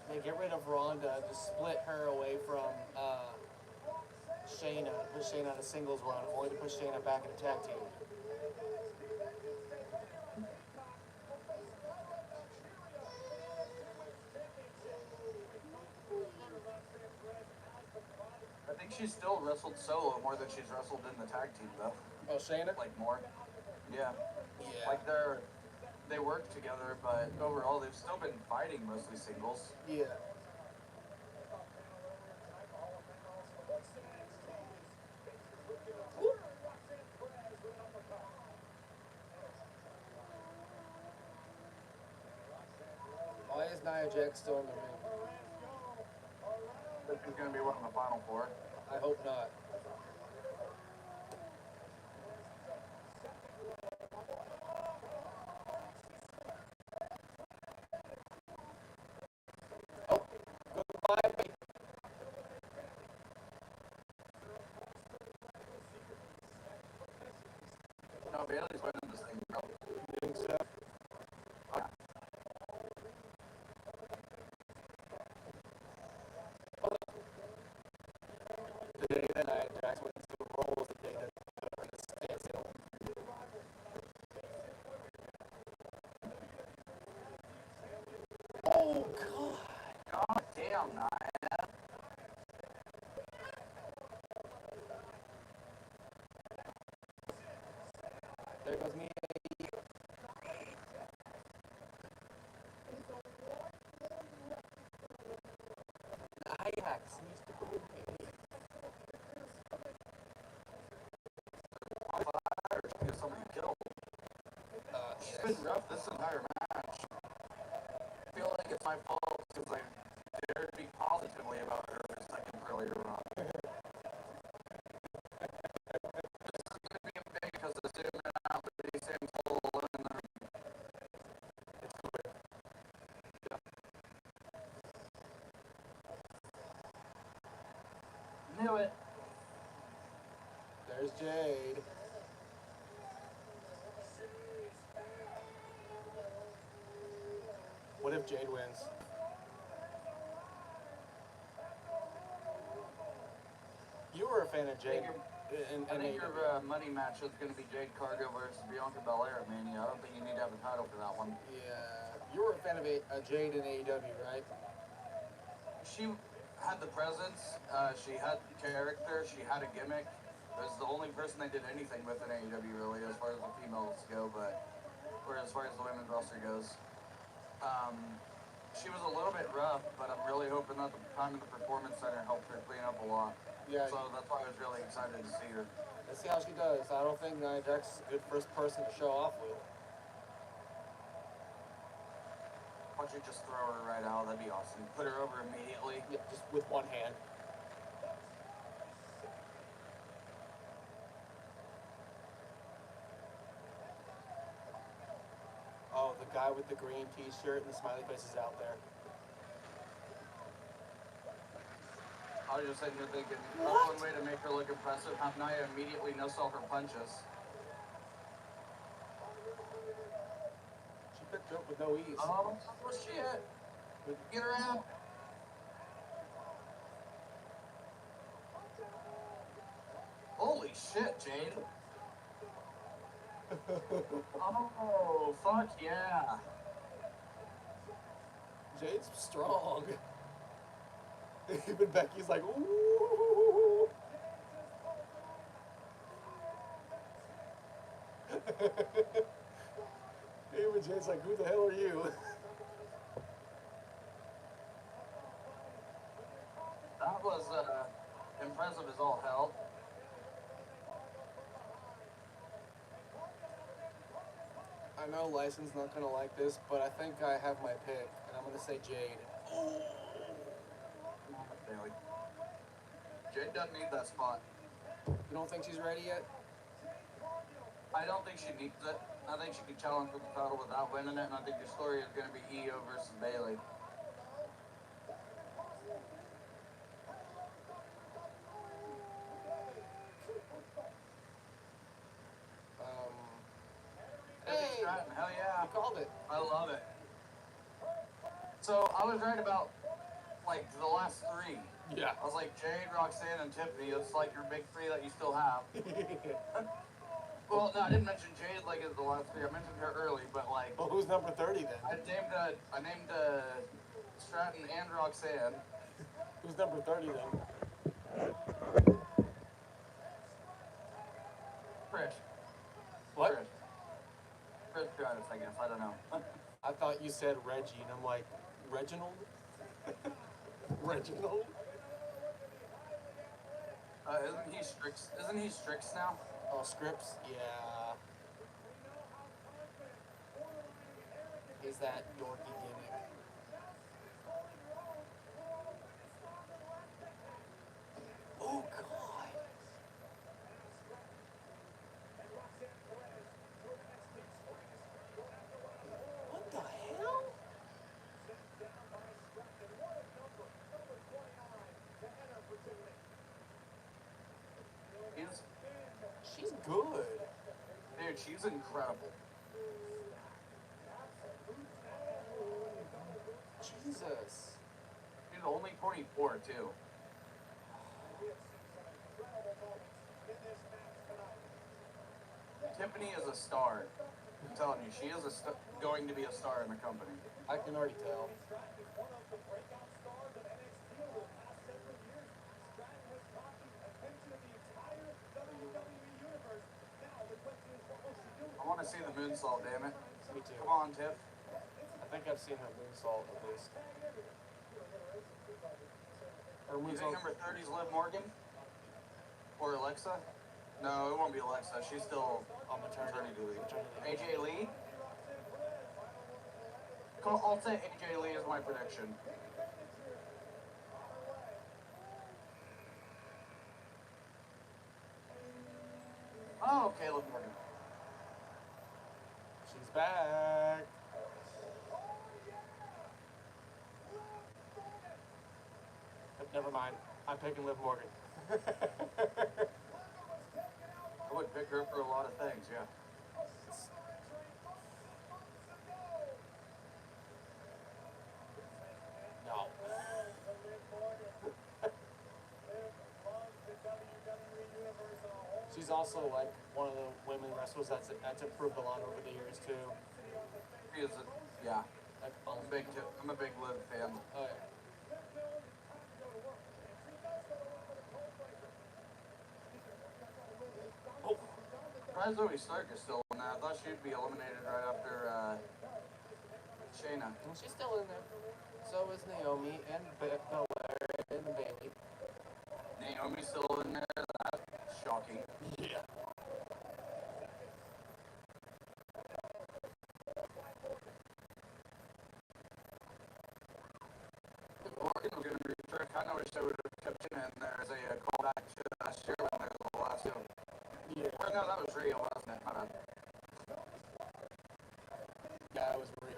They get rid of Ronda to split her away from Shayna, put Shayna on a singles run, only to put Shayna back in a tag team. I think she's still wrestled solo more than she's wrestled in the tag team, though. Oh, Shayna? Like more. Yeah. Yeah. Like they work together, but overall they've still been fighting mostly singles. Yeah. Why is Nia Jax still in the ring? This is going to be one of the final four. I hope not. Oh, goodbye. No, Bailey's winning this thing, bro. You think so? Yeah. The day that Nia Jax went into the Raw was the day that the standstill. Oh, God. God damn, Nia. There goes me. Ajax. Get somebody killed. It's Yes. been rough this entire match. I feel like it's my fault because I dared speak positively about her for seconds earlier on. This is going to be big because the zooming out with the same full and then It's clear. knew it. There's Jade. What if Jade wins? You were a fan of Jade. I think your money match is going to be Jade Cargill versus Bianca Belair at Mania. I don't think you need to have a title for that one. Yeah. You were a fan of Jade in AEW, right? She had the presence, she had character, she had a gimmick. It was the only person that did anything with an AEW really as far as the females go, or as far as the women's roster goes. She was a little bit rough, but I'm really hoping that the time in the Performance Center helped her clean up a lot. Yeah. So that's why I was really excited to see her. Let's see how she does. I don't think Nia Jax is a good first person to show off with. Why don't you just throw her right out? That'd be awesome. Put her over immediately. Yeah, just with one hand. Oh, the guy with the green t-shirt and the smiley face is out there. I was just sitting here thinking, that's What? one way to make her look impressive. Have Nia immediately no-sell her punches. She picked up with no ease. Oh shit. Get her out. Holy shit, Jade. Oh, fuck yeah. Jade's strong. Even Becky's like, ooh. Even Jade's like, who the hell are you? That was impressive as all hell. I know Lyson's not gonna like this, but I think I have my pick, and I'm gonna say Jade. Bailey. Jade doesn't need that spot. You don't think she's ready yet? I don't think she needs it. I think she can challenge for the title without winning it, and I think your story is going to be Io versus Bailey. Hey, Stratton, hell yeah. you called it. I love it. So I was right about like the last three. Yeah. I was like Jade, Roxanne, and Tiffany. It's like your big three that you still have. Well, no, I didn't mention Jade like as the last three. I mentioned her early, but like. Well, who's number 30 then? I named Stratton and Roxanne. Who's number 30 then? Chris. What? Chris Travis, I guess. I don't know. I thought you said Reggie, and I'm like, Reginald? Reginald? Isn't he Strix now? Oh, Scripps? Yeah. Is that dorky gimmick? Oh, God. What the hell? She's good. Dude, she's incredible. Jesus. She's only 24 too. Tiffany is a star. I'm telling you, she is going to be a star in the company. I can already tell. I want to see the moonsault, damn it. Me too. Come on, Tiff. I think I've seen her moonsault at least. Her You think moonsault. number 30 is Liv Morgan? Or Alexa? No, it won't be Alexa. She's still On maternity leave. AJ Lee? I'll say AJ Lee is my prediction. Oh, okay, Liv Morgan. She's back. Never mind. I'm picking Liv Morgan. I would pick her for a lot of things, yeah. No. She's also like one of the women wrestlers that's improved a lot over the years too. She is yeah. Like, I'm a big Liv fan. oh yeah. Oh. Surprised Zoe Stark is still in there. I thought she'd be eliminated right after Shayna. She's still in there. So is Naomi and Belair and Bailey. Naomi's still in there. That's shocking. Yeah. Morgan was going to return. I kind of wish they would have kept him in there as a callback to last year when they were the last two. Yeah. Or no, that was Rio, wasn't it? My bad. Yeah, it was real.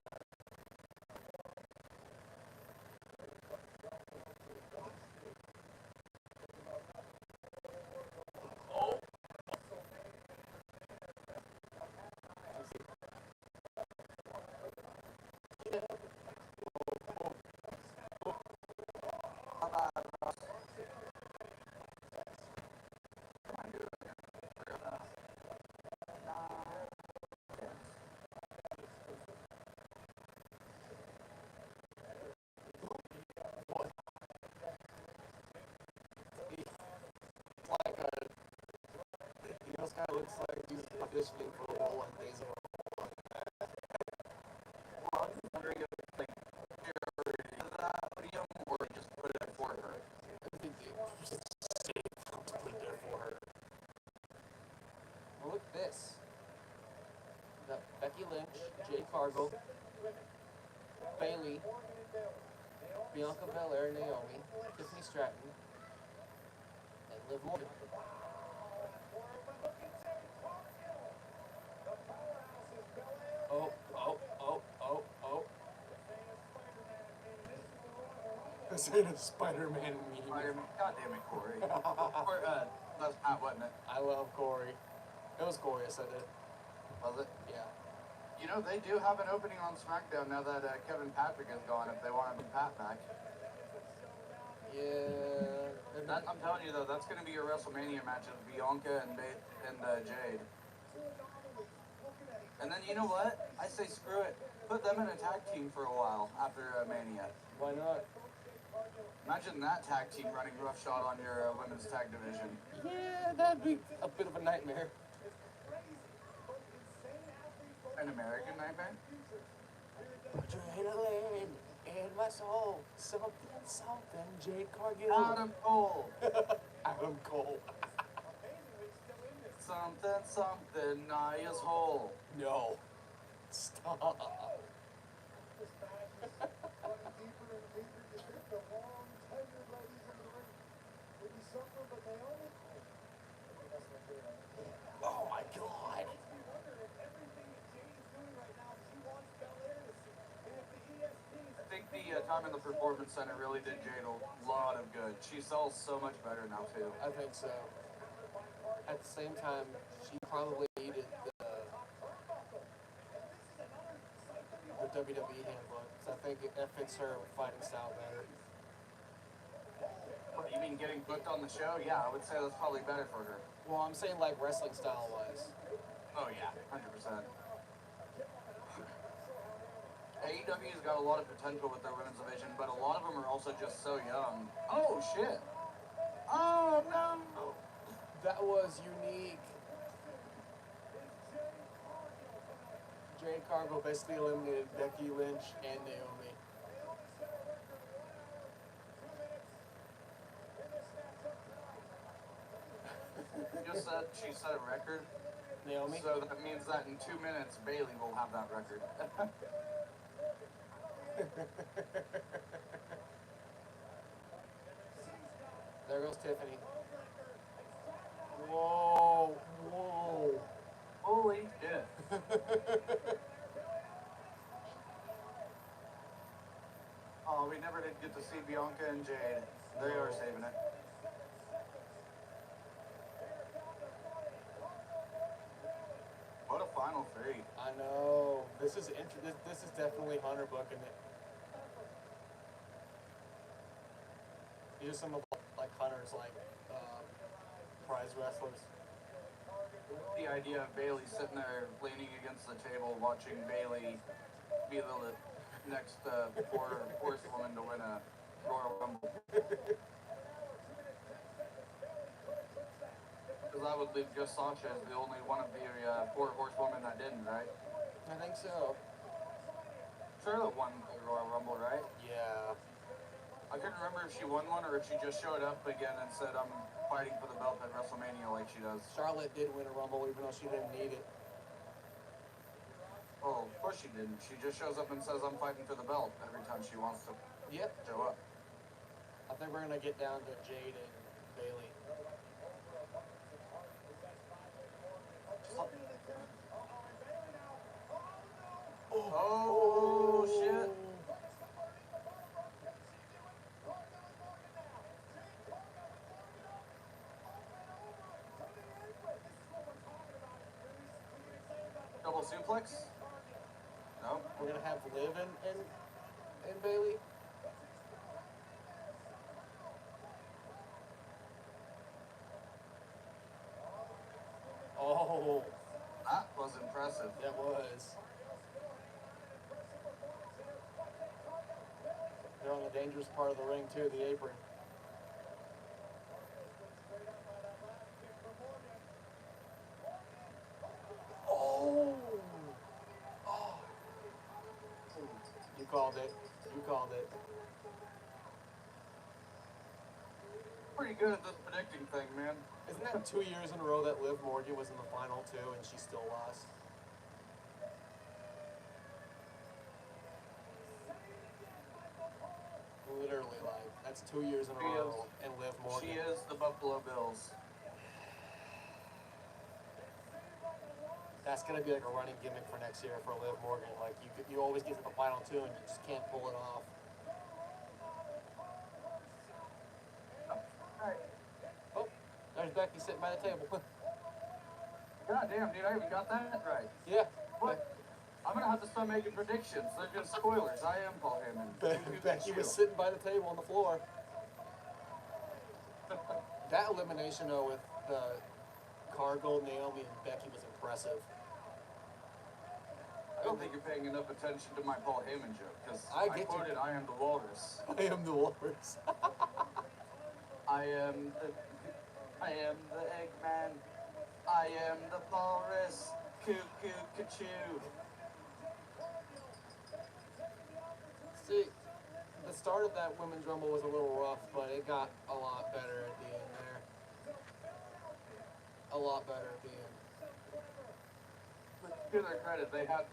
Oh. Like a, he almost kind of looks like he's auditioning for a role in Days of Well, I was wondering if like that podium or just put it for her. I think they just put it there for her. Well, look at this. We got Becky Lynch, Jade Cargill, Bailey, Bianca Belair, Naomi, Tiffany Stratton, and Liv Morgan. Oh. This ain't a Spider-Man meme. God damn it, Corey. Or, that's Pat, wasn't it? I love Corey. It was Corey, I said it. Was it? Yeah. You know, they do have an opening on SmackDown now that Kevin Patrick is gone if they want to bring Pat back. Yeah. That, I'm telling you though, that's gonna be a WrestleMania match of Bianca and Jade. And then you know what? I say screw it. Put them in a tag team for a while after Mania. Why not? Imagine that tag team running roughshod on your women's tag division. Yeah, that'd be a bit of a nightmare. An American nightmare? Adrenaline in my soul. Something, something. Jade Cargill. Adam Cole. Adam Cole. Something, something, Nia's hole. No. Stop. Oh my God. I think the time in the Performance Center really did Jade a lot of good. She sells so much better now too. I think so. At the same time, she probably needed the WWE handbook, because I think that fits her fighting style better. What, you mean getting booked on the show? Yeah, I would say that's probably better for her. Well, I'm saying like wrestling style wise. Oh yeah, 100%. AEW's got a lot of potential with their women's division, but a lot of them are also just so young. Oh shit! Oh no! That was unique. Jade Cargill basically eliminated Becky Lynch and Naomi. Just said she set a record. Naomi? So that means that in 2 minutes, Bailey will have that record. There goes Tiffany. Whoa, whoa. Holy shit. Oh, we never did get to see Bianca and Jade. They are saving it. What a final three. I know. This is this is definitely Hunter booking it. These are some of like Hunter's like prize wrestlers. The idea of Bailey sitting there leaning against the table watching Bailey be the next horsewoman to win a Royal Rumble. Because I would leave just Sasha as the only one of the 4 horsewomen that didn't, right? I think so. Charlotte won the Royal Rumble, right? Yeah. I couldn't remember if she won one or if she just showed up again and said, I'm fighting for the belt at WrestleMania like she does. Charlotte did win a Rumble even though she didn't need it. Oh, of course she didn't. She just shows up and says, I'm fighting for the belt every time she wants to Yep. show up. I think we're gonna get down to Jade and Bailey. Oh, shit. Double suplex? No. We're gonna have Liv and Bailey. Oh, That was impressive. that was. They're on the dangerous part of the ring too, the apron. Oh! Oh! You called it. You called it. Pretty good at this predicting thing, man. Isn't that 2 years in a row that Liv Morgan was in the final too and she still lost? Literally, like, that's 2 years in a She row is. and Liv Morgan. She is the Buffalo Bills. That's gonna be like a running gimmick for next year for Liv Morgan. Like, you always get to the final two and you just can't pull it off. Alright. Oh, there's Becky sitting by the table. God damn, dude, I even got that right. Yeah. What? I'm gonna have to start making predictions. They're just spoilers. I am Paul Heyman. Becky was sitting by the table on the floor. That elimination though with the Cargill, Naomi, and Becky was impressive. I don't think you're paying enough attention to my Paul Heyman joke, because I I get quoted, you. I am the walrus. I am the Walrus. I am the Eggman. I am the walrus. Cuckoo, cuckoo. See, the start of that Women's Rumble was a little rough, but it got a lot better at the end there. A lot better at the end. But to their credit, they had.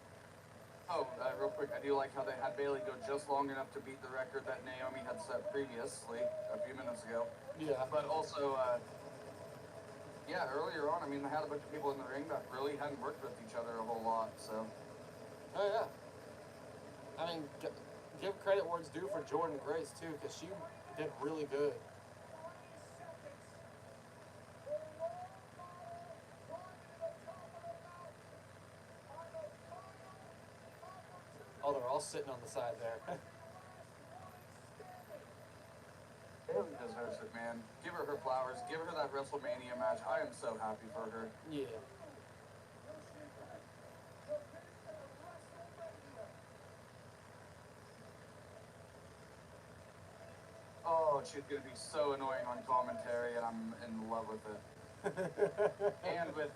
Oh, real quick, I do like how they had Bayley go just long enough to beat the record that Naomi had set previously a few minutes ago. Yeah. But also, yeah, earlier on, I mean, they had a bunch of people in the ring that really hadn't worked with each other a whole lot, so. Oh yeah. I mean, give credit where it's due for Jordan Grace too, because she did really good. Oh, they're all sitting on the side there. Bayley deserves it, man. Give her her flowers. Give her that WrestleMania match. I am so happy for her. Yeah. Oh, she's gonna be so annoying on commentary, and I'm in love with it. And with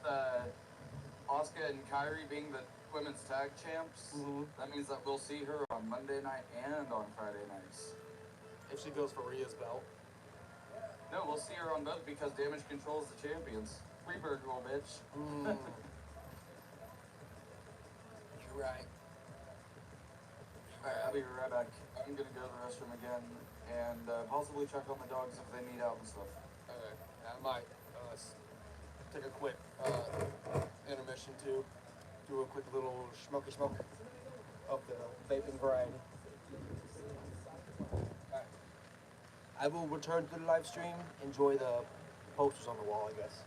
Asuka and Kyrie being the women's tag champs, that means that we'll see her on Monday night and on Friday nights. If she goes for Rhea's belt. No, we'll see her on both because Damage Control's the champions. Freebird rule, bitch. You're right. Alright, I'll be right back. I'm gonna go to the restroom again and possibly check on the dogs if they need out and stuff. Okay. I might take a quick intermission too. Do a quick little smoky smoke of the vaping variety. Alright. I will return to the live stream. Enjoy the posters on the wall, I guess.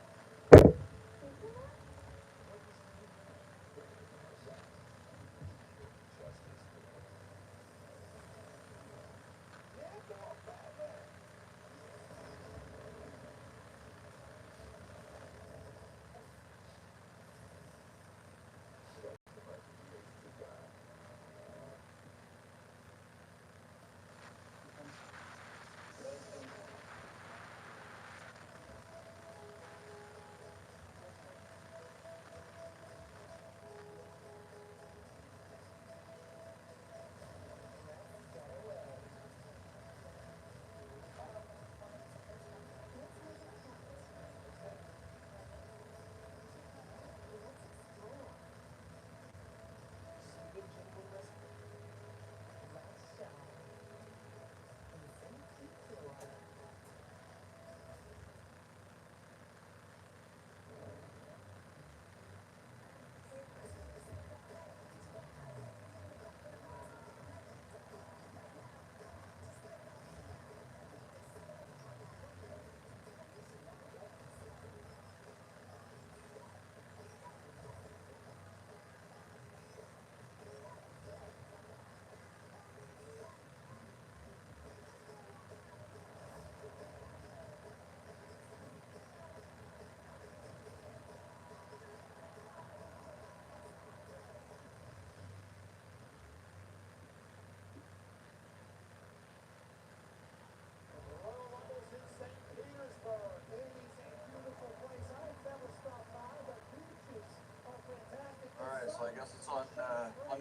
Alright, so I guess it's on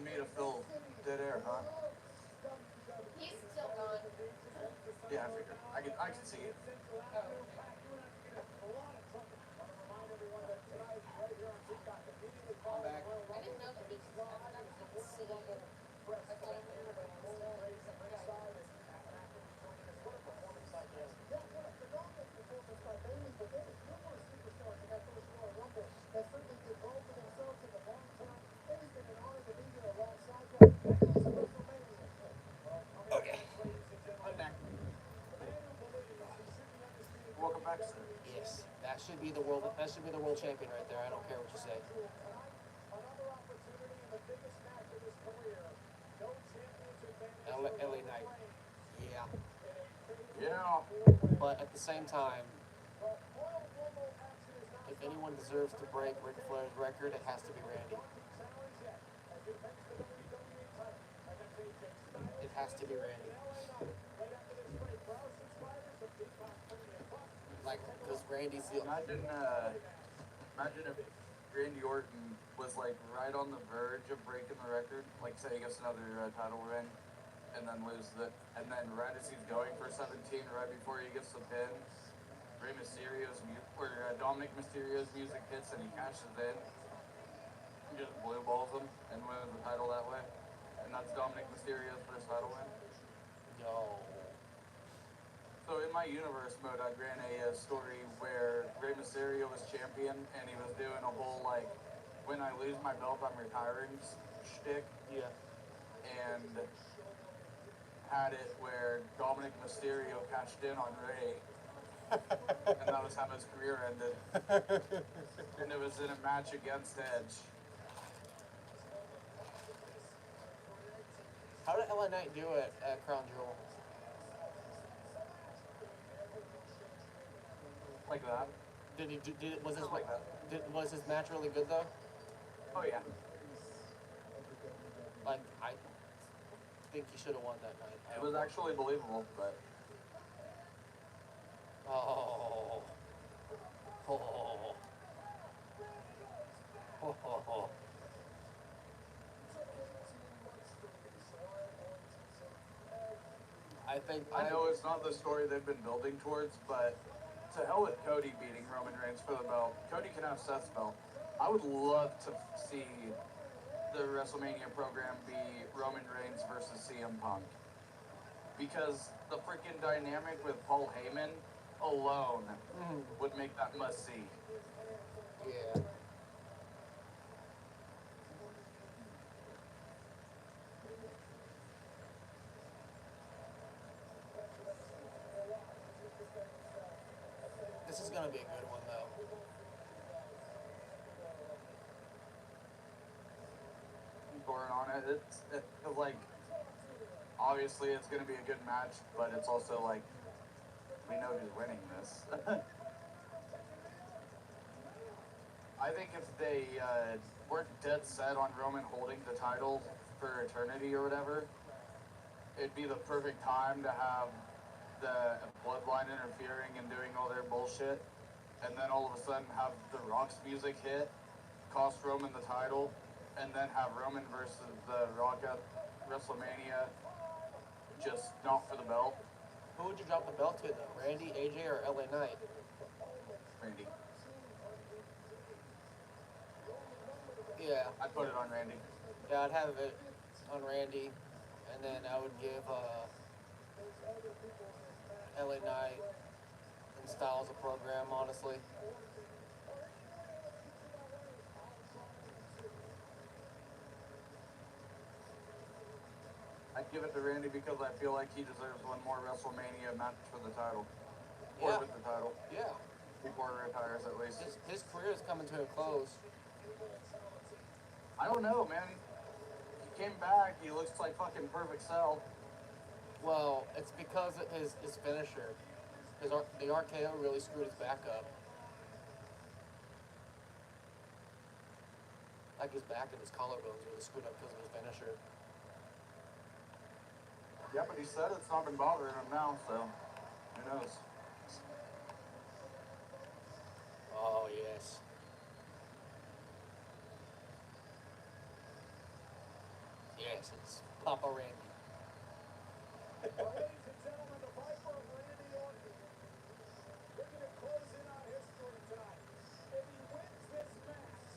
me to fill dead air, huh? He's still gone. Yeah, I figured. I can see it. Oh, okay. I'm back. I didn't know that he could see. I thought we were going Okay. I'm back. Welcome back, sir. Yes. That should be the world champion right there. I don't care what you say. LA Knight. Yeah. Yeah. But at the same time, if anyone deserves to break Ric Flair's record, it has to be Randy. It has to be Randy. Like, because Randy's the... Imagine if Randy Orton was like right on the verge of breaking the record, like say he gets another title win, and then loses it, and then right as he's going for 17, right before he gets the pin, Dominic Mysterio's music hits and he cashes in, he just blue balls him and wins the title that way, and that's Dominic Mysterio's first title win. No. So in my universe mode, I ran a story where Rey Mysterio was champion, and he was doing a whole like, when I lose my belt, I'm retiring shtick, Yeah. and had it where Dominic Mysterio cashed in on Rey, and that was how his career ended. And it was in a match against Edge. How did LA Knight do it at Crown Jewel? Like that. Was his match really good though? Oh yeah. Like, I think he should have won that night. It was actually believable, but Oh. Oh. Oh. I know it's not the story they've been building towards, but to hell with Cody beating Roman Reigns for the belt. Cody can have Seth's belt. I would love to see the WrestleMania program be Roman Reigns versus CM Punk. Because the freaking dynamic with Paul Heyman alone would make that must-see. Yeah. This is gonna be a good one though. Born on it. It's like, obviously it's going to be a good match, but it's also like, we know who's winning this. I think if they weren't dead set on Roman holding the title for eternity or whatever, it'd be the perfect time to have the Bloodline interfering and doing all their bullshit, and then all of a sudden have The Rock's music hit, cost Roman the title, and then have Roman versus The Rock at WrestleMania, just not for the belt. Who would you drop the belt to though? Randy, AJ, or LA Knight? Randy. Yeah. I'd put it on Randy. Yeah, I'd have it on Randy, and then I would give LA Knight and Styles a program, honestly. I'd give it to Randy because I feel like he deserves one more WrestleMania match for the title. Yeah. Or with the title. Yeah. Before he retires, at least. His career is coming to a close. I don't know, man. He came back. He looks like fucking perfect cell. Well, it's because of his finisher. The RKO really screwed his back up. Like his back and his collarbones really screwed up because of his finisher. Yeah, but he said it's not been bothering him now, so who knows? Oh, yes. Yes, it's Papa Randy. Ladies and gentlemen, the Viper Randy Orton looking to close in on history tonight. If he wins this match,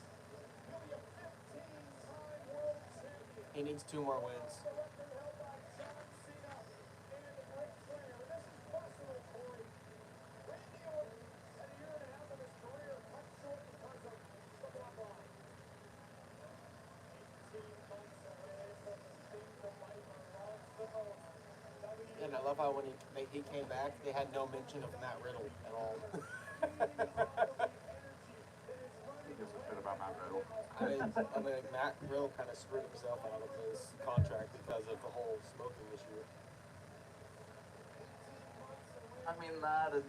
he'll be a 15-time world champion. He needs 2 more wins. The record held by John Cena and Ric Flair. And this is personal, Corey. Randy Orton had a year and a half of his career cut short because of the bloodline. 18 months away from the thing the Viper loves the most. And I love how when he came back, they had no mention of Matt Riddle at all. He gives a shit about Matt Riddle. I mean, Matt Riddle kind of screwed himself out of his contract because of the whole smoking issue. I mean that and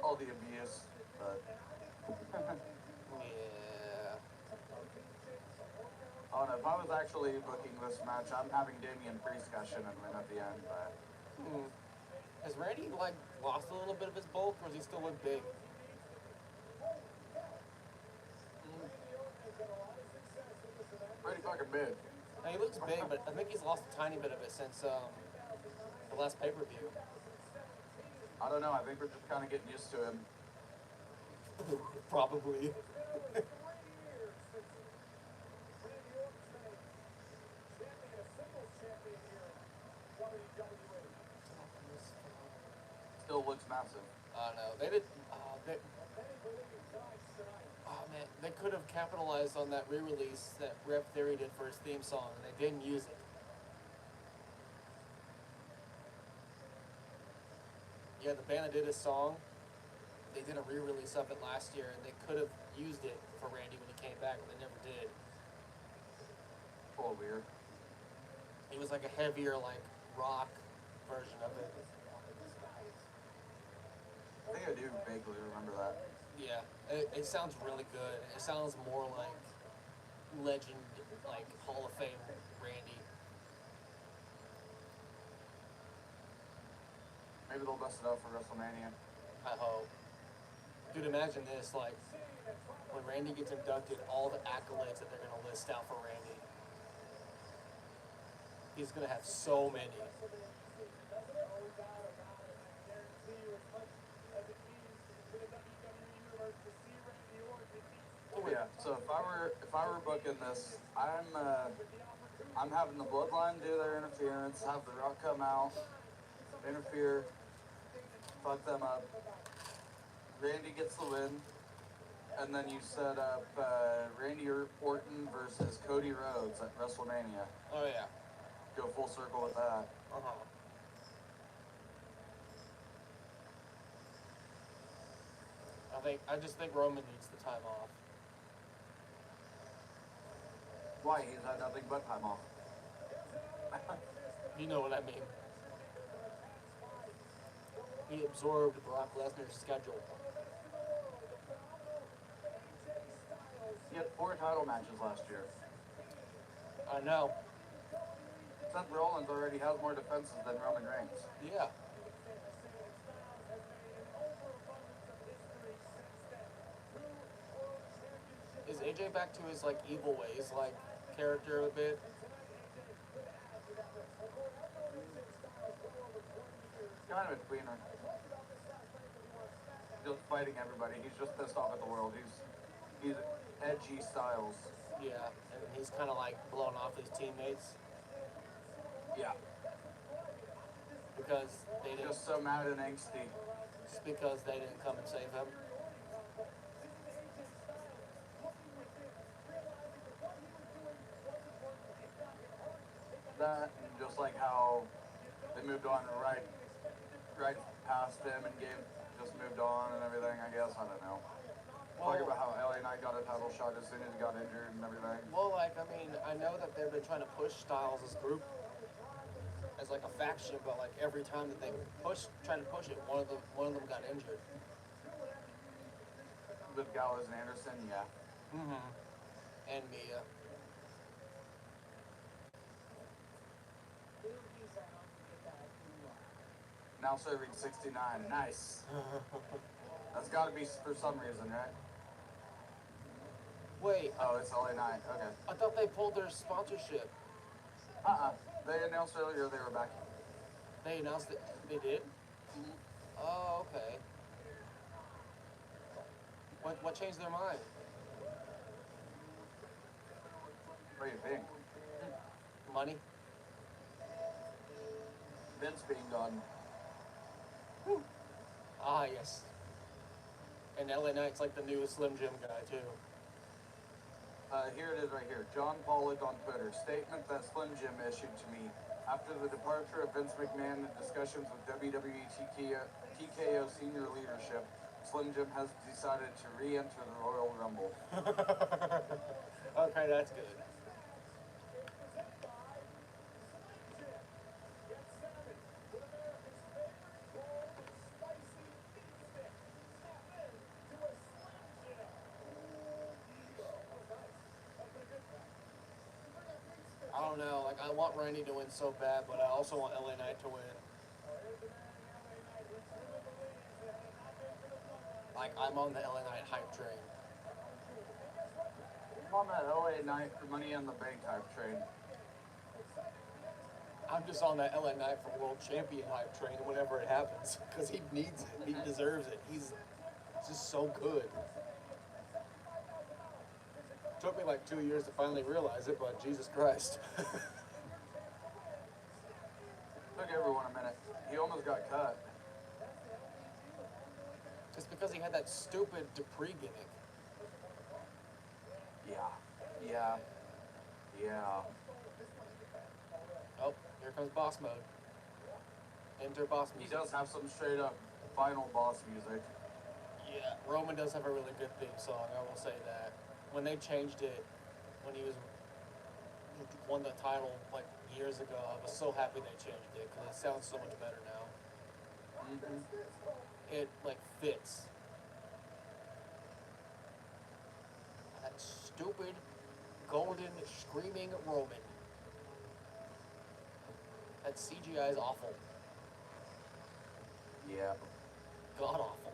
all the abuse, but Yeah. I don't know. If I was actually booking this match, I'm having Damien Priest cash in and win at the end, but Has Randy like lost a little bit of his bulk, or does he still look big? pretty fucking big. Now, he looks big, but I think he's lost a tiny bit of it since the last pay-per-view. I don't know. I think we're just kind of getting used to him. Probably. Still looks massive. I know. They did. They, oh man, they could have capitalized on that re-release that Rev Theory did for his theme song, and they didn't use it. Yeah, the band that did his song, they did a re-release of it last year, and they could have used it for Randy when he came back, but they never did. Oh, weird. It was like a heavier, like rock version of it. I think I do vaguely remember that. Yeah, it sounds really good. It sounds more like legend, like Hall of Fame Randy. Maybe they'll bust it out for WrestleMania. I hope. Dude, imagine this, like, when Randy gets inducted, all the accolades that they're going to list out for Randy. He's going to have so many. Oh yeah. So if I were booking this, I'm having the Bloodline do their interference, have The Rock come out, interfere, fuck them up. Randy gets the win, and then you set up Randy Orton versus Cody Rhodes at WrestleMania. Oh, yeah. Go full circle with that. Uh-huh. I just think Roman needs the time off. Why? He's had nothing but time off. You know what I mean. He absorbed Brock Lesnar's schedule. He had 4 title matches last year. I know. Seth Rollins already has more defenses than Roman Reigns. Yeah. Is AJ back to his, like, evil ways, like, character a bit? Kind of a tweener. Just fighting everybody. He's just pissed off at the world. He's edgy Styles. Yeah, and he's kind of, like, blowing off his teammates Yeah. because they didn't... Just so mad and angsty. Just because they didn't come and save him. That, and just like how they moved on right past him and just moved on and everything, I guess. I don't know. Talk about how LA Knight got a title shot as soon as he got injured and everything. Well, like, I mean, I know that they've been trying to push Styles as group, as like a faction, but like every time that they tried to push it, one of them got injured. With Gallows and Anderson, yeah. Mm-hmm. And Mia. Now serving 69. Nice. That's got to be for some reason, right? Wait, Oh, it's LA Knight. Okay. I thought they pulled their sponsorship. They announced earlier they were back. They announced it. They did? Oh, okay. What changed their mind? What do you think? Money? Vince being gone. Ah, yes. And LA Knight's like the newest Slim Jim guy, too. Here it is right here. John Pollock on Twitter. Statement that Slim Jim issued to me. After the departure of Vince McMahon and discussions with WWE TKO senior leadership, Slim Jim has decided to re-enter the Royal Rumble. Okay, that's good. Like, I want Randy to win so bad, but I also want LA Knight to win. Like, I'm on the LA Knight hype train. I'm on that LA Knight for Money in the Bank type train. I'm just on that LA Knight for world champion hype train whenever it happens, because he needs it. He deserves it. He's just so good. Took me like 2 years to finally realize it, but Jesus Christ. Took everyone a minute. He almost got cut. Just because he had that stupid Dupree gimmick. Yeah. Oh, here comes boss mode. Enter boss He music. does have some straight up final boss music. Yeah, Roman does have a really good theme song, I will say that. When they changed it, when he won the title like years ago, I was so happy they changed it because it sounds so much better now. It like fits. That stupid golden screaming Roman. That CGI is awful. Yeah. God awful.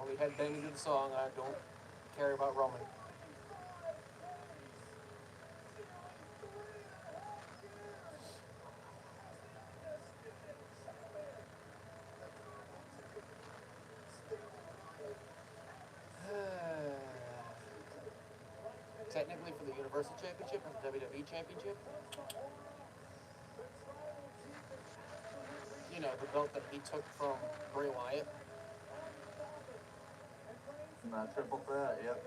Only headbanging to the song. I don't care about Roman. Technically for the Universal Championship and the WWE Championship. You know, the belt that he took from Bray Wyatt. Triple threat, yep.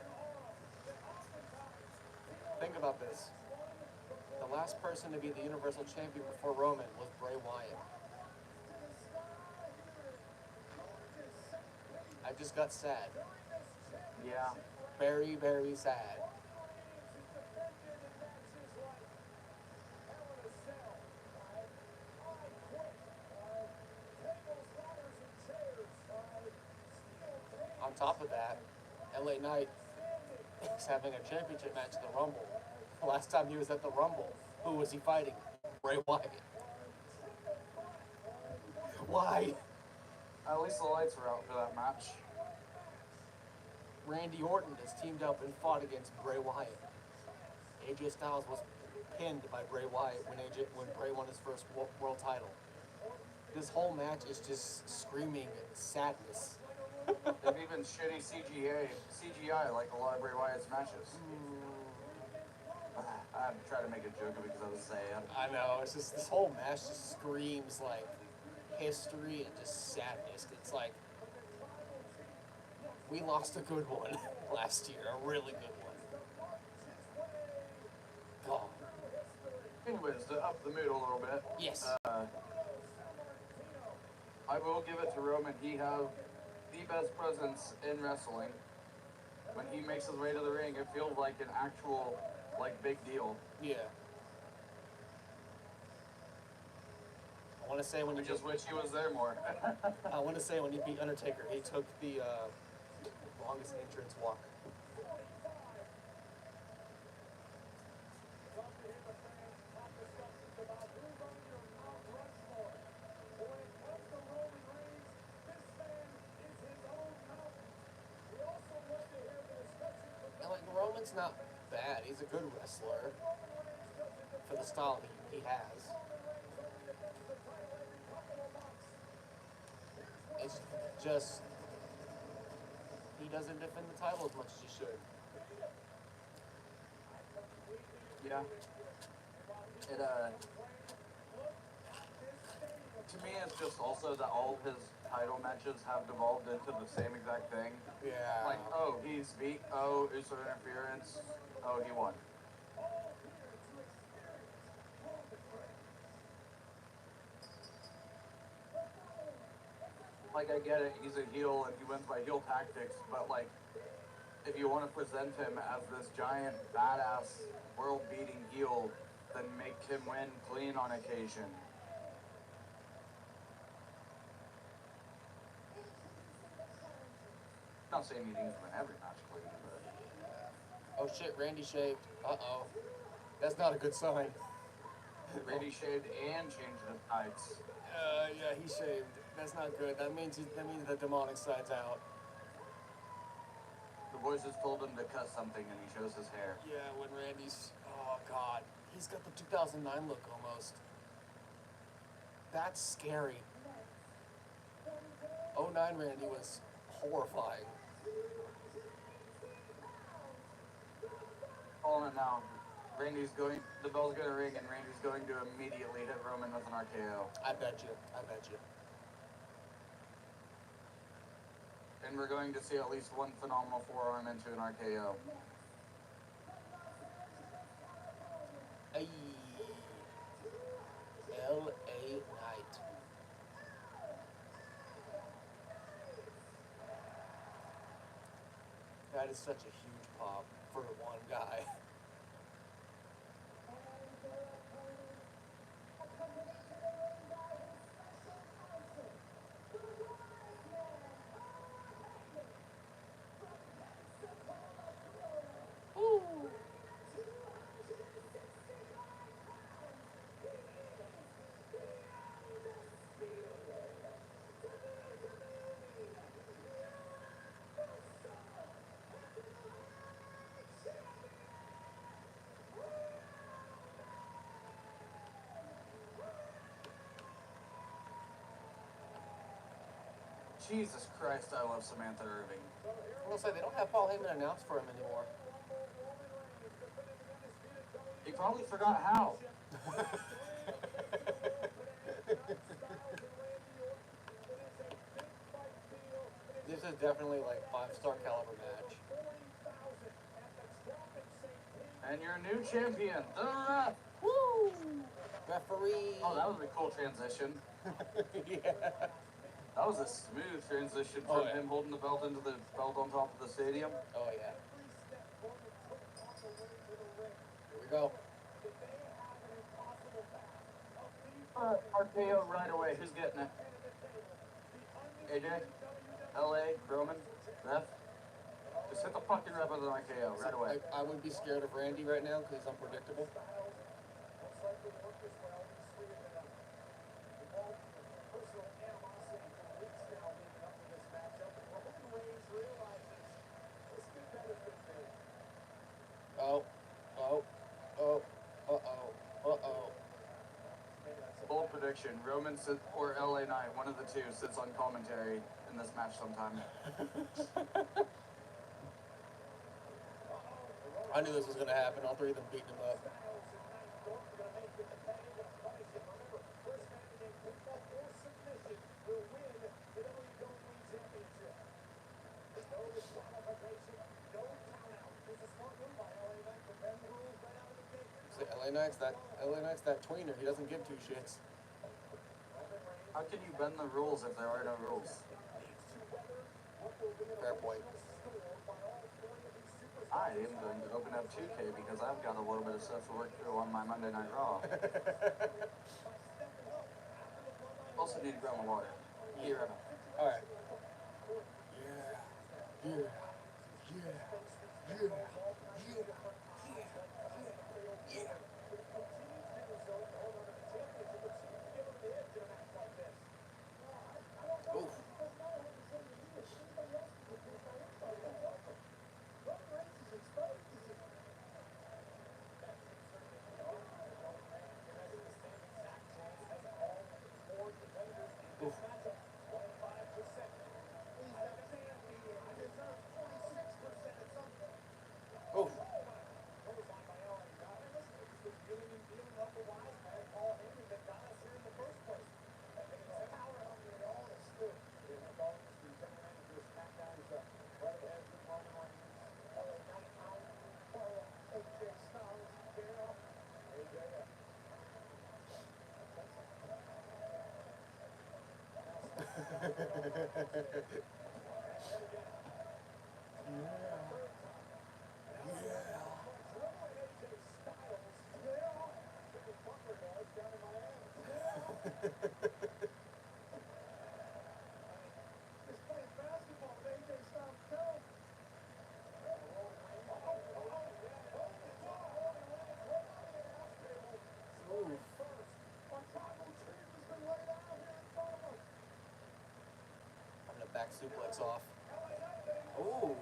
Think about this. The last person to be the Universal Champion before Roman was Bray Wyatt. I just got sad. Yeah. Very, very sad. On top of that, LA Knight is having a championship match at the Rumble. The last time he was at the Rumble, who was he fighting? Bray Wyatt. Why? At least the lights were out for that match. Randy Orton has teamed up and fought against Bray Wyatt. AJ Styles was pinned by Bray Wyatt when Bray won his first world title. This whole match is just screaming sadness. They've even shitty CGI like a lot of Bray Wyatt's matches. I tried to make a joke of it because I was sad. I know, it's just, this whole match just screams like history and just sadness. It's like, we lost a good one last year, a really good one. God. Anyways, to up the mood a little bit. Yes. I will give it to Roman. He has the best presence in wrestling. When he makes his way to the ring, it feels like an actual, like, big deal. Yeah. I want to say when I he just wish he was there more. I want to say when he beat Undertaker, he took the longest entrance walk. And like Roman's not bad. He's a good wrestler for the style he has. It's just he doesn't defend the title as much as he should. Yeah. It, to me, it's just also that all of his title matches have devolved into the same exact thing. Yeah. Like, oh, he's beat, oh, Uso interference, oh, he won. Like, I get it, he's a heel and he wins by heel tactics, but like, if you want to present him as this giant, badass, world-beating heel, then make him win clean on occasion. not saying he needs to win every match clean, but Oh shit, Randy shaved. Uh-oh. That's not a good sign. Randy shaved and changed his tights. Yeah, he shaved. That's not good. That means the demonic side's out. The boys just told him to cut something, and he shows his hair. Yeah, when Randy's... Oh, God. He's got the 2009 look almost. That's scary. 09 Randy was horrifying. Calling it now. Randy's going. The bell's gonna ring, and Randy's going to immediately hit Roman with an RKO. I bet you. I bet you. And we're going to see at least one phenomenal forearm into an RKO. Ay. L.A. Knight. That is such a huge pop for one guy. Jesus Christ, I love Samantha Irving. I will say they don't have Paul Heyman announced for him anymore. He probably forgot how. This is definitely like 5-star caliber match. And your new champion, the ref. Woo! Referee. Oh, that was a cool transition. Yeah. That was a smooth transition Oh, from yeah. him holding the belt into the belt on top of the stadium. Oh yeah. Here we go. RKO right away. Who's getting it? AJ? LA? Roman? Ref? Just hit the fucking ref with an RKO right away. I would be scared of Randy right now because he's unpredictable. Oh, oh, oh, uh-oh, uh-oh. Bold prediction. Roman sits, or LA Knight, one of the two, sits on commentary in this match sometime. I knew this was going to happen. All three of them beating him up. See, LA Knight's that tweener. He doesn't give two shits. How can you bend the rules if there are no rules? Fair point. I am going to open up 2K because I've got a little bit of stuff to work through on my Monday Night Raw. Also need to grab my water. Here. All right. Yeah. Yeah. Yeah. Yeah. Oof. back suplex off. Ooh.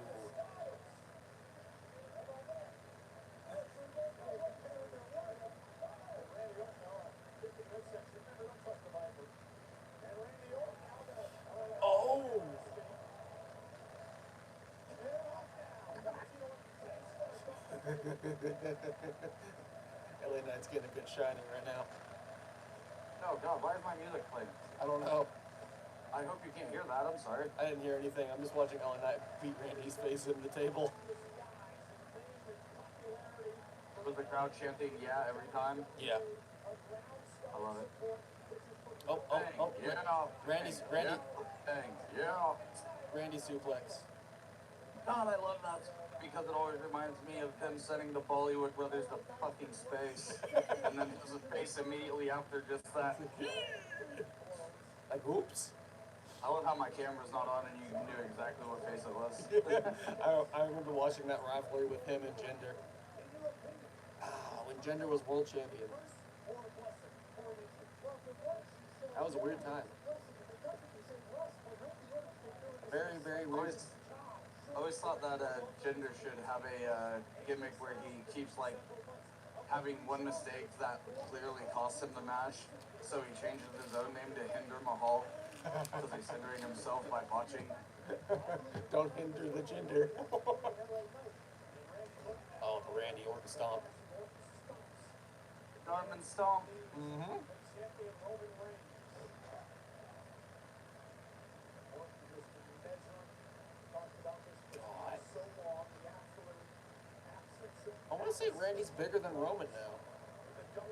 Oh. LA Knight's getting a good shining right now. Oh God, why is my music playing? I don't know. I hope you can't hear that. I'm sorry. I didn't hear anything. I'm just watching LA Knight beat Randy's face into the table. Was the crowd chanting "yeah" every time? Yeah. I love it. Oh, Bang, yeah. Randy's bang, Bang, yeah. Randy suplex. God, I love that because it always reminds me of them sending the Bollywood brothers to fucking space, and then there's a face immediately after just that. Like, oops. I love how my camera's not on and you knew exactly what face it was. I remember watching that rivalry with him and Jinder. When Jinder was world champion. That was a weird time. Very, very weird. I always thought that Jinder should have a gimmick where he keeps like having one mistake that clearly cost him the match, so he changes his own name to Hinder Mahal because he's hindering himself by botching. Don't hinder the Jinder. Oh, the Randy Orton stomp. Norman Stomp. Mm-hmm. God. I want to say Randy's bigger than Roman now.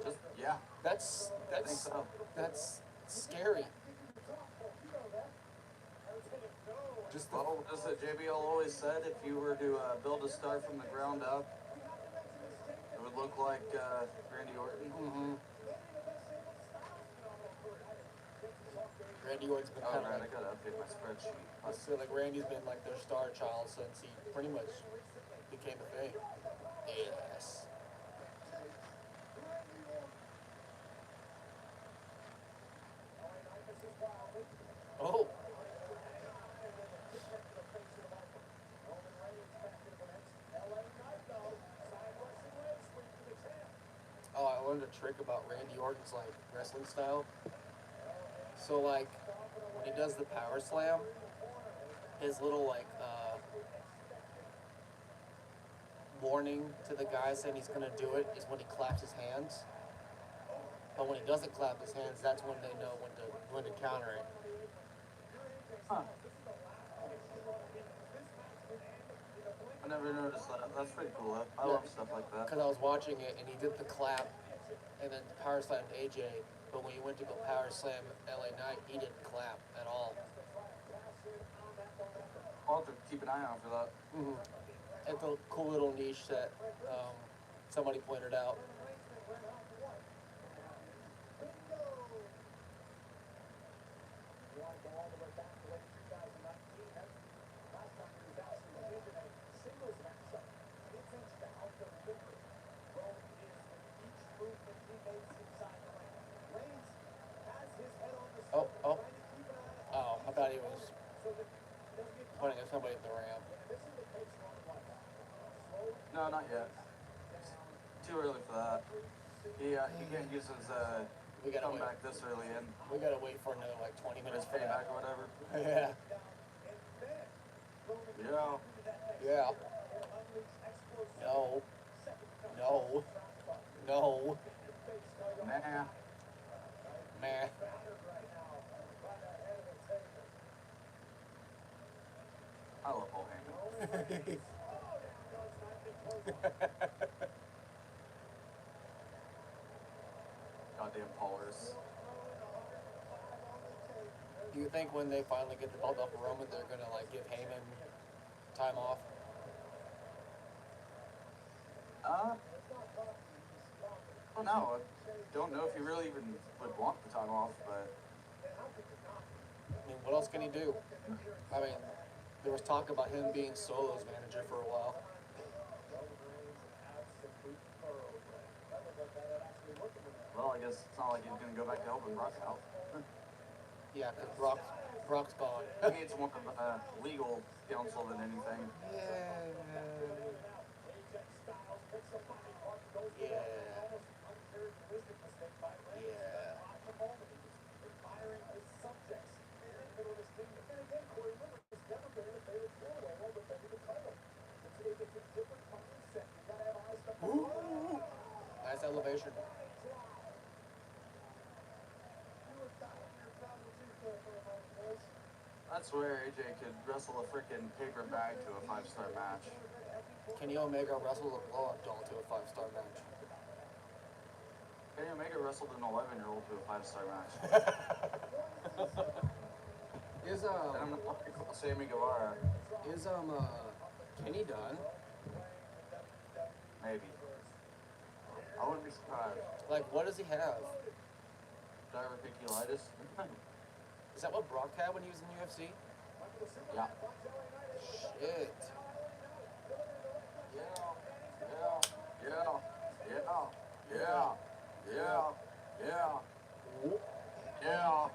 Just yeah. That's I think so. that's scary. Just the, Well, as JBL always said, if you were to build a star from the ground up, it would look like Randy Orton. mm-hmm. Randy Orton's been Oh, kind of right, I like, gotta update my spreadsheet. I feel like Randy's been like their star child since he pretty much became a thing. Yes. Oh. Oh, I learned a trick about Randy Orton's like wrestling style. So like when he does the power slam, his little like warning to the guy saying he's gonna do it is when he claps his hands. But when he doesn't clap his hands, that's when they know when to counter it. Huh. I never noticed that. That's pretty cool. I love stuff like that. Because I was watching it and he did the clap and then power slammed AJ. But when he went to go power slam LA Knight, he didn't clap at all. I'll have to keep an eye out for that. Mm-hmm. It's a cool little niche that somebody pointed out. Oh, I thought he was pointing at somebody at the ramp. No, not yet. It's too early for that. He can't use his We gotta wait. comeback this early in. We gotta wait for another like 20 His minutes for payback that. or whatever. Yeah. Yeah. Yeah. No. No. No. Nah. Meh. I love Paul Heyman. Goddamn Paulers. Do you think when they finally get the belt off of Roman, they're gonna like give Heyman time off? Well, no, I don't know if he really even would want the time off, but I mean, what else can he do? I mean, there was talk about him being Solo's manager for a while. well, I guess it's not like he's gonna go back to helping Brock out. Yeah, because Brock's gone. He needs more of a legal counsel than anything. Yeah. Ooh, nice elevation. That's where AJ could wrestle a freaking paper bag to a 5-star match. Kenny Omega wrestled a blow-up doll to a 5-star match. Kenny Omega wrestled an 11-year-old to a 5-star match. Is And I'm not talking about Sammy Guevara. is Kenny done? Maybe. I wouldn't be surprised. Like, what does he have? Diverticulitis? Is that what Brock had when he was in UFC? Yeah. Shit. Yeah.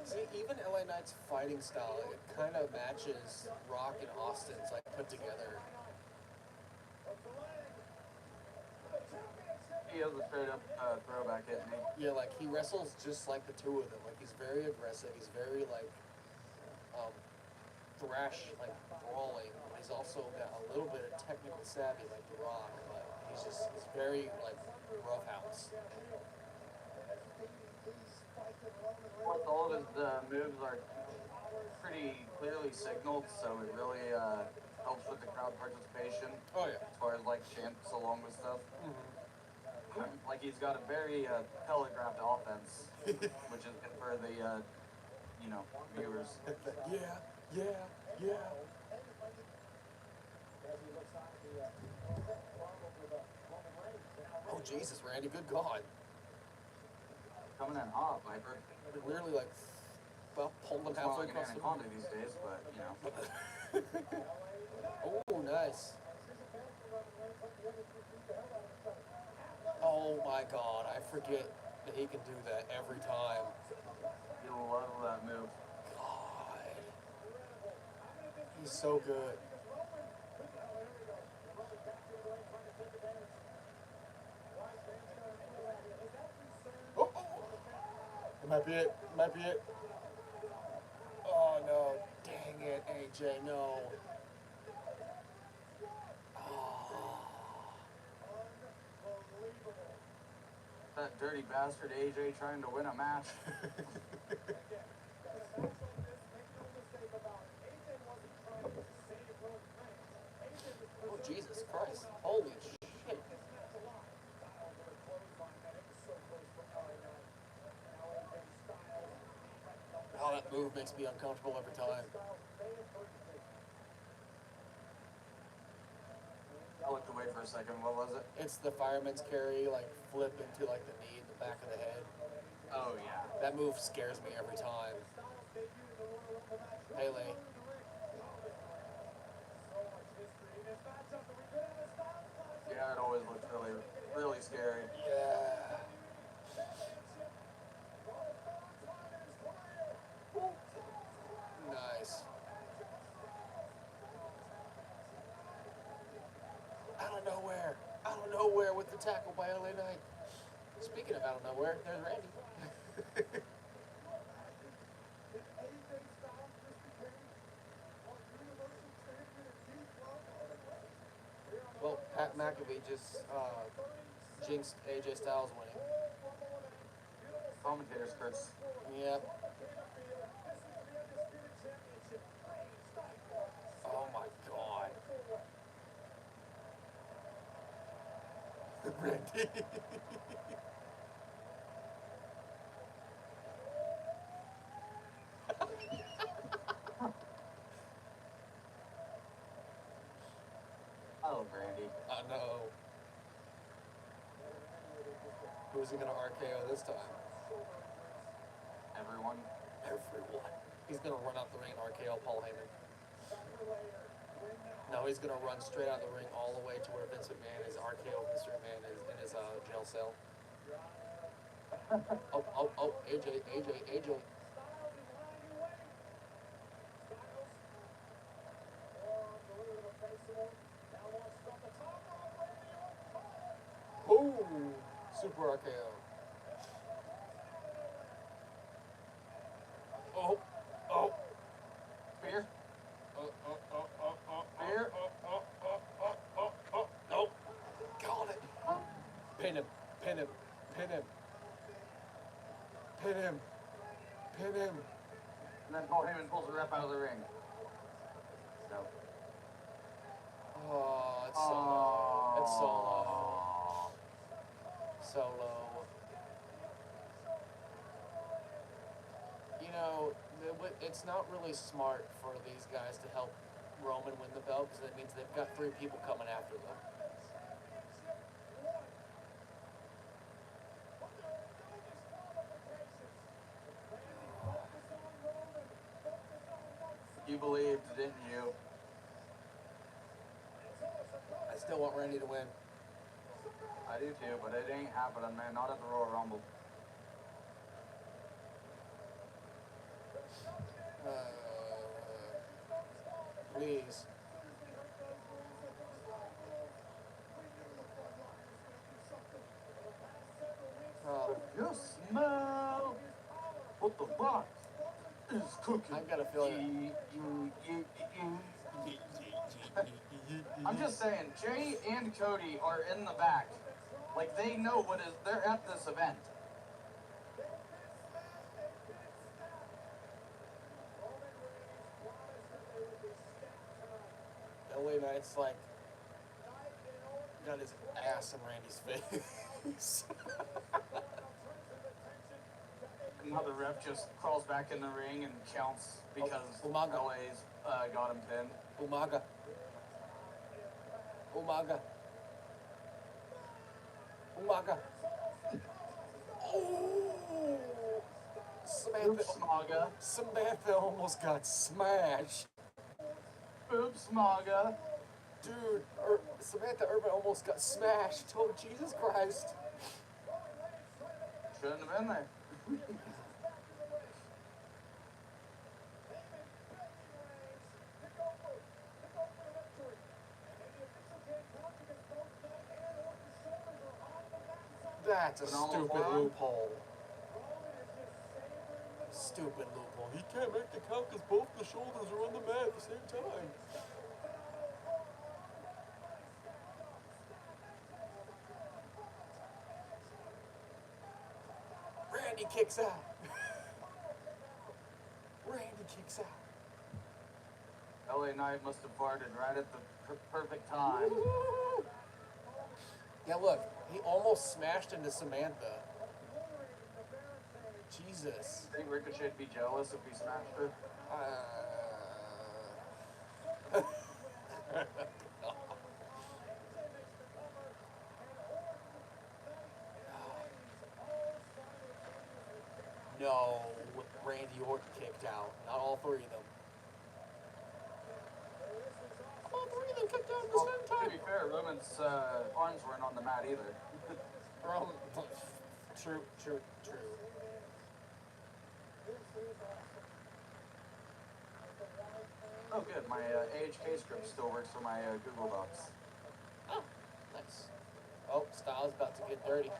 See, even LA Knight's fighting style, it kind of matches Rock and Austin's, like, put together. He has a straight up throwback at me. Yeah, like, he wrestles just like the two of them. Like, he's very aggressive. He's very, like, thrash, like, brawling. He's also got a little bit of technical savvy, like The Rock, but he's very, like, roughhouse. Plus, all of his moves are pretty clearly signaled, so it really helps with the crowd participation. Oh, yeah. As far as like chants along with stuff. Mm-hmm. Like he's got a very telegraphed offense, which is good for the viewers. Yeah. Oh, Jesus, Randy, good God. Coming in hot, Viper. Literally, like, well, pulled him It's more halfway like an across the anaconda these days, but Oh, nice. Oh my God, I forget that he can do that every time. you love that move. God. He's so good. Oh. It might be it. Oh no. Dang it, AJ, no. That dirty bastard AJ trying to win a match. Oh, Jesus Christ. Holy shit. Oh, that move makes me uncomfortable every time. I looked away for a second. What was it? It's the fireman's carry, like, flip into, like, the knee in the back of the head. Oh yeah. That move scares me every time. Pele. Yeah, it always looked really, really scary. Yeah. Nice. Out of nowhere with the tackle by LA Knight. Speaking of out of nowhere, there's Randy. Well, Pat McAfee just jinxed AJ Styles winning. Commentator's curse. Yep. Oh my God. Randy. Oh, Brandy. I know. Who's he gonna RKO this time? Everyone. Everyone. He's gonna run out the ring and RKO Paul Heyman. No, he's gonna run straight out of the ring all the way to where Vince McMahon is RKO Mr. McMahon is in his jail cell. Oh, AJ. Boom! Super RKO. Oh. Spear. Spear. Nope. Got it. Pin him. And then Paul Heyman pulls the ref out of the ring. So. Oh, it's Solo. It's Solo. Solo. You know, it's not really smart for these guys to help Roman win the belt because that means they've got 3 people coming after them. You believed, didn't you? I still want Randy to win. I do too, but it ain't happening, man. Not at the Royal Rumble. Please. You smell what the box is cooking. I've got a feeling. I'm just saying, Jay and Cody are in the back. Like, they know what is, they're at this event. LA Knight's like got his ass in Randy's face. Now the ref just crawls back in the ring and counts because Umaga. LA's got him pinned. Umaga. Oh! Samantha almost got smashed. Oops, Maga. Dude, Samantha Urban almost got smashed. Oh, Jesus Christ. Shouldn't have been there. That's a Phenomenal stupid forearm. loophole. Stupid loophole. He can't make the count because both the shoulders are on the mat at the same time. Randy kicks out. LA Knight must have farted right at the perfect time. Yeah, look, he almost smashed into Samantha. Jesus. I think Ricochet'd be jealous if he smashed her. No, Randy Orton kicked out. Not all 3 of them. All 3 of them kicked out at the Well, same to time. be fair, Roman's arms weren't on the mat either. True. Oh, good. My AHK script still works for my Google Docs. Oh, nice. Oh, Styles about to get dirty.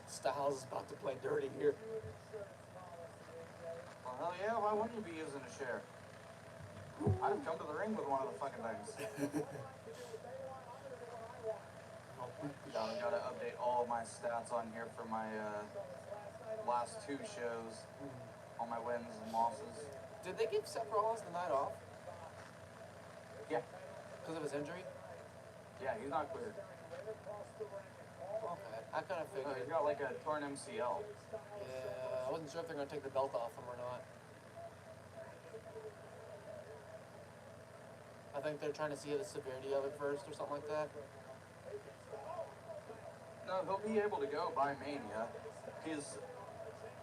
Styles is about to play dirty here. Well, hell yeah, why wouldn't you be using a share? I'd have come to the ring with one of the fucking things. I've got to update all of my stats on here for my last 2 shows. All my wins and losses. Did they give Seth Rollins the night off? Yeah. Because of his injury? Yeah, he's not cleared. Okay, I kind of figured. He's got like a torn MCL. Yeah, I wasn't sure if they're going to take the belt off him or not. I think they're trying to see the severity of it first or something like that. No, he'll be able to go by Mania. He's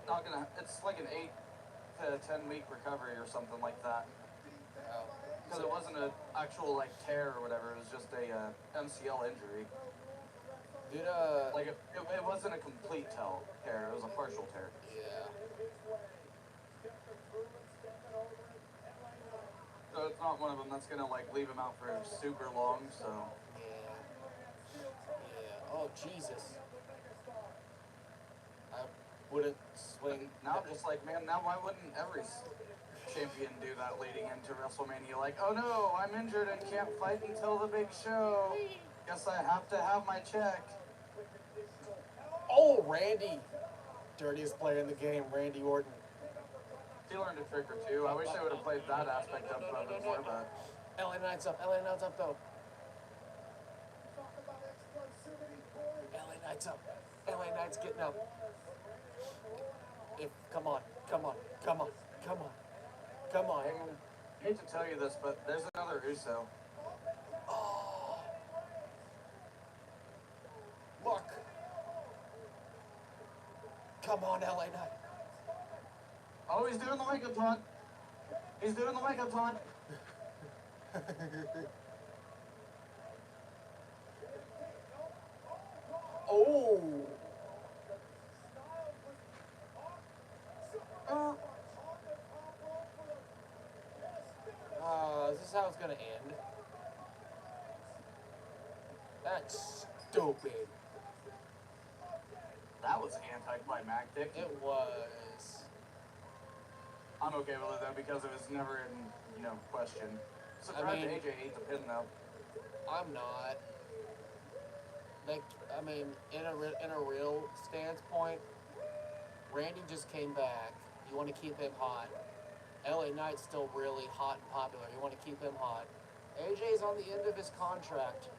not gonna. It's like an to a 10-week recovery or something like that. Oh. Because it wasn't an actual like tear or whatever. It was just a MCL injury. Did Like it wasn't a complete tear. It was a partial tear. yeah. So it's not one of them that's gonna like leave him out for super long. So Yeah. Yeah. Oh Jesus. I wouldn't swing. now I'm just like, man, now why wouldn't every champion do that leading into WrestleMania? Like, oh no, I'm injured and can't fight until the big show. Guess I have to have my check. Oh, Randy. Dirtiest player in the game, Randy Orton. He learned a trick or two. I wish I would have played that aspect of it more, but LA Knight's up. LA Knight's up though. LA Knight's up. LA Knight's getting up. Come on. Come on. Come on. Come on. Come on. I hate to tell you this, but there's another Uso. Oh. Look. Come on, LA Knight. Oh, he's doing the wake-up taunt. He's doing the wake-up taunt. Oh. Is this how it's gonna end? That's stupid. That was anticlimactic. It was. I'm okay with it though because it was never in, question. Surprised mean- AJ ate the pin though. I'm not. Like, I mean, in a real stance point, Randy just came back. You want to keep him hot. LA Knight's still really hot and popular. You want to keep him hot. AJ's on the end of his contract.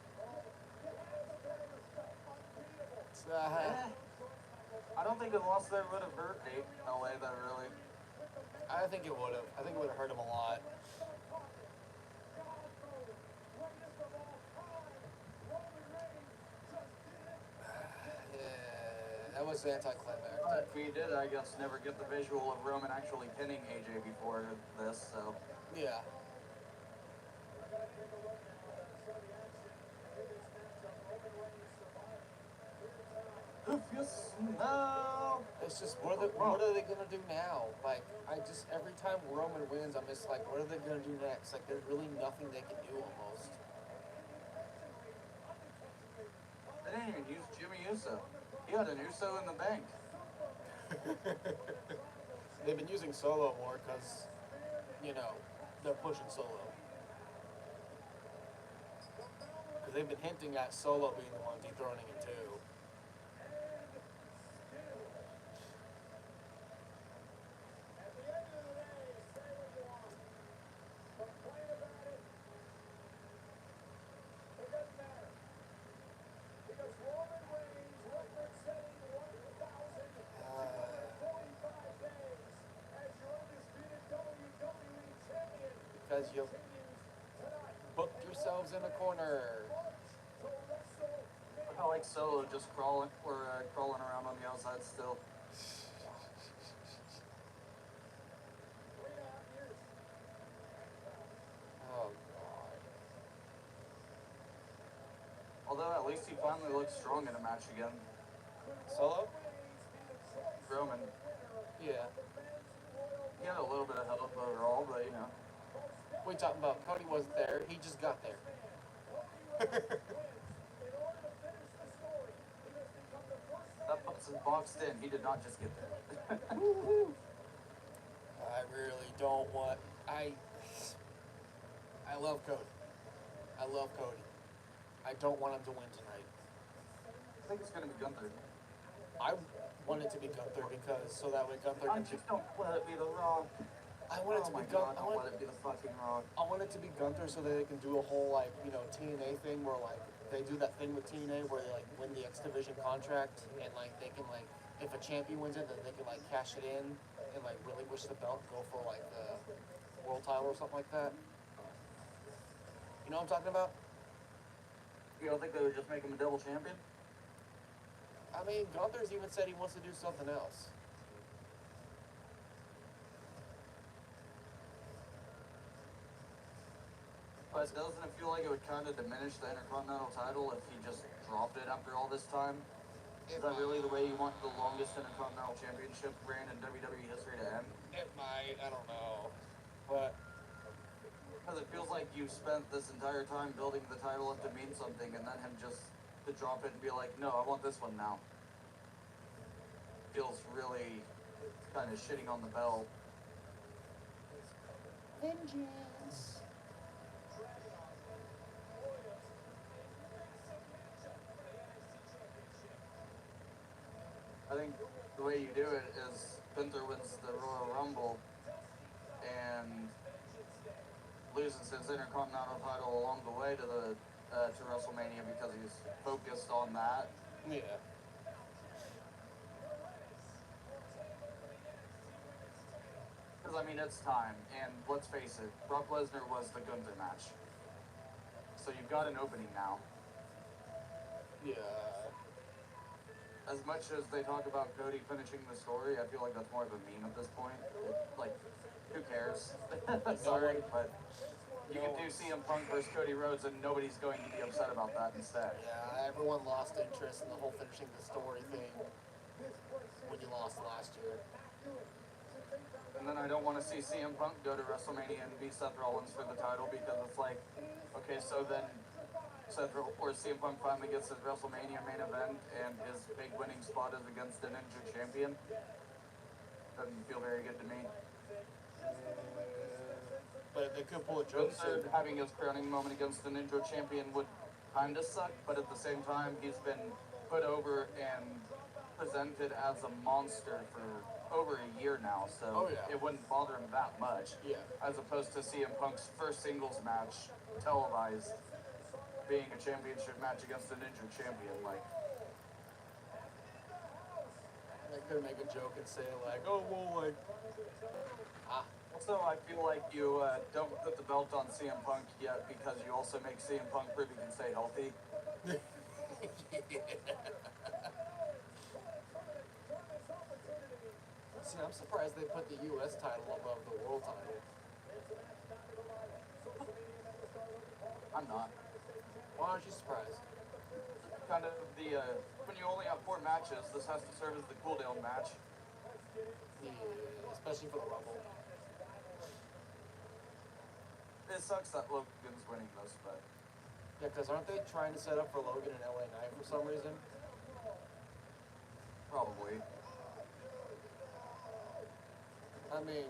I don't think a loss there would have hurt LA that really. I think it would have. I think it would have hurt him a lot. Yeah, that was anticlimactic. But we did, I guess, never get the visual of Roman actually pinning AJ before this, so. Yeah. If you smell. It's just, what are they gonna do now? Like, every time Roman wins, I'm just like, what are they gonna do next? Like, there's really nothing they can do almost. They didn't even use Jimmy Uso. He had an Uso in the bank. They've been using Solo more because, they're pushing Solo. Because they've been hinting at Solo being the one dethroning him too. Because you booked yourselves in a corner. I like Solo just crawling around on the outside still. Oh god. Although at least he finally looked strong in a match again. Solo? Roman. Yeah. He had a little bit of help overall, but What are you talking about? Cody wasn't there. He just got there. That box is boxed in. He did not just get there. I really don't want. I love Cody. I love Cody. I don't want him to win tonight. I think it's going to be Gunther. I want it to be Gunther because so that way Gunther I can. just don't let it be the Raw. I want it to Oh my be God, Gunther. don't let it be the fucking Raw. I want it to be Gunther so that they can do a whole TNA thing where they do that thing with TNA where they win the X Division contract and they can if a champion wins it then they can cash it in and relinquish the belt and go for the world title or something like that. You know what I'm talking about? You don't think they would just make him a double champion? I mean, Gunther's even said he wants to do something else. But doesn't it feel like it would kind of diminish the Intercontinental title if he just dropped it after all this time? Is that really the way you want the longest Intercontinental Championship reign in WWE history to end? It might, I don't know. But Because it feels like you spent this entire time building the title up to mean something, and then him just to drop it and be like, no, I want this one now. Feels really kind of shitting on the belt. vengeance. I think the way you do it is Gunther wins the Royal Rumble and loses his Intercontinental title along the way to the to WrestleMania because he's focused on that. Yeah. Because I mean, it's time, and let's face it, Brock Lesnar was the Gunther match, so you've got an opening now. Yeah. As much as they talk about Cody finishing the story, I feel like that's more of a meme at this point. Like, who cares? Sorry, but you can do CM Punk versus Cody Rhodes, and nobody's going to be upset about that instead. Yeah, everyone lost interest in the whole finishing the story thing when you lost last year. And then I don't want to see CM Punk go to WrestleMania and beat Seth Rollins for the title because it's like, okay, so then or CM Punk finally gets his WrestleMania main event and his big winning spot is against the Ninja Champion. Doesn't feel very good to me. But they could pull a joke soon. Having his crowning moment against the Ninja Champion would kind of suck, but at the same time, he's been put over and presented as a monster for over a year now, so it wouldn't bother him that much. Yeah. As opposed to CM Punk's first singles match televised being a championship match against the Ninja Champion. Like, They could make a joke and say like, oh well, like, also, I feel like you don't put the belt on CM Punk yet because you also make CM Punk prove he can stay healthy. See, I'm surprised they put the U.S. title above the world title. I'm not. Why aren't you surprised? Kind of the when you only have 4 matches, this has to serve as the cool down match. Yeah, especially for the Rumble. It sucks that Logan's winning this, but Yeah, because aren't they trying to set up for Logan and LA Knight for some reason? probably. I mean,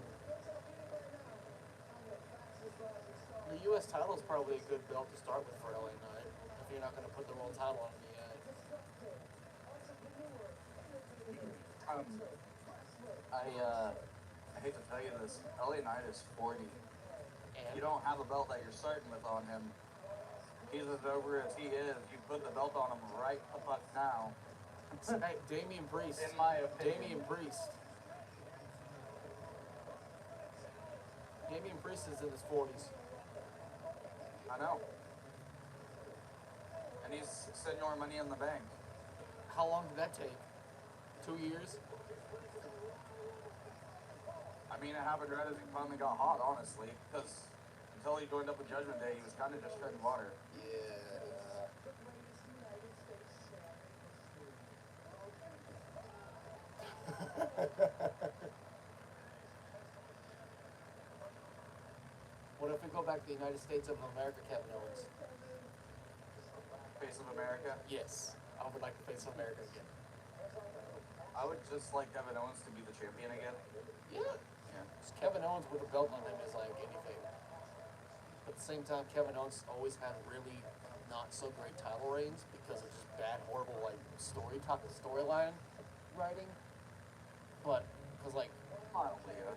the U.S. title is probably a good belt to start with for LA Knight if you're not going to put the world title on the end. I hate to tell you this, LA Knight is 40. And You don't have a belt that you're starting with on him. He's as over as he is. You put the belt on him right the fuck now. Hey, Damian Priest. In my opinion. Damian Priest. Damian Priest is in his 40s. I know. And he's Senor Money in the Bank. How long did that take? 2 years? I mean, it happened right as he finally got hot, honestly, because until he joined up with Judgment Day, he was kind of just treading water. What if we go back to the United States of America, Kevin Owens? Face of America. Yes, I would like to face America again. I would just like Kevin Owens to be the champion again. Yeah. Yeah. Just Kevin Owens with a belt on him is like anything. But at the same time, Kevin Owens always had really not so great title reigns because of just bad, horrible like storyline writing. But because like Mildly, yeah.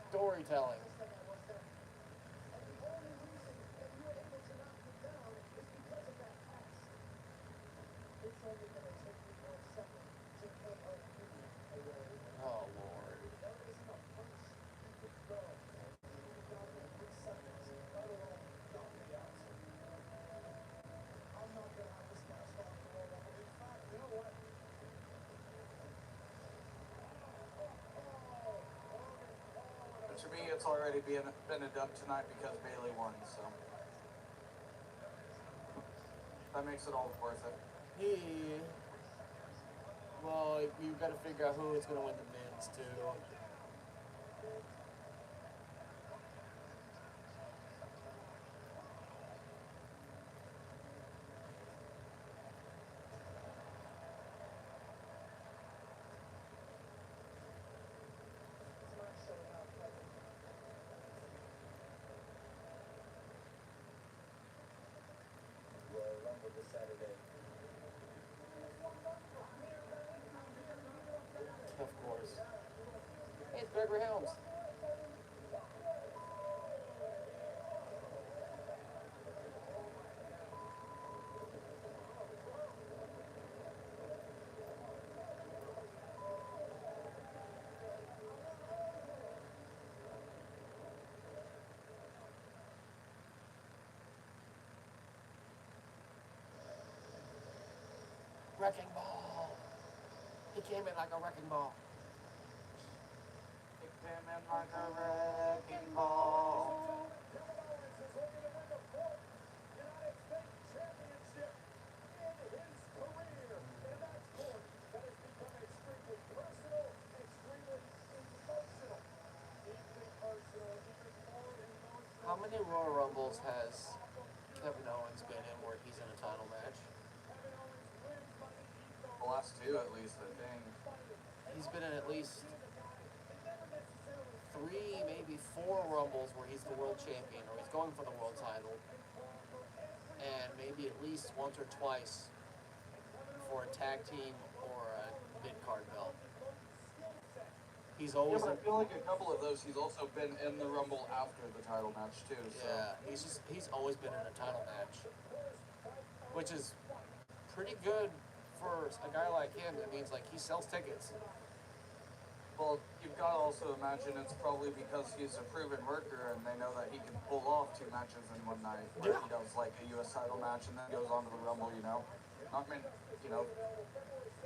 storytelling. Oh Lord. it's already been a dub tonight because Bailey won, so that makes it all worth it. Yeah. Well, you've got to figure out who is going to win the men's too. Royal Rumble this Saturday. Of course. Hey, it's Gregory Helms. Wrecking ball. He came in like a wrecking ball. It came in like a wrecking ball. Kevin Owens is looking to win the fourth United States Championship in his career. And that's one that has become extremely personal, extremely emotional. Deeply personal, even more emotional. How many Royal Rumbles has Kevin Owens been in where he's in a title match? The last two, at least, I think. He's been in at least 3, maybe 4 Rumbles where he's the world champion or he's going for the world title. And maybe at least once or twice for a tag team or a mid-card belt. He's Yeah, always but I feel like a couple of those he's also been in the Rumble after the title match too. So. yeah, he's always been in a title match, which is pretty good for a guy like him. That means like he sells tickets. Well, you've got to also imagine it's probably because he's a proven worker and they know that he can pull off 2 matches in one night. Where he does like a U.S. title match and then goes on to the Rumble, you know? I mean, you know,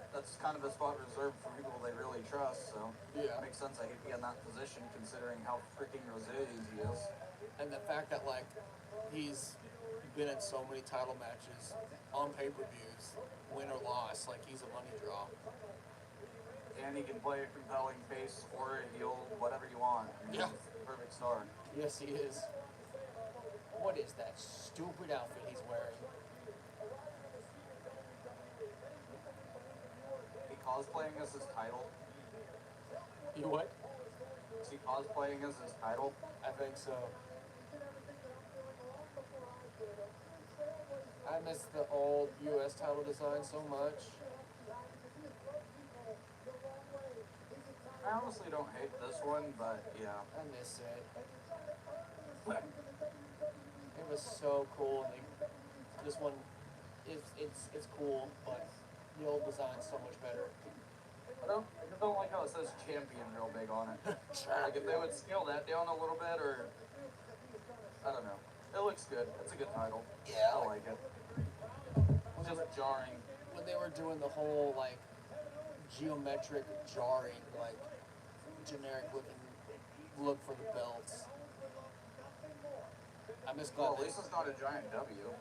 that's kind of a spot reserved for people they really trust, so Yeah. it makes sense that he'd be in that position considering how freaking resilient he is. And the fact that like he's been in so many title matches on pay-per-views, win or loss, like he's a money draw. And he can play a compelling face or a heel, whatever you want. I mean, Yeah. he's the perfect star. Yes, he is. What is that stupid outfit he's wearing? He cosplaying as his title. You what? Is he cosplaying as his title? I think so. I miss the old U.S. title design so much. I honestly don't hate this one, but yeah. I miss it. It was so cool. And this one, it's cool, but the old design's so much better. I just don't like how it says champion real big on it. Like if they would scale that down a little bit, or I don't know. It looks good. It's a good title. Yeah. I like it. It's just jarring. When they were doing the whole like geometric jarring, like generic looking look for the belts. I'm just glad. Well, at least it's not a giant W.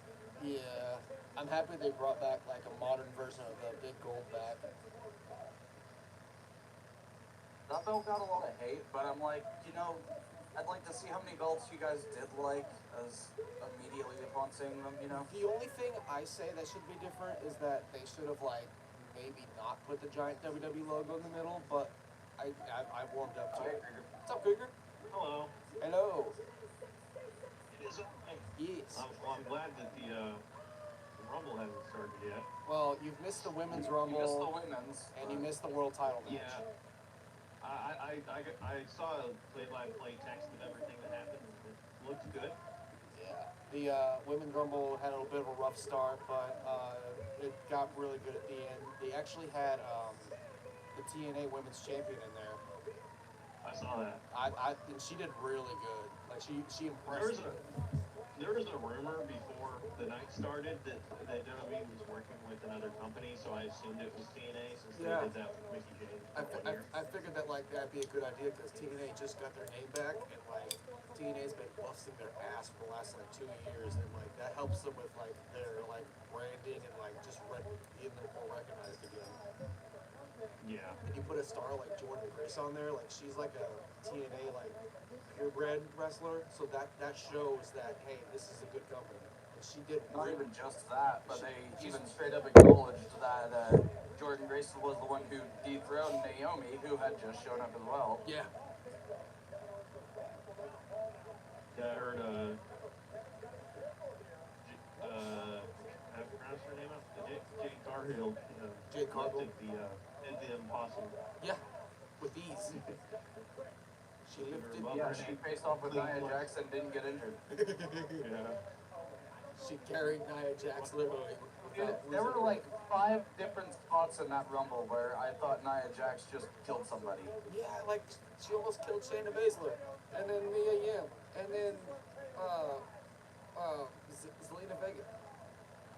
Yeah, I'm happy they brought back like a modern version of the big gold back. That belt got a lot of hate, but I'm like, you know, I'd like to see how many belts you guys did like as immediately upon seeing them, you know? The only thing I say that should be different is that they should have like maybe not put the giant WWE logo in the middle, but I've warmed up to it. What's up, Cougar? Hello. Hello. It is okay. Yes. I'm glad that the Rumble hasn't started yet. Well, you've missed the women's You rumble missed the women's. and you missed the world title match. Yeah. I saw a play-by-play text of everything that happened. It looked good. Yeah. The women's rumble had a little bit of a rough start, but it got really good at the end. They actually had the TNA women's champion in there. I saw that. And she did really good. Like she impressed me. There was a rumor before the night started that WWE was working with another company, so I assumed it was TNA since they did that with Mickey James. I figured that like like that'd be a good idea because TNA just got their name back, and like TNA's been busting their ass for the last like 2 years, and like that helps them with like their like branding and like just getting them more recognized again. Yeah. And you put a star like Jordan Grace on there, like she's like a TNA like purebred wrestler, so that shows that hey, this is a good company. And she did Not great. even just that, but they even straight up acknowledged that Jordan Grace was the one who dethroned Naomi, who had just shown up as well. Yeah. Yeah, I heard, how to pronounce her name? Jade Cargill, Jade Cargill. did the impossible. Yeah. With ease. She lifted. Yeah, she faced off with Nia Jax and didn't get injured. Yeah. She carried Nia Jax literally. There were like 5 different spots in that Rumble where I thought Nia Jax just killed somebody. Yeah, like she almost killed Shayna Baszler, and then Mia Yim, and then Zelina Vega.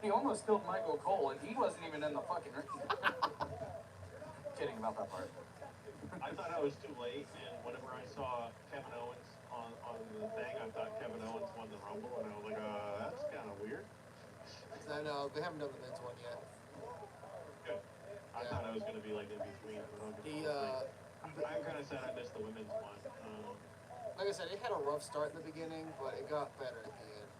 He almost killed Michael Cole, and he wasn't even in the fucking ring. Kidding about that part. I thought I was too late, and whenever I saw Kevin Owens on the thing, I thought Kevin Owens won the Rumble, and I was like, that's kind of weird. I know they haven't done the men's one yet. Good. I thought I was going to be like in between. I'm kind of sad I missed the women's one. Like I said, it had a rough start in the beginning, but it got better at the end.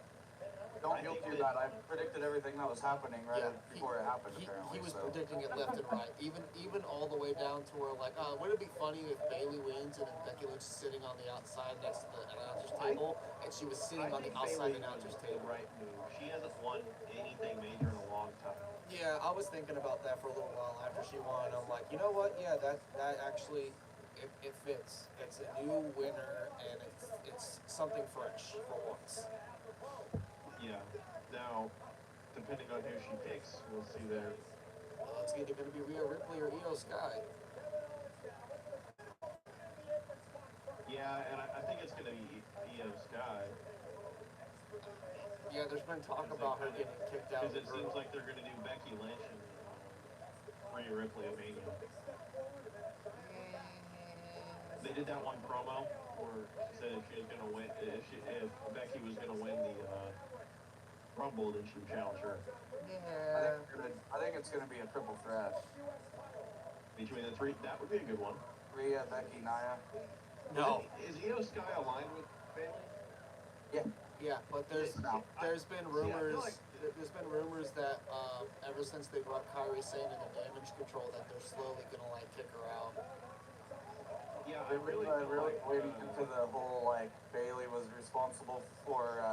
Don't guilt you that I predicted everything that was happening right before it happened, apparently. He was so. predicting it left and right, even all the way down to where like, wouldn't it be funny if Bayley wins and then Becky Lynch is sitting on the outside next to the announcer's table, and she was sitting on the outside announcer's table. Right move. She hasn't won anything major in a long time. Yeah, I was thinking about that for a little while after she won. I'm like, you know what? Yeah, that actually it fits. It's a new winner, and it's something fresh for once. Yeah. Now, depending on who she picks, we'll see there. It's either going to be Rhea Ripley or Io Sky. Yeah, and I think it's going to be Io Sky. Yeah, there's been talk about her getting kicked out. Because it seems like they're going to do Becky Lynch and Rhea Ripley at Mania. They did that one promo where she said if she was going to win, if Becky was going to win the Rumble, then she would challenge her. Yeah. I think it's going to be a triple threat. Between the three, that would be a good one. Rhea, Becky, Nia. No. Is Io Sky aligned with Bayley? Yeah. Yeah, but there's been rumors. There's been rumors that ever since they brought Kairi Sane into Damage Control, that they're slowly gonna like kick her out. Yeah, I really waiting into the whole like Bayley was responsible for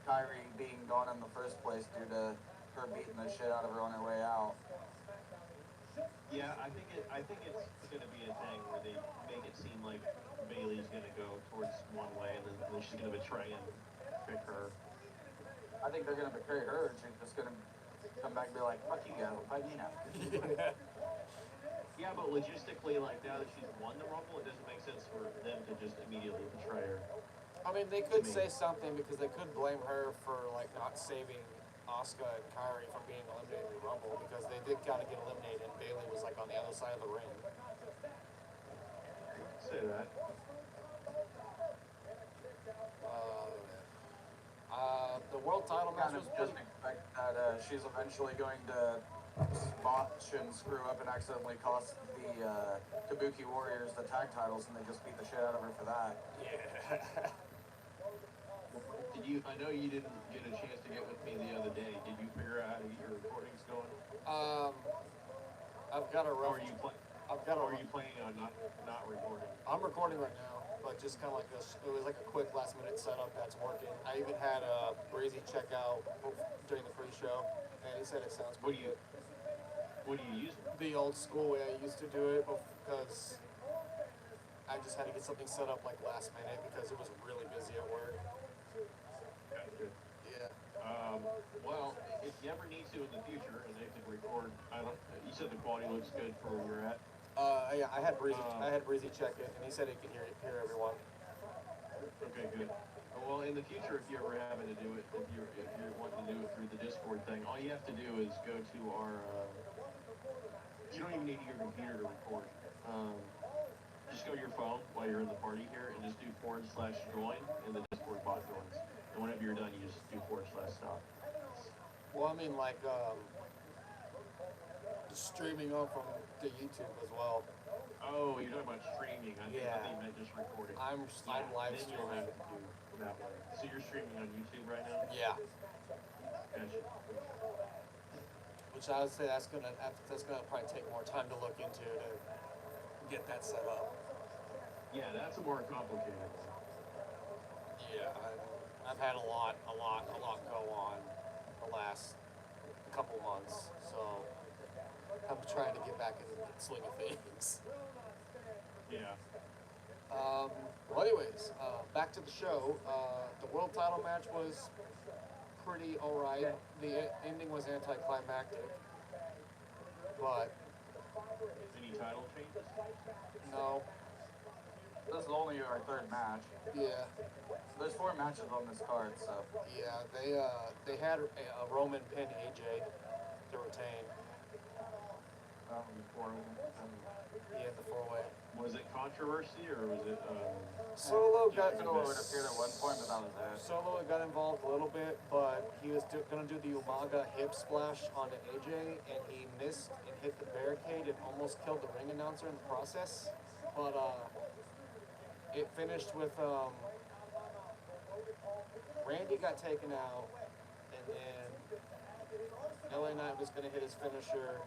Kyrie being gone in the first place due to her beating the shit out of her on her way out. Yeah, I think it's gonna be a thing where they make it seem like Bayley's gonna go towards one way and then she's gonna betray and pick her. I think they're gonna betray her and she's just gonna come back and be like, fuck you guys, fight me now. Yeah, but logistically, like now that she's won the Rumble, it doesn't make sense for them to just immediately betray her. I mean, they could say something because they could blame her for like not saving Asuka and Kairi from being eliminated in the Rumble because they did kind of get eliminated and Bayley was like on the other side of the ring. Say that. The world title match Kind of was just pretty. expect that she's eventually going to botch and screw up and accidentally cost the Kabuki Warriors the tag titles and they just beat the shit out of her for that. Yeah. I know you didn't get a chance to get with me the other day. Did you figure out how to get your recordings going? I've got a rough. Or are you planning on not recording? I'm recording right now, but just kind of like this. It was like a quick last minute setup that's working. I even had Breezy check out during the pre-show, and he said it sounds pretty good. What do you use? The old school way I used to do it because I just had to get something set up like last minute because it was really busy at work. Good. Yeah. Well, if you ever need to in the future, and they can record, you said the quality looks good for where you're at. Yeah, I had Breezy check it, and he said he could hear everyone. Okay, good. Well, in the future, if you're ever having to do it, if you're wanting to do it through the Discord thing, all you have to do is go to our. You don't even need your computer to record. just go to your phone while you're in the party here and just do /join and the Discord bot joins. And whenever you're done, you just do /stop. Well, I mean, like, streaming on from the YouTube as well. Oh, you're talking about streaming. I think Yeah. you meant just recording. I'm live Then you'll have streaming. to do that way. So you're streaming on YouTube right now? Yeah. Gotcha. Which I would say that's gonna probably take more time to look into to get that set up. Yeah, that's a more complicated one. Yeah, I've had a lot go on the last couple months, so I'm trying to get back into the swing of things. Yeah. Well, anyways, back to the show. The world title match was pretty alright. The ending was anticlimactic, but Any title changes? no, This is only our third match. yeah. There's 4 matches on this card, so. Yeah, they had a Roman pin AJ to retain. He had the 4-way. Was it controversy or was it? Solo got Solo interfered at one point, but that was it. Solo got involved a little bit, but he was gonna do the Umaga hip splash onto AJ, and he missed and hit the barricade and almost killed the ring announcer in the process. But it finished with Randy got taken out, and then LA Knight was gonna hit his finisher,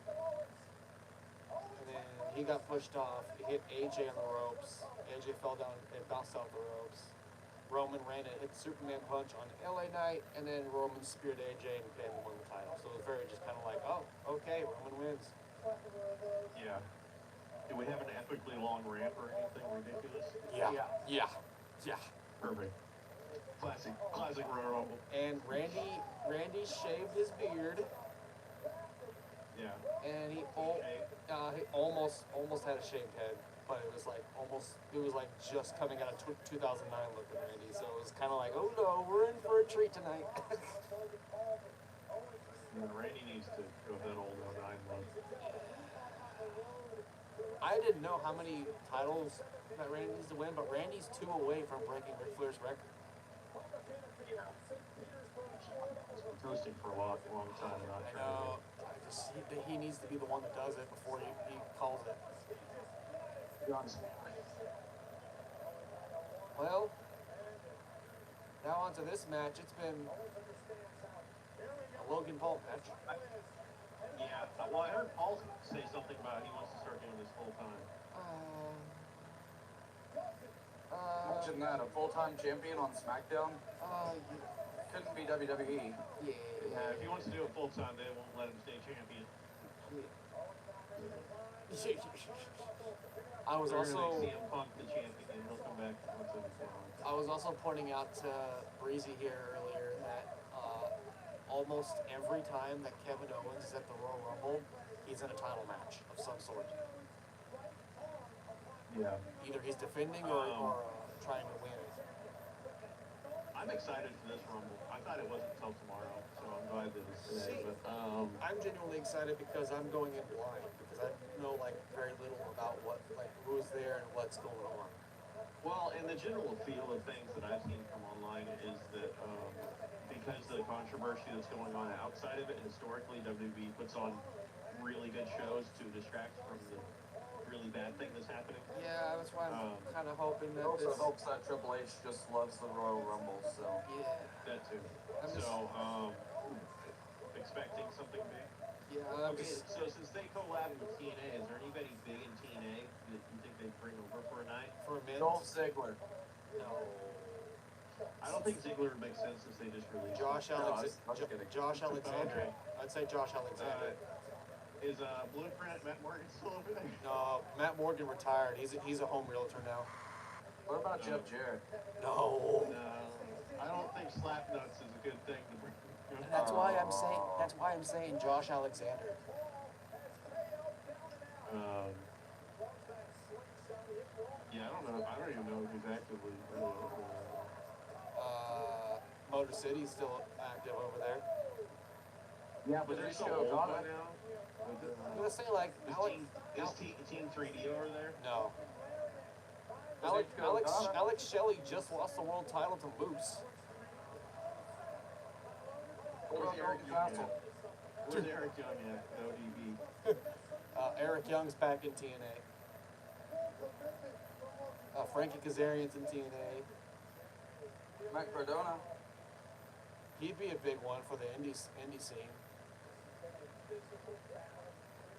and then he got pushed off. He hit AJ on the ropes. AJ fell down and bounced off the ropes. Roman ran and hit the Superman punch on LA Knight, and then Roman speared AJ and pinned and won the title. So it was very just kind of like, oh, okay, Roman wins. Yeah. Do we have an epically long ramp or anything ridiculous? Yeah. Perfect. Classic Royal Rumble. And Randy shaved his beard, Yeah. and he almost had a shaved head, but it was like just coming out of 2009 looking Randy. So it was kind of like, oh no, we're in for a treat tonight. Yeah, Randy needs to go that old 09 look. I didn't know how many titles that Randy needs to win, but Randy's 2 away from breaking Ric Flair's record. Coasting for a long time, not I trying know. He needs to be the one that does it before he calls it. to. Well, now on to this match. It's been a Logan Paul match. Yeah. Well, I heard Paul say something about he wants to start doing this full time. Imagine that, a full-time champion on SmackDown? Couldn't be WWE. Yeah, if he wants to do it full time, they won't let him stay champion. I was They're also gonna make CM Punk the champion, and he'll come back once every 4 months. I was also pointing out to Breezy here earlier that almost every time that Kevin Owens is at the Royal Rumble, he's in a title match of some sort. Yeah. Either he's defending or trying to win. I'm excited for this Rumble. I thought it wasn't until tomorrow, so I'm glad that it's today. See, But I'm genuinely excited because I'm going in blind because I know like very little about who's there and what's going on. well, and the general feel of things that I've seen from online is that because of the controversy that's going on outside of it, historically WWE puts on really good shows to distract from the really bad thing that's happening. Yeah, that's why I'm kind of hoping It that also this. helps that Triple H just loves the Royal Rumble, so. Yeah, That too. I'm just- So, expecting something big. yeah. I'm Okay, just, so since they collabed with TNA, is there anybody big in TNA that you think they'd bring over for a night? for a minute. Dolph Ziggler. No. I don't think Ziggler would make sense since they just released Josh him. I was kidding. Josh Alexander. Okay. I'd say Josh Alexander. Is Blueprint Matt Morgan still over there? No, Matt Morgan retired. He's a home realtor now. What about Jeff Jarrett? No. No, I don't think Slapnuts is a good thing to bring. And that's why I'm saying Josh Alexander. Yeah, I don't even know if he's actively. Motor City's still active over there. Yeah, But they're they so show old by Ghana. now. I'm gonna say like Is Alex. Team 3D over there? No. Alex Shelley just lost the world title to Moose. Where's Eric Young at? Where's Eric Young at? ODB. Eric Young's back in TNA. Frankie Kazarian's in TNA. Matt Cardona. He'd be a big one for the indie scene.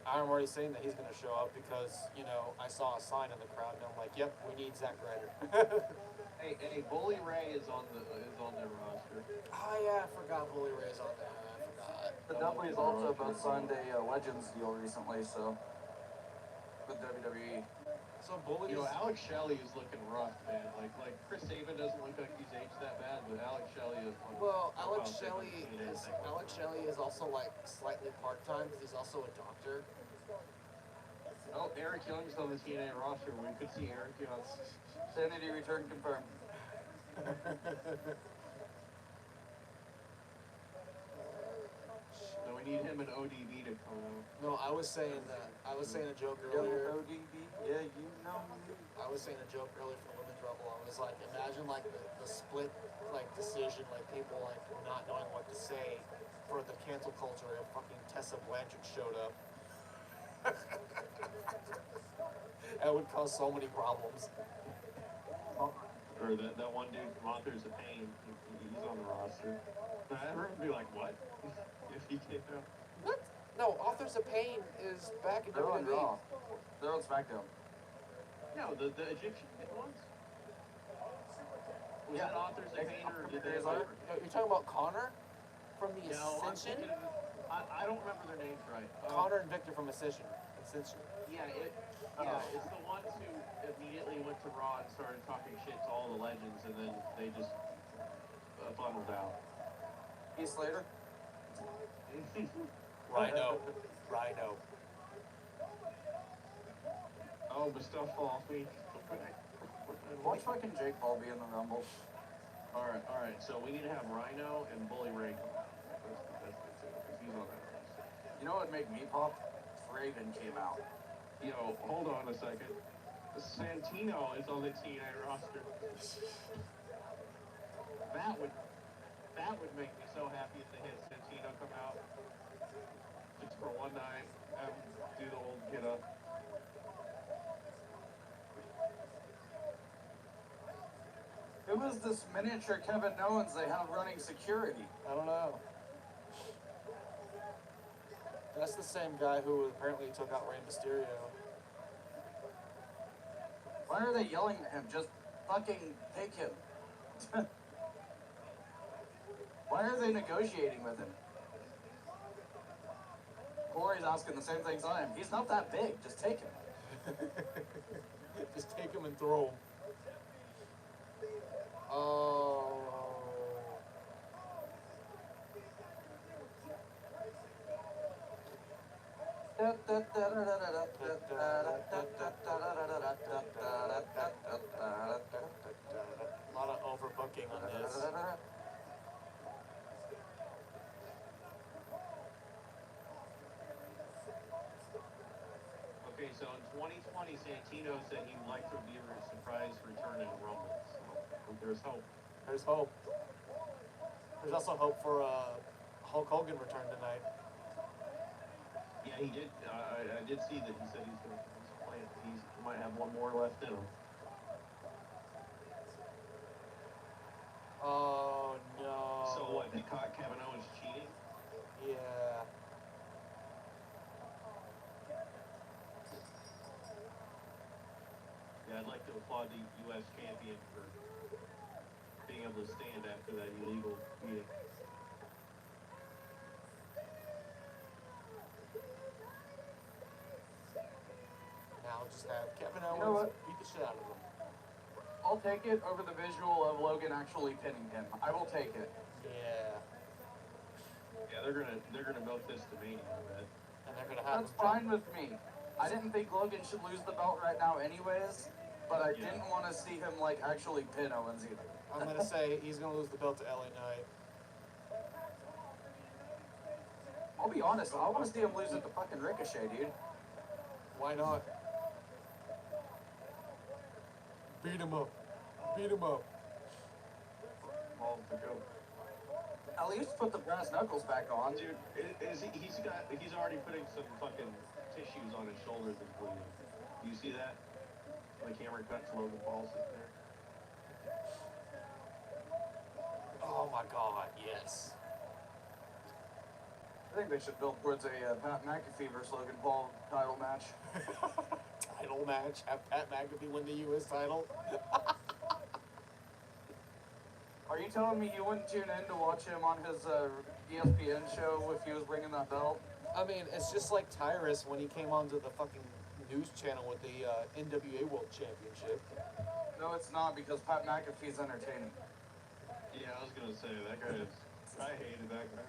I'm already saying that he's going to show up because, you know, I saw a sign in the crowd and I'm like, yep, we need Zack Ryder. Hey, Bully Ray is on their roster. Oh yeah, I forgot Bully Ray's on there. I forgot. The Dudleys also both signed a Legends deal recently, so with WWE. So Bully, You know, Alex Shelley is looking rough, man. Like Chris Sabin doesn't look like he's aged that bad, but Alex Shelley is. well, Alex Shelley is also like slightly part-time because he's also a doctor. Oh, Eric Young's on the TNA roster. We could see Eric Young. Sanity return confirmed. So we need him and ODB to come out. No, I was saying a joke Young earlier. ODB, yeah, you know me. I was saying a joke earlier for the Women's Rumble. I was like, imagine like the split like decision, like people like not knowing what to say for the cancel culture if fucking Tessa Blanchard showed up. That would cause so many problems. Or that one dude from Authors of Pain, he's on the roster. Everyone would be like, what? If he came out. What? No, Authors of Pain is back in They're on WWE. Raw. They're on SmackDown. No, the Egyptian ones? Was Yeah. that Authors of Pain or did they Later. No, you're talking about Connor from the No, I'm Ascension? thinking, I don't remember their names right. Connor and Victor from Ascension. Yeah, it's the ones who immediately went to Raw and started talking shit to all the legends, and then they just funneled out. Heath Slater. Rhino. Oh, but stuff falls me. Watch fucking Jake Paul be in the Rumble. Alright, so we need to have Rhino and Bully Ray come out. That's the two, because he's on that roster. You know what would make me pop? If Raven came out. Yo, hold on a second. Santino is on the TNA roster. That would make me so happy if they had Santino come out. Just for one night, have him do the old get up. Who is this miniature Kevin Owens they have running security? I don't know. That's the same guy who apparently took out Rey Mysterio. Why are they yelling at him? Just fucking take him. Why are they negotiating with him? Corey's asking the same things I am. He's not that big. Just take him. Just take him and throw him. Oh. A lot of overbooking on this. Okay, so in 2020, Santino said he'd like to be a surprise return in Rumble. So there's hope. There's hope. There's also hope for Hulk Hogan return tonight. Yeah, he did. I did see that he said he's playing. He might have one more left in him. Oh no. So what? They caught Kevin Owens cheating? Yeah. Yeah, I'd like to applaud the U.S. champion for being able to stand after that illegal beating. Now just have Kevin Owens You know what? beat the shit out of him. I'll take it over the visual of Logan actually pinning him. I will take it. Yeah. Yeah, they're gonna milk this to Mania, I bet. And they're gonna have That's him jump. fine with me. I didn't think Logan should lose the belt right now anyways, but I didn't want to see him like actually pin Owens either. I'm gonna say he's gonna lose the belt to LA Knight. I'll be honest, I want to see him lose it to fucking Ricochet, dude. Why not? Beat him up. Beat him up. Paul to go. At least put the brass knuckles back on. Dude, he's already putting some fucking tissues on his shoulder that's bleeding. Do you see that? The camera cuts Logan Paul sitting there. Oh my god, yes. I think they should build towards a Pat McAfee versus Logan Paul title match. Title match. Have Pat McAfee win the U.S. title. Are you telling me you wouldn't tune in to watch him on his ESPN show if he was bringing that belt? I mean, it's just like Tyrus when he came onto the fucking news channel with the NWA World Championship. No, it's not, because Pat McAfee's entertaining. Yeah, I was gonna say that guy is. I hated that guy.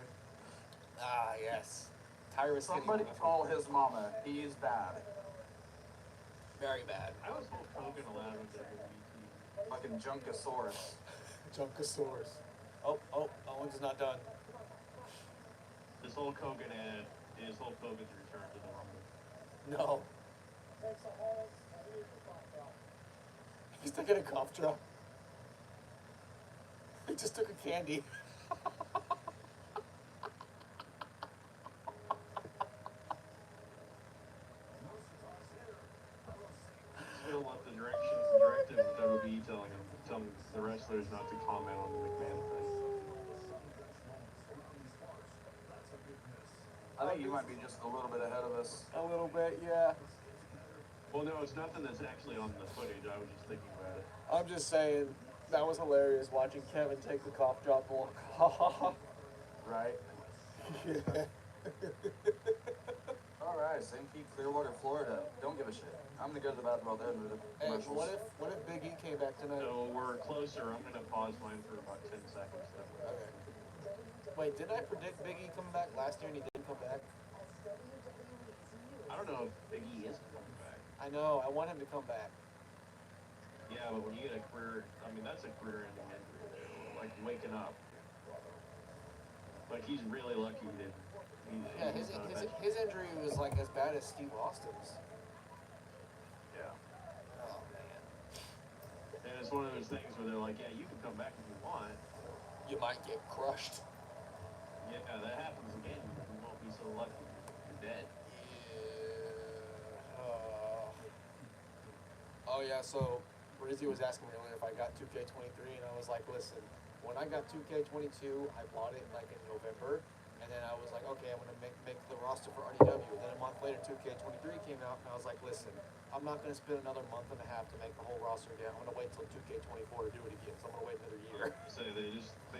Ah, yes. Tyrus. Somebody call his mama. He's bad. Very bad. I was Hulk Hogan allowed on WWE. Fucking Junkosaurus. Junkosaurus. Oh, Owens is not done. This Hulk Hogan ad is Hulk Hogan's return to the Rumble. No. He's taking a cough drop. He just took a candy. Still left the directive of WWE telling the wrestlers not to comment on the McMahon thing. I think you might be just a little bit ahead of us. A little bit, yeah. Well, no, it's nothing that's actually on the footage. I was just thinking about it. I'm just saying, that was hilarious watching Kevin take the cough drop and walk. Ha ha ha. Right? Yeah. Alright, St. Pete, Clearwater, Florida. Don't give a shit. I'm gonna go to the bathroom out there and do the Hey, commercials. what if Big E came back tonight? So we're closer. I'm gonna pause mine for about 10 seconds. Okay. Wait, didn't I predict Big E coming back last year and he didn't come back? I don't know if Big E is coming back. I know, I want him to come back. Yeah, but when you get a career, I mean, that's a career-ending injury. Like waking up. Like he's really lucky that Yeah, his injury was like as bad as Steve Austin's. Yeah. Oh man. And it's one of those things where they're like, yeah, you can come back if you want. You might get crushed. Yeah, that happens again. You won't be so lucky. You're dead. Yeah. Oh yeah, so Brizzy was asking me earlier if I got 2K23, and I was like, listen, when I got 2K22, I bought it like in November, and then I was like, okay, I'm gonna make the roster for RDW. Then a month later, 2K23 came out, and I was like, listen, I'm not gonna spend another month and a half to make the whole roster again. I'm gonna wait till 2K24 to do it again. So I'm gonna wait another year. So they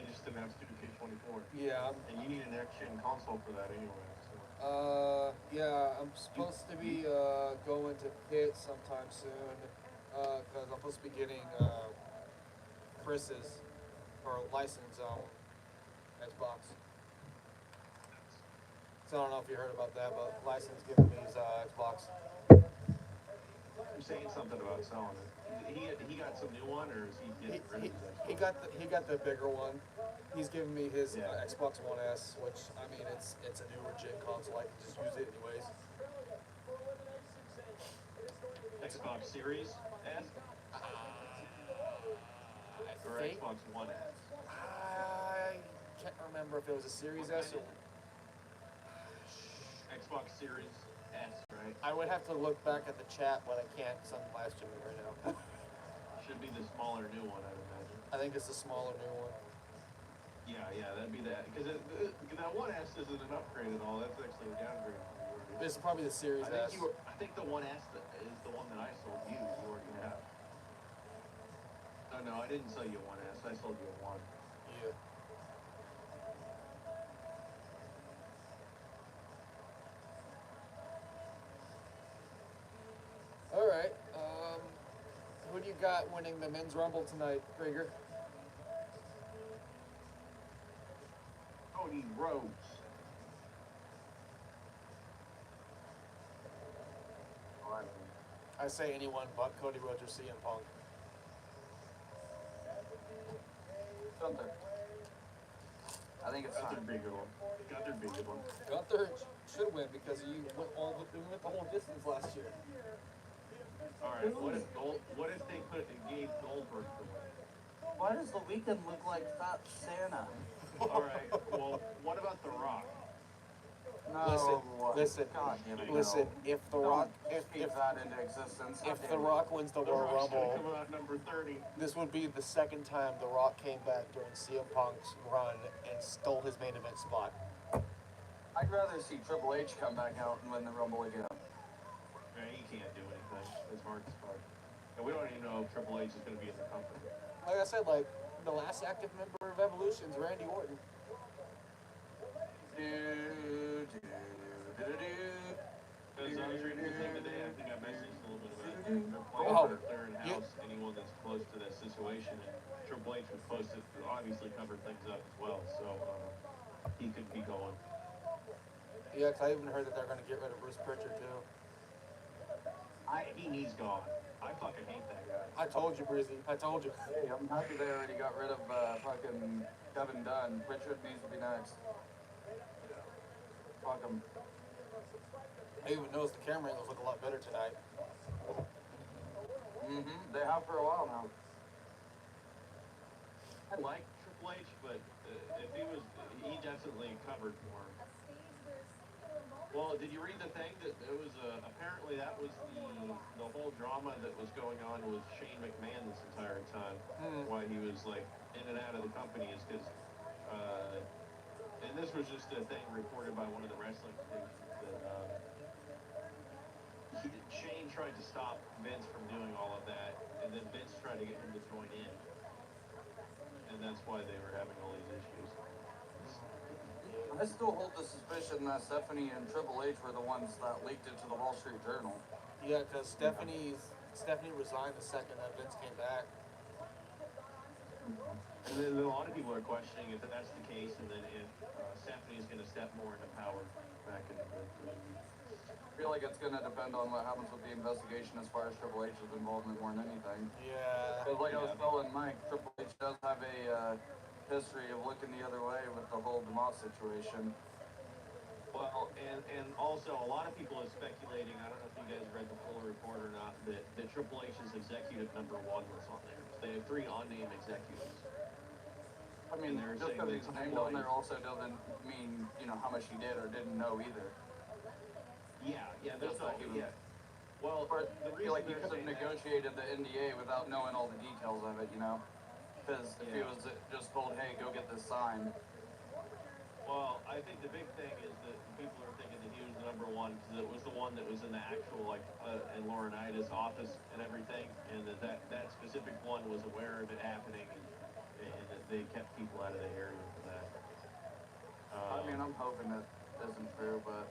just announced 2K24. Yeah. And you need an next-gen console for that anyway. So. Yeah, I'm supposed to be going to Pitt sometime soon, because I'm supposed to be getting Chris's or license Xbox. So I don't know if you heard about that, but license giving me his Xbox. You're saying something about selling it. He got some new one, or is he getting rid of his Xbox? He got the bigger one. He's giving me his Yeah. Xbox One S, which I mean it's a newer gen console. I can just use it anyways. Xbox Series S or think- Xbox One S? I can't remember if it was a Series S or. Xbox Series S, right? I would have to look back at the chat, but I can't because I'm live streaming right now. Should be the smaller new one, I'd imagine. I think it's the smaller new one. Yeah, that'd be that. Because that One S isn't an upgrade at all. That's actually a downgrade. This is probably the Series S. I think the One S is the one that I sold you. You already have. No, I didn't sell you a One S. I sold you a One. Yeah. All right. Who do you got winning the men's rumble tonight, Krieger? Cody Rhodes. I say anyone but Cody Rhodes or CM Punk. Gunther. I think it's Gunther time. big one. Gunther big one. Gunther should win because he went the whole distance last year. All right. What if they gave Goldberg the win? Why does the Weekend look like Fat Santa? All right. Well, what about The Rock? No. Listen, God damn it, listen. no. If the Don't Rock, speak that into existence. if God the damn it. Rock wins the The Royal Rock's gonna Rumble, come out number 30. this would be the second time the Rock came back during CM Punk's run and stole his main event spot. I'd rather see Triple H come back out and win the Rumble again. Man, he can't do anything. It's hard as fuck. And we don't even know if Triple H is going to be in the company. Like I said, like the last active member of Evolution is Randy Orton. Because I was reading the thing today, I think I messaged a little bit about it. They're Oh, playing for clearing house anyone that's close to that situation. And Triple H was supposed to obviously cover things up as well. So he could be going. Yeah, 'cause I even heard that they're going to get rid of Bruce Pritchard too. He needs gone. I fucking hate that guy. I told you, Brizzy. I told you. Hey, I'm happy they already got rid of fucking Kevin Dunn. Richard needs to be next. Fuck him. I even noticed the camera angles look a lot better tonight. They have for a while now. I like Triple H, but if he definitely covered for him. Well, did you read the thing that it was apparently that was the whole drama that was going on with Shane McMahon this entire time? Why he was like in and out of the company is because, and this was just a thing reported by one of the wrestling stations that Shane tried to stop Vince from doing all of that, and then Vince tried to get him to join in, and that's why they were having all these issues. I still hold the suspicion that Stephanie and Triple H were the ones that leaked it to the Wall Street Journal. Yeah, because Stephanie resigned the second that Vince came back. And then a lot of people are questioning if that's the case, and then if Stephanie's going to step more into power back in the I feel like it's going to depend on what happens with the investigation as far as Triple H's involvement more than anything. Yeah. Because like I was telling Mike, Triple H does have a history of looking the other way with the whole DeMoss situation. Well, and also a lot of people are speculating, I don't know if you guys read the full report or not, that Triple H's executive number 1 was on there. They have 3 unnamed executives. I mean, they're just saying because that he's named on there also doesn't mean, how much he did or didn't know either. Yeah, there's no, yeah. Well, Or the I feel like he reason could have negotiated the NDA without knowing all the details of it, Because if he was just told, hey, go get this signed. Well, I think the big thing is that people are thinking that he was the number 1 because it was the one that was in the actual, in Laurinaitis' office and everything, and that specific one was aware of it happening, and that they kept people out of the area for that. I mean, I'm hoping that isn't true, but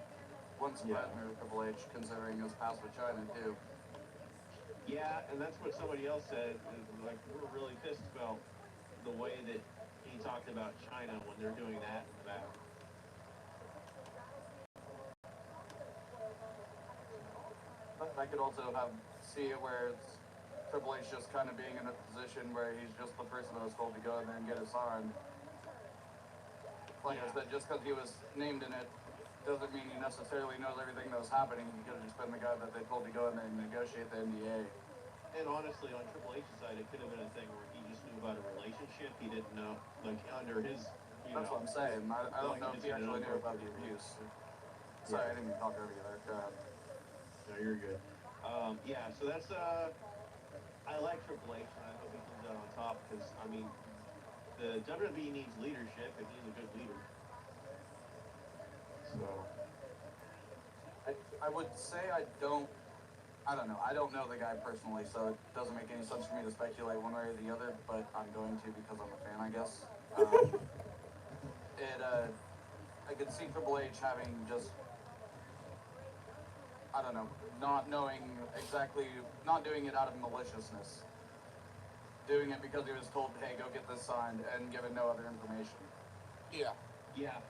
one surprise me with Triple H, considering his past with China, too. Yeah, and that's what somebody else said, is like, we're really pissed about the way that he talked about China when they're doing that in the back. But I could also see it where it's Triple H just kind of being in a position where he's just the person that was told to go in there and get it signed. Like I said, just because he was named in it doesn't mean he necessarily knows everything that was happening. He could have just been the guy that they told to go in there and negotiate the NDA. And honestly, on Triple H's side, it could have been a thing where he just knew about a relationship. He didn't know, under his, That's what I'm saying. I don't know if he actually knew about the abuse. Sorry, I didn't mean to talk over you there. Go ahead. No, you're good. Yeah, so that's, I like Triple H, and I hope he comes out on top, because, I mean, the WWE needs leadership, and he's a good leader. So. I would say I don't know. I don't know the guy personally, so it doesn't make any sense for me to speculate one way or the other, but I'm going to because I'm a fan, I guess. I could see Triple H having just, I don't know, not knowing exactly, not doing it out of maliciousness. Doing it because he was told, hey, go get this signed, and given no other information. Yeah. Yeah.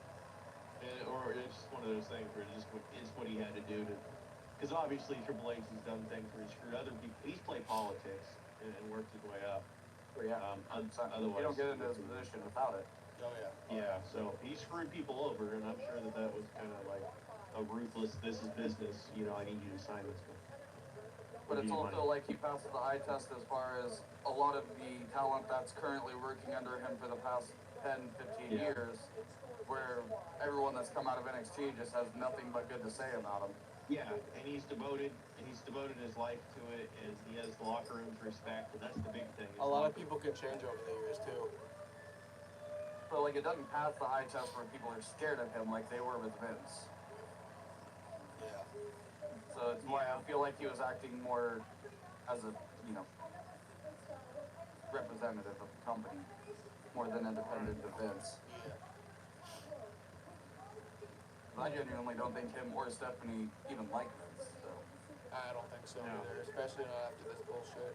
Or it's just one of those things where it's what he had to do to, because obviously Triple H has done things where he's screwed other people. He's played politics and worked his way up. Well, yeah. Otherwise, you don't get into his position without it. Oh yeah. Yeah, so he screwed people over, and I'm sure that was kind of like a ruthless, this is business, I need you to sign this. But Would it's be also money. like he passes the eye test as far as a lot of the talent that's currently working under him for the past 10, 15 Yeah. years, where everyone that's come out of NXT just has nothing but good to say about him. Yeah, and he's devoted his life to it, and he has the locker room's respect, and that's the big thing. A lot of people can change over the years too. So like it doesn't pass the eye test where people are scared of him like they were with Vince. Yeah. So it's why I feel like he was acting more as a, you know, representative of the company more than independent of Vince. Yeah. I genuinely don't think him or Stephanie even like Vince. So. I don't think so No. either, especially not after this bullshit.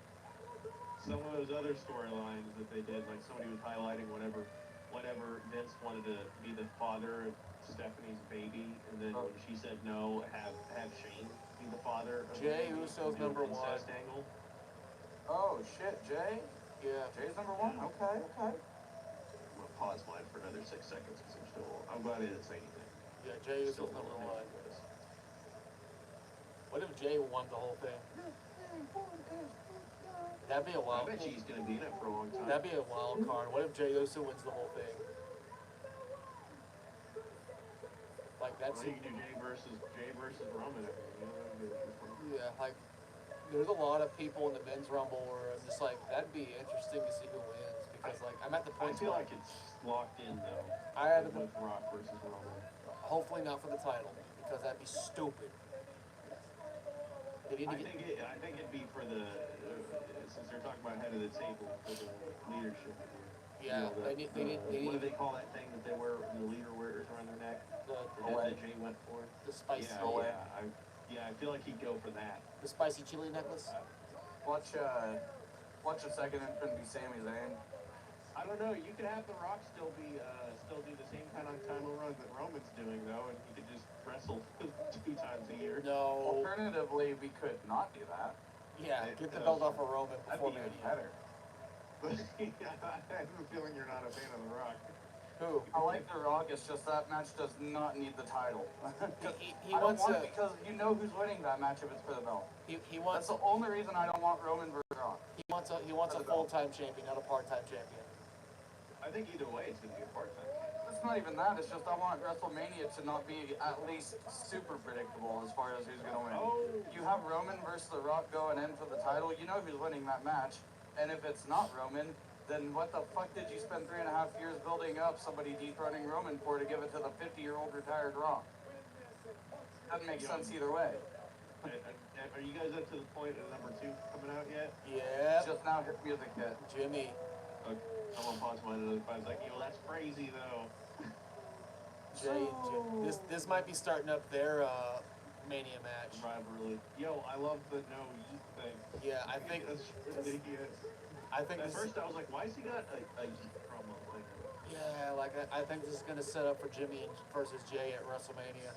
Some of those other storylines that they did, like somebody was highlighting whenever Vince wanted to be the father of Stephanie's baby, and then when she said no, have Shane be the father of Jay the baby, Uso's and do an number one. incest angle. Oh shit, Jay? Yeah. Jay's number one? Okay, okay. I'm gonna pause mine for another 6 seconds because I'm glad I didn't say anything. Yeah, Jay Uso's number one. What if Jay won the whole thing? That'd be a I wild. bet you he's gonna be in it for a long time. That'd be a wild card. What if Jay Uso wins the whole thing? Like that's Well, you can do Jay versus Roman. I mean, you know, that'd be interesting. yeah. Like there's a lot of people in the men's rumble where I'm just like that'd be interesting to see who wins because like I'm at the I point. feel like it's locked in though. I had to with Rock versus Roman. hopefully not for the title because that'd be stupid. They need to get. I think it'd be for the since they're talking about head of the table for the leadership. Yeah, You know, what do they call that thing that they wear? The leader wears around their neck. the That Jay went for. the spicy I feel like he'd go for that. the spicy chili necklace. Watch a second entrant be Sami Zayn. I don't know. You could have The Rock still do the same kind of title run that Roman's doing though, and he could just wrestle 2 times a year. No. Alternatively, we could not do that. Yeah, get the belt off of Roman That'd before be even Mania. better. But I have a feeling you're not a fan of The Rock. Who? I like The Rock, it's just that match does not need the title. He I don't wants want a it because you know who's winning that match if it's for the belt. he That's wants the only reason I don't want Roman versus Rock. he wants a full-time champion, not a part-time champion. I think either way it's gonna be a part-time. It's not even that, it's just I want WrestleMania to not be at least super predictable as far as who's gonna win. Oh. You have Roman versus The Rock going in for the title, you know who's winning that match. And if it's not Roman, then what the fuck did you spend 3.5 years building up somebody dethroning Roman for to give it to the 50-year-old retired Rock? Doesn't make sense either way. Are you guys up to the point of number 2 coming out yet? Yeah. Just now hit music hit. Jimmy. Okay. I'm gonna pause mine another 5 seconds. Yo, that's crazy though. This might be starting up their Mania match. Rivalry. Yo, I love the no yeet thing. Yeah, I think That's ridiculous. I think At this. first I was like, why has he got a yeet promo thing? Yeah, like I think this is gonna set up for Jimmy versus Jay at WrestleMania.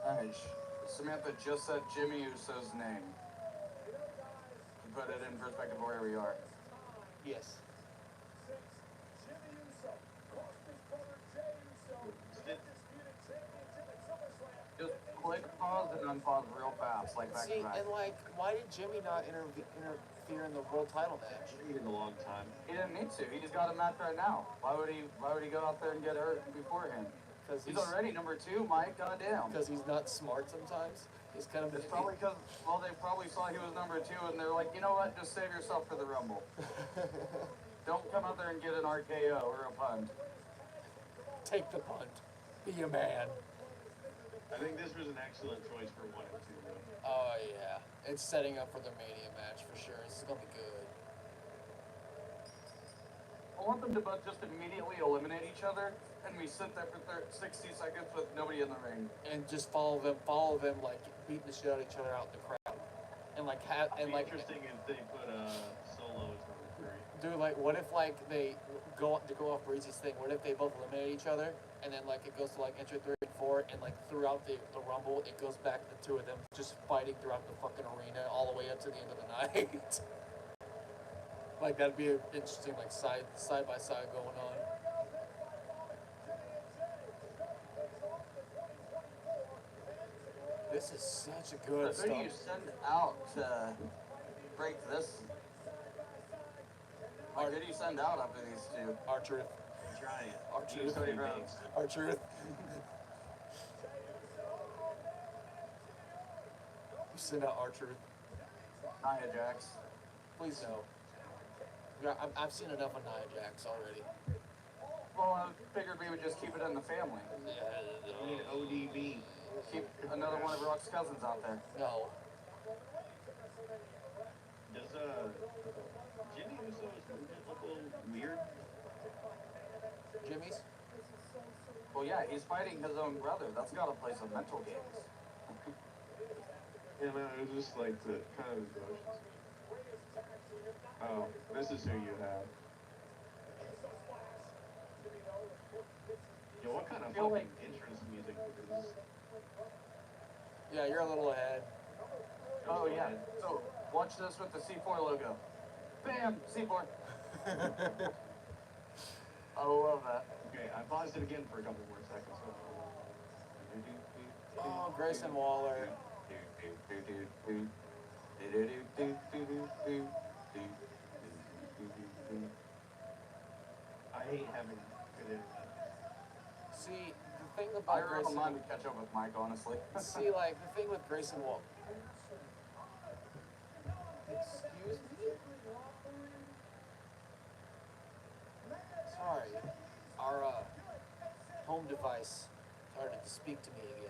Nice. Samantha just said Jimmy Uso's name. To put it in perspective of where we are. Yes. Jimmy Uso lost his brother Jay Uso, undisputed championship at SummerSlam. Just click pause and unpause real fast, like back See, to back. and like, why did Jimmy not interfere in the world title match? In a long time. He didn't need to. He just got a match right now. Why would he go out there and get hurt beforehand? Because He's already number 2, Mike. Goddamn. Because he's not smart sometimes. He's kind of. It's probably because, well, they probably saw he was number 2, and they're like, you know what? Just save yourself for the Rumble. Don't come out there and get an RKO or a punt. Take the punt. Be a man. I think this was an excellent choice for 1 and 2 though. Oh yeah, it's setting up for their Mania match for sure. This is gonna be good. I want them to both just immediately eliminate each other, and we sit there for 60 seconds with nobody in the ring. And just follow them like beating the shit out of each other out in the crowd. And like It'd be interesting if they put Solo as number 3. dude, like what if like they go off Breezy's thing? What if they both eliminate each other and then like it goes to like entry 3 and 4 and like throughout the Rumble it goes back to the 2 of them just fighting throughout the fucking arena all the way up to the end of the night. Like that'd be interesting, like side by side going on. This is such a good Who do you stuff. send out to break this? Like, who do you send out after these two? Our truth. Try it. Our Use truth. Cody Cody Rhodes. Rhodes. Our truth. You send out our truth. Nia Jax. Please no. Yeah, I've seen enough of Nia Jax already. Well, I figured we would just keep it in the family. We need ODB. Keep another one of Rock's cousins out there. No. Does Jimmy Uso's movement look a little weird? Jimmy's? Well, yeah, he's fighting his own brother. That's got to play some mental games. Yeah, man, it was just like the kind of emotions. Oh, this is who you have. Yo, what kind of Feel fucking like- entrance music is this? Yeah, you're a little ahead. Oh, yeah. So, watch this with the C4 logo. Bam! C4. I love that. Okay, I paused it again for a couple more seconds. Oh, Grayson Waller. I hate having good internet. See, the thing I about really don't Grayson... mind to catch up with Mike, honestly. See, like, the thing with Grayson Waller... Excuse me? Sorry. Our, home device started to speak to me again.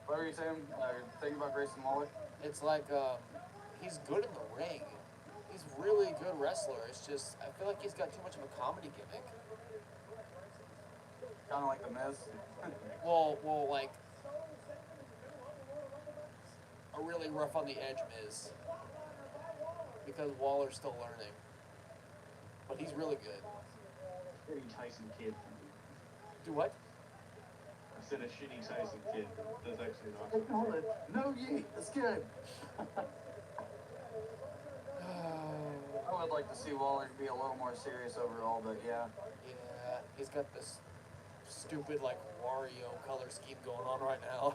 What were you saying? Thing about Grayson Waller? It's like, he's good in the ring. He's really a good wrestler. It's just, I feel like he's got too much of a comedy gimmick. Kind of like The Miz. Well, like, a really rough on the edge Miz. Because Waller's still learning. But he's really good. Shitty Tyson Kidd. Do what? I said a shitty Tyson Kidd. That's actually not. Hold it. No, yeet. It's good. I would like to see Waller be a little more serious overall, but yeah. Yeah, he's got this stupid, like, Wario color scheme going on right now.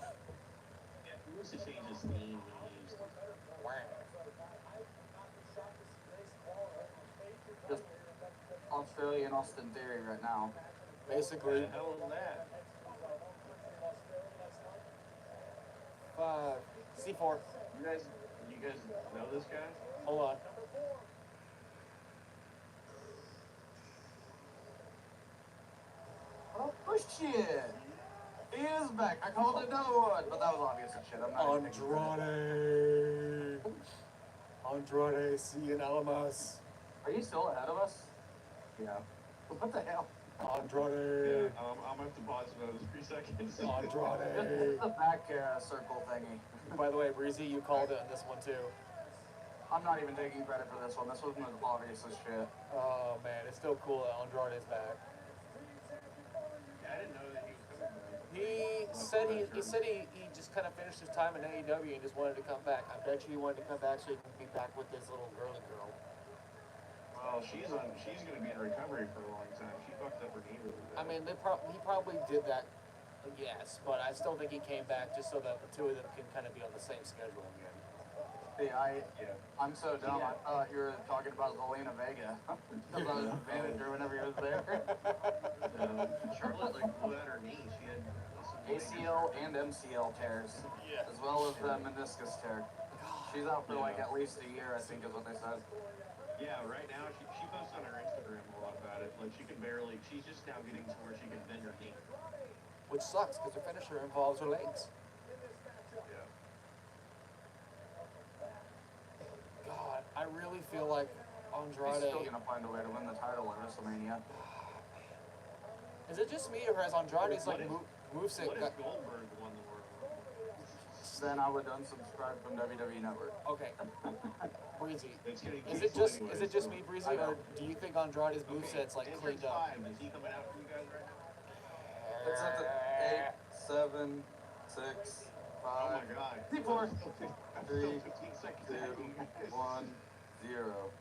Yeah, he used to change his theme when he used to. Just Australian Austin Theory right now. Basically, What the hell is that? C4. You guys know this guy? Hold on. Oh shit! He is back. I called another one, but that was obvious as shit. I'm not even thinking about it. Andrade Cien Almas. Are you still ahead of us? Yeah. What the hell? Andrade. Yeah, I'm gonna have to pause another 3 seconds. Andrade. The back circle thingy. By the way, Breezy, you called it on this one too. I'm not even taking credit for this one. This one was obvious as shit. Oh man, it's still cool that Andrade's back. Yeah, I didn't know that he was coming back. He said he just kind of finished his time in AEW and just wanted to come back. I bet you he wanted to come back so he can be back with this little girly girl. Well, she's gonna be in recovery for a long time. She fucked up her knee really bad. I mean, he probably did that, yes, but I still think he came back just so that the two of them can kind of be on the same schedule again. See, I'm so dumb. Yeah. I thought you were talking about Zelina Vega. Because I was manager whenever he was there. Charlotte like blew out her knee. She had some ACL and MCL tears, Yeah. as well as the meniscus tear. She's out for like at least a year, I think is what they said. Yeah, right now she posts on her Instagram a lot about it. Like she's just now getting to where she can bend her knee. Which sucks because her finisher involves her legs. Yeah. God, I really feel like He's Andrade. still gonna find a way to win the title at WrestleMania. Is it just me or has Andrade's like moveset What got? if Goldberg won the World Rumble? Then I would unsubscribe from WWE Network. Okay, Breezy. It's gonna Is keep it just anyways, is it just so- me, Breezy, or do you think Andrade's Okay, moveset's like entrance cleaned up? 5, is he coming out for you guys right now? It's at the 8, 7, 6, Oh 5, my god. C4, I'm still 3, 15 seconds 2, out, you guys. 1, 0.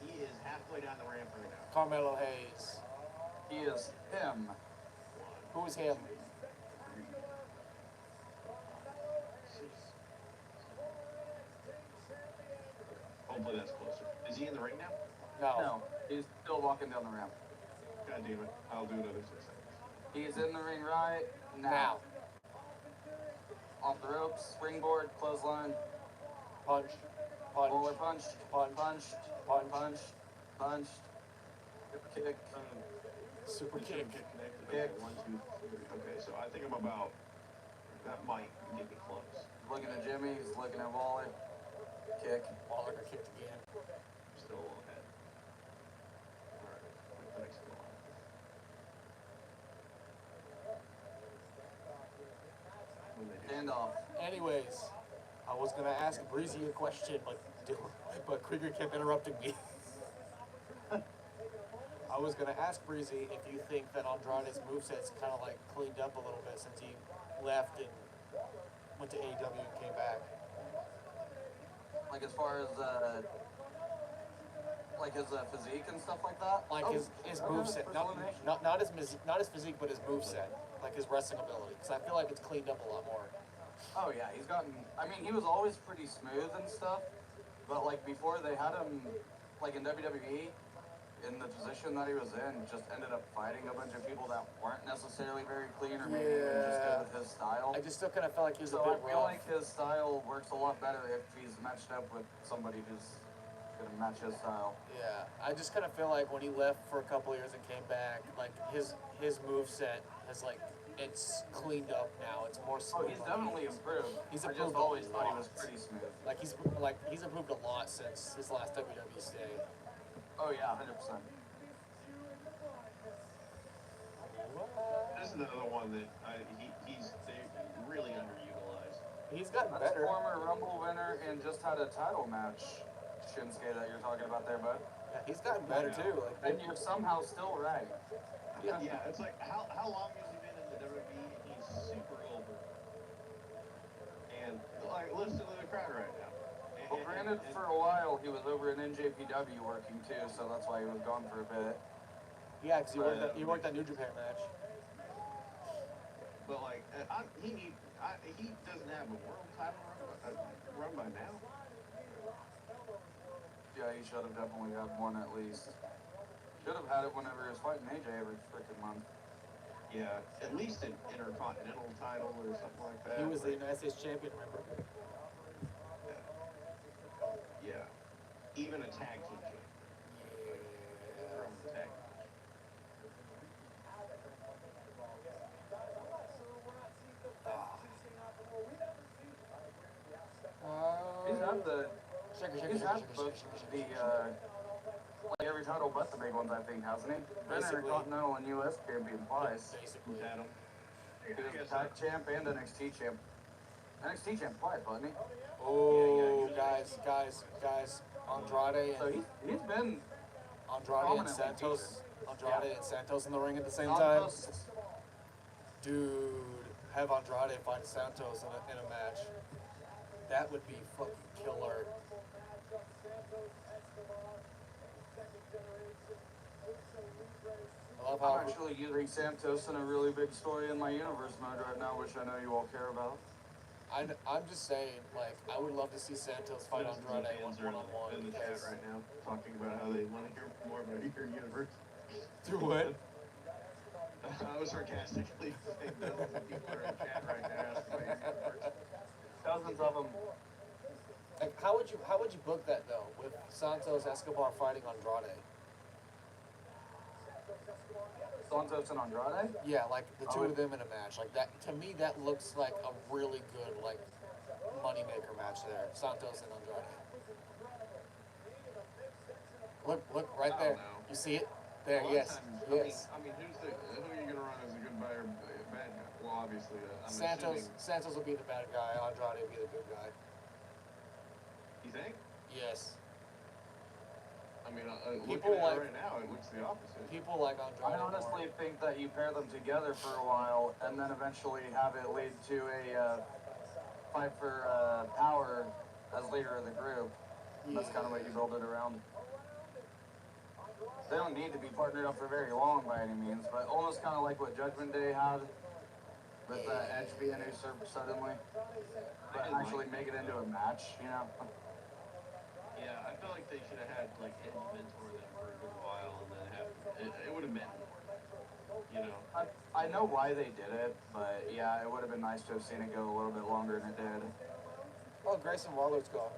He is halfway down the ramp right now. Carmelo Hayes. He is him. Who's him? Hopefully that's closer. Is he in the ring now? No, he's still walking down the ramp. God damn it. I'll do another 6 seconds. He's in the ring right now. Off the ropes, springboard, clothesline, Punch. roller Punch. punch, Punch. punch, punch, kick. Super The kick. connected. Kick. Okay, 1, 2, 3. Okay, so I think I'm about. That might get me close. Looking at Jimmy, he's looking at Wally. Kick. Waller got kicked again. Still a little ahead. Alright, wait the next one. When they do. Handoff. Anyways, I was gonna ask Breezy a question, but Krieger kept interrupting me. I was gonna ask Breezy if you think that Andrade's moveset's kind of like cleaned up a little bit since he left and went to AEW and came back. Like as far as like his physique and stuff like that. Like his moveset, not his physique, but his moveset, like his wrestling ability. Because I feel like it's cleaned up a lot more. Oh yeah, he's gotten. I mean, he was always pretty smooth and stuff, but like before they had him, like in WWE, in the position that he was in, just ended up fighting a bunch of people that weren't necessarily very clean or maybe even just good with his style. I just still kind of felt like he was So a I bit feel rough. like his style works a lot better if he's matched up with somebody who's gonna match his style. Yeah, I just kind of feel like when he left for a couple of years and came back, like his moveset has like it's cleaned up now. It's more Oh, smooth. he's definitely improved. He's I improved just always a thought he lot. was pretty smooth. Like he's improved a lot since his last WWE stay. Oh yeah, 100%. This is another one that he's really underutilized. He's gotten That's better. former Rumble winner and just had a title match, Shinsuke, that you're talking about there, bud. Yeah, he's gotten better too. Like And you're somehow still right. Yeah, it's like how long has he been in the WWE? He's super over. And like listen to the crowd right now. Well, granted, for a while he was over in NJPW working too, so that's why he was gone for a bit. yeah, because he worked that New Japan match. But like he doesn't have a world title run by now. Yeah, he should have definitely had one at least. Should have had it whenever he was fighting AJ every freaking month. Yeah, at least an intercontinental title or something like that. He was the United States champion, remember? Yeah. Even a tag team champion. From the tag. He's had the, he's had both the, shake. like every title but the big ones, I think, hasn't he? Been Basically. Intercontinental and US champion twice. Basically. Who's had him? He was tag champ and NXT champ. NXT champ twice, wasn't he? Oh, guys, Andrade So and he's been Andrade and Santos, and Santos in the ring at the same time. Santos. Dude, have Andrade fight Santos in a match. That would be fucking killer. I love how I'm actually using Santos in a really big story in my universe mode right now, which I know you all care about. I'm just saying, like, I would love to see Santos fight Andrade Fans are one-on-one. in the chat right now talking about how they want to hear more about your universe. Do what? I was sarcastically saying that people are in chat right now asking about your universe. Dozens of them. Like, how would you book that though, with Santos Escobar fighting Andrade? Santos and Andrade? Yeah, like the two would- of them in a match. Like that, to me, that looks like a really good like moneymaker match there. Santos and Andrade. Look right I there. don't know. You see it? There, A lot of yes, times, yes. I mean, who are you gonna run as a good guy or a bad guy? Well, obviously, I'm assuming. Santos will be the bad guy. Andrade will be the good guy. You think? Yes. I mean, People looking at like- it right now, it looks the opposite. People like Andrade. I honestly think that you pair them together for a while and then eventually have it lead to a fight for power as leader of the group. And that's kind of what you build it around. they don't need to be partnered up for very long by any means, but almost kind of like what Judgment Day had with Edge being usurped suddenly, but actually make it into a match, you know? Yeah, I feel like they should have had like Edge mentor them for a good while, and then have it would have meant more, you know. I know why they did it, but yeah, it would have been nice to have seen it go a little bit longer than it did. Oh, Grayson Waller's gone.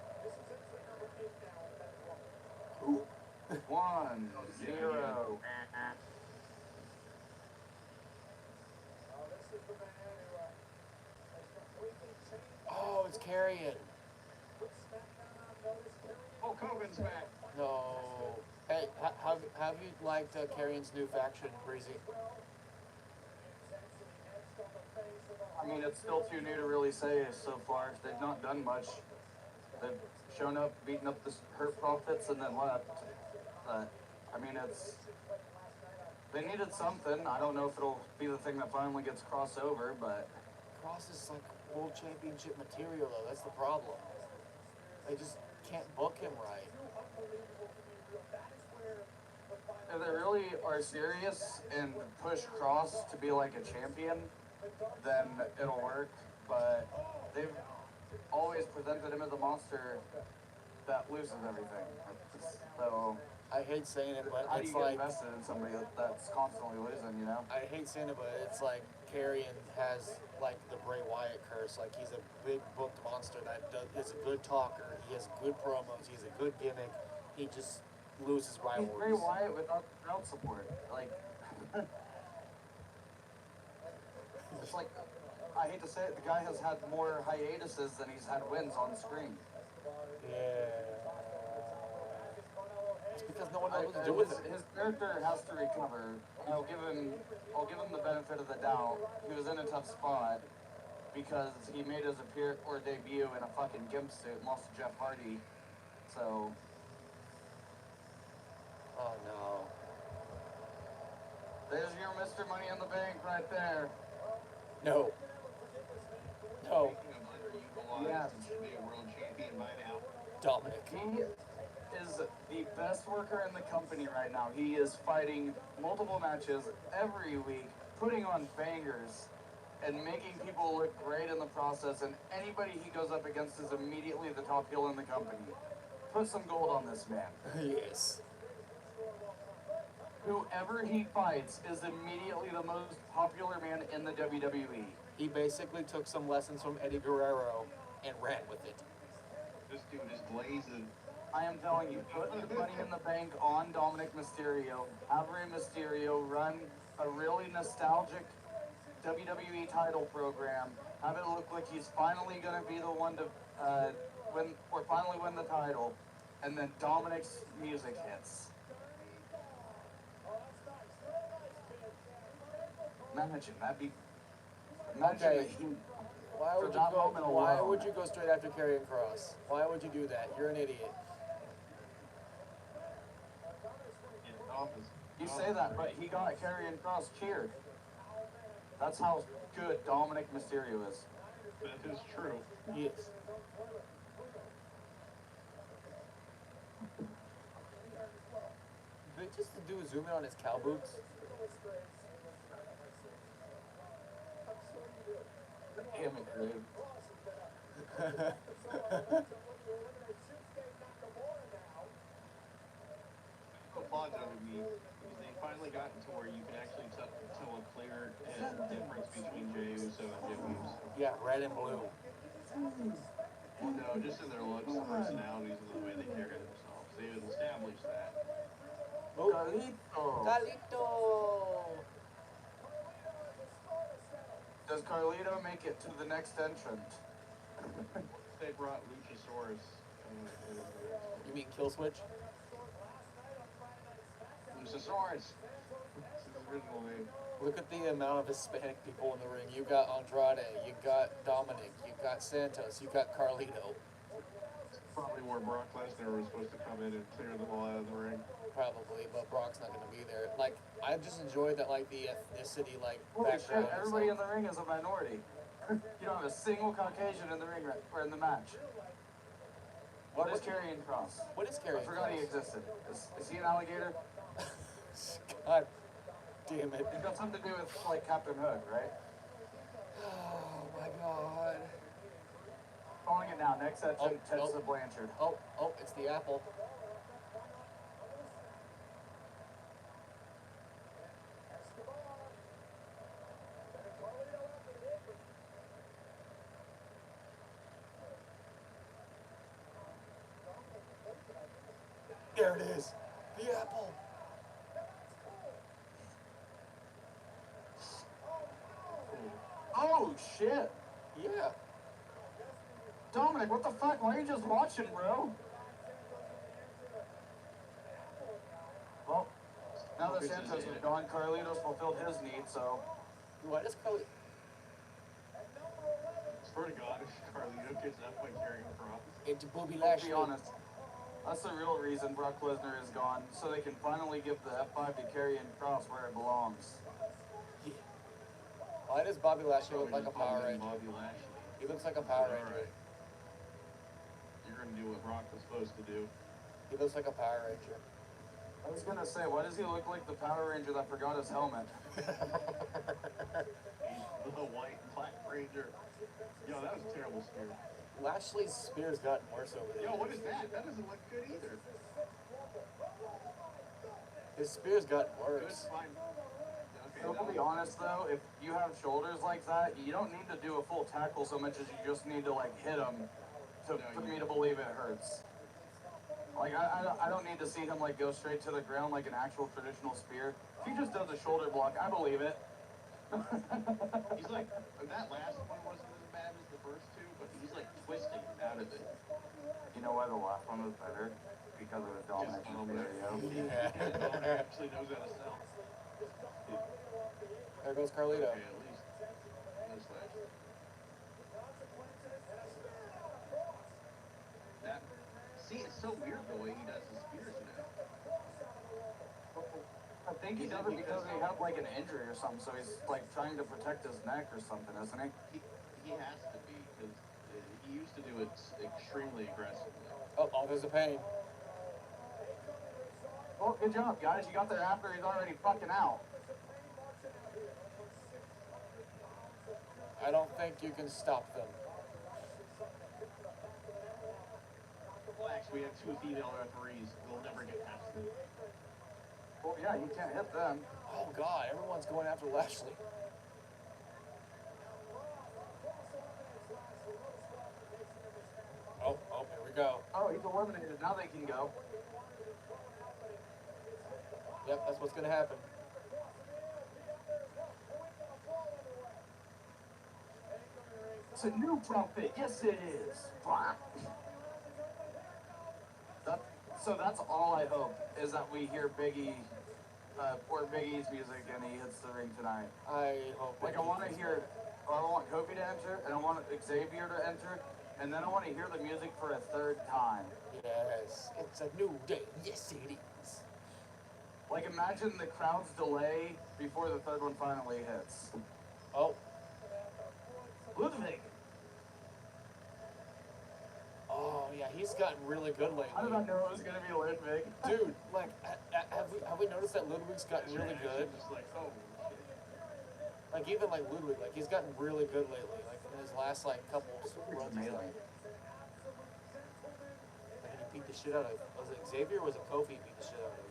1-0. Oh, it's Carrion. Oh, Hogan's back. No. Hey, have you liked Carrion's new faction, Breezy? I mean, it's still too new to really say so far. They've not done much. They've shown up, beaten up the Hurt Profits, and then left. But, I mean, they needed something. I don't know if it'll be the thing that finally gets crossover, but... Cross is like World Championship material, though. That's the problem. They just can't book him right. If they really are serious and push Cross to be like a champion, then it'll work. But they've always presented him as a monster that loses everything. So I hate saying it, but how do it's you get like... invested in somebody that's constantly losing, you know? I hate saying it, but it's like Carrion has like the Bray Wyatt curse. Like he's a big booked monster that is a good talker. He has good promos. He's a good gimmick. He just loses He's rivalries. Bray Wyatt without crowd support. Like, it's like, I hate to say it, the guy has had more hiatuses than he's had wins on screen. Yeah. It's because no one knows what to do with it. His character has to recover. I'll give him the benefit of the doubt. He was in a tough spot because he made his debut in a fucking gimp suit and lost to Jeff Hardy. So, Oh no. there's your Mr. Money in the Bank right there. No. No. Speaking of underutilized, Yes. and should be a world champion by now. Dominic. He is the best worker in the company right now. He is fighting multiple matches every week, putting on bangers, and making people look great in the process. And anybody he goes up against is immediately the top heel in the company. Put some gold on this man. Yes. Whoever he fights is immediately the most popular man in the WWE. He basically took some lessons from Eddie Guerrero and ran with it. This dude is blazing. I am telling you, put the Money in the Bank on Dominic Mysterio. Have Rey Mysterio run a really nostalgic WWE title program. Have it look like he's finally going to be the one to finally win the title. And then Dominic's music hits. Imagine, Okay. that he, Why for would you that go? moment Why alone. would you go straight after Karrion Kross? Why would you do that? You're an idiot. Yeah, office. You say that, but he got Karrion Kross cheered. That's how good Dominic Mysterio is. That is true. Yes. Did they just do a zoom in on his cow boots? Damn it, dude. Applaud WWE because they finally gotten to where you can actually tell a clear difference between Jey Uso and Jey Uso. Yeah, red and blue. Well, no, just in their looks, personalities, and the way they carry themselves. They have established that. Oh, Carlito. Carlito! Does Carlito make it to the next entrant? They brought Luchasaurus. You mean Kill Switch? Luchasaurus. That's his original name. Look at the amount of Hispanic people in the ring. You got Andrade, you got Dominic, you got Santos, you got Carlito. Probably where Brock Lesnar was supposed to come in and clear them all out of the ring. Probably, but Brock's not going to be there. Like, I just enjoy that, like, the ethnicity, like, Holy shit, background. everybody in the ring is a minority. You don't have a single Caucasian in the ring or in the match. What is Karrion Kross? What is I Karrion forgot he Kross? existed. Is he an alligator? God damn it. It's got something to do with like Captain Hook, right? Oh my god. Calling it now. Next set, Oh, Ted's oh. the Blanchard. Oh, it's the apple. There it is. The apple. Oh shit! Yeah. Dominic, what the fuck? Why are you just watching, bro? Well, now that Santos is gone, Carlitos fulfilled his need, so. What is Carly? Swear to God, if Carlito gets up by carrying across. Into Bobby Let's Lashley. be honest. That's the real reason Brock Lesnar is gone, so they can finally give the F5 to Karrion Kross where it belongs. Yeah. Why does Bobby Lashley look like a Probably Power just Ranger? Bobby Lashley. He looks like a Power All Ranger. right. You're gonna do what Brock was supposed to do. He looks like a Power Ranger. I was gonna say, why does he look like the Power Ranger that forgot his helmet? He's the white and black ranger. Yo, that was a terrible spear. Lashley's spear's gotten worse over the Yo, years. what is that? That doesn't look good either. His spear's gotten Good, worse. fine. Okay, So to be honest though, if you have shoulders like that, you don't need to do a full tackle so much as you just need to like hit him for me to believe it hurts. Like I don't need to see him like go straight to the ground like an actual traditional spear. If he just does a shoulder block, I believe it. He's like, that last one wasn't as bad as the first two, but he's like twisting out of it. You know why the last one was better? Because of the domination scenario. Dominic actually knows how to sell. There goes Carlito. Okay, at least. No slash. That, see, it's so weird the way he does his spears now. I think he does it because he had like an injury or something, so he's like trying to protect his neck or something, isn't he? He has to be, because he used to do it extremely aggressively. Oh, there's a pain. Well, good job, guys. You got there after he's already fucking out. I don't think you can stop them. Flax, we have 2 female referees. We'll never get past them. Well, yeah, you can't hit them. Oh god, everyone's going after Lashley. Oh, here we go. Oh, he's eliminated. Now they can go. Yep, that's what's gonna happen. It's a new trumpet. Yes, it is. So that's all I hope is that we hear Biggie, or Big E's music and he hits the ring tonight. I hope. Like I want to hear, I want Kofi to enter, and I want Xavier to enter, and then I want to hear the music for a third time. Yes, it's a new day. Yes, it is. Like imagine the crowd's delay before the third one finally hits. Oh, Ludwig. oh yeah, he's gotten really good lately. How did I know it was gonna be Ludwig? Dude, like, have we noticed that Ludwig's gotten really good? Just like, oh, shit. Like even like Ludwig, like he's gotten really good lately. Like in his last like couple runs, he's like, he beat the shit out of. Was it Xavier or was it Kofi beat the shit out of?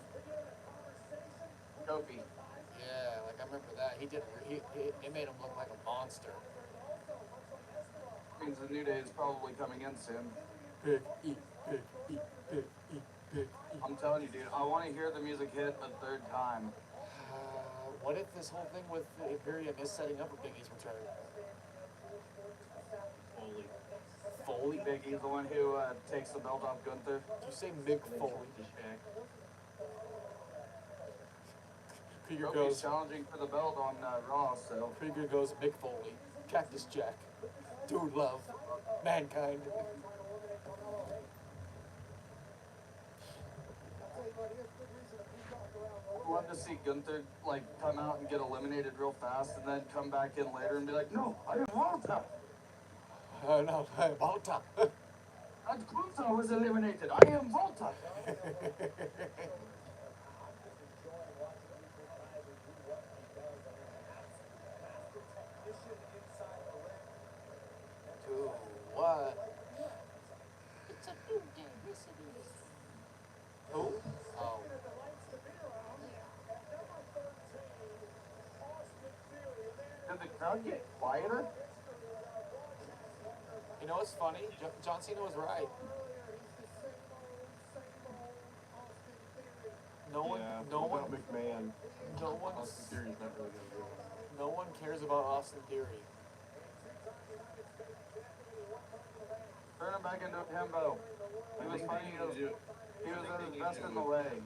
Kofi. Yeah, like I remember that. He did. It made him look like a monster. Means the New Day is probably coming in soon. Big E, big E, big E, big E. I'm telling you, dude, I want to hear the music hit a third time. What if this whole thing with Imperium is setting up for Big E's return? Holy. Foley? Big E's the one who takes the belt off Gunther. Did you say Mick Foley? The Shaq. Krieger Kofi's goes. challenging for the belt on Raw, so. Krieger goes Mick Foley. Cactus Jack. Dude love. Mankind. I'd love to see Gunther like come out and get eliminated real fast, and then come back in later and be like, "No, I didn't want that. No, Volta. Gunther was eliminated. I am Volta." crowd get quieter? You know what's funny? John Cena was right. No one, Yeah, no without one, McMahon, no one's, Austin Theory's not really gonna do it. no one cares about Austin Theory. Turn him back into a himbo. He was fighting his, he was at his best in the way.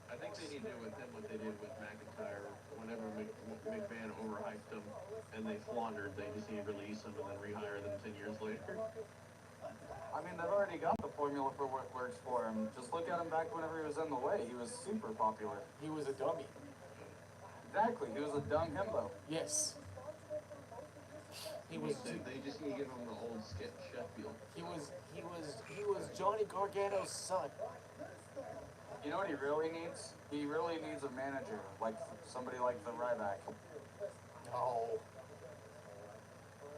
I think they need to do with him what they did with McIntyre. Whenever McMahon overhyped him and they floundered, they just need to release him and then rehire them 10 years later. I mean, they've already got the formula for what works for him. Just look at him back whenever he was in the way. He was super popular. He was a dummy. Exactly. He was a dumb himbo. Yes. He was. They just need to give him the old sketch Sheffield. He was Johnny Gargano's son. You know what he really needs? He really needs a manager, like somebody like the Ryback. No.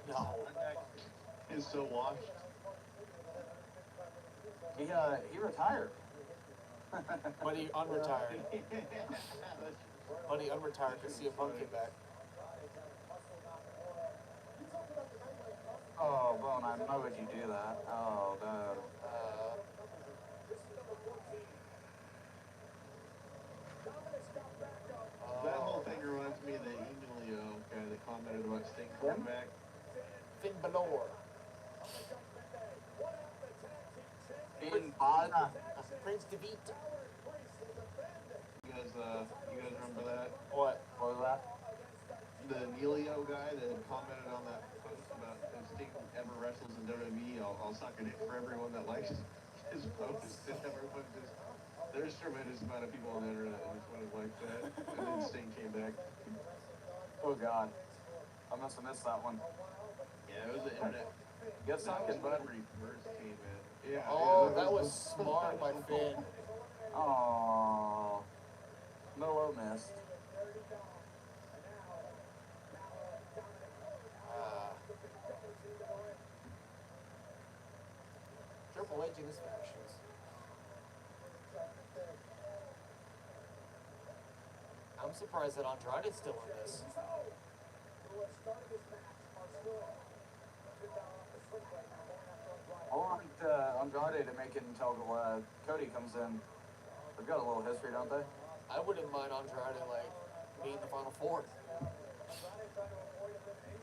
No. He's so washed. He retired. But he unretired. But he unretired because CM Punk came back. Oh, Bone, I know would you do that. Oh, no. That whole thing reminds me of the Emilio guy that commented about Sting coming back. Finn Balor. Finn Balor. Prince David. You guys remember that? What? What was that? The Emilio guy that had commented on that post about if Sting ever wrestles in WWE, I'll suck a dick for everyone that likes his post. And everyone just, there's a tremendous amount of people on the internet that just wanted like that. And then Sting came back. Oh, God. I must have missed that one. Yeah, it was the internet. Get something, bud. When he first came in. Yeah. Oh, yeah, that was smart by Finn. Oh, Milo missed. Triple H in his factions. I'm surprised that Andrade's still in this. I want Andrade to make it until Cody comes in. They've got a little history, don't they? I wouldn't mind Andrade like being the Final Four.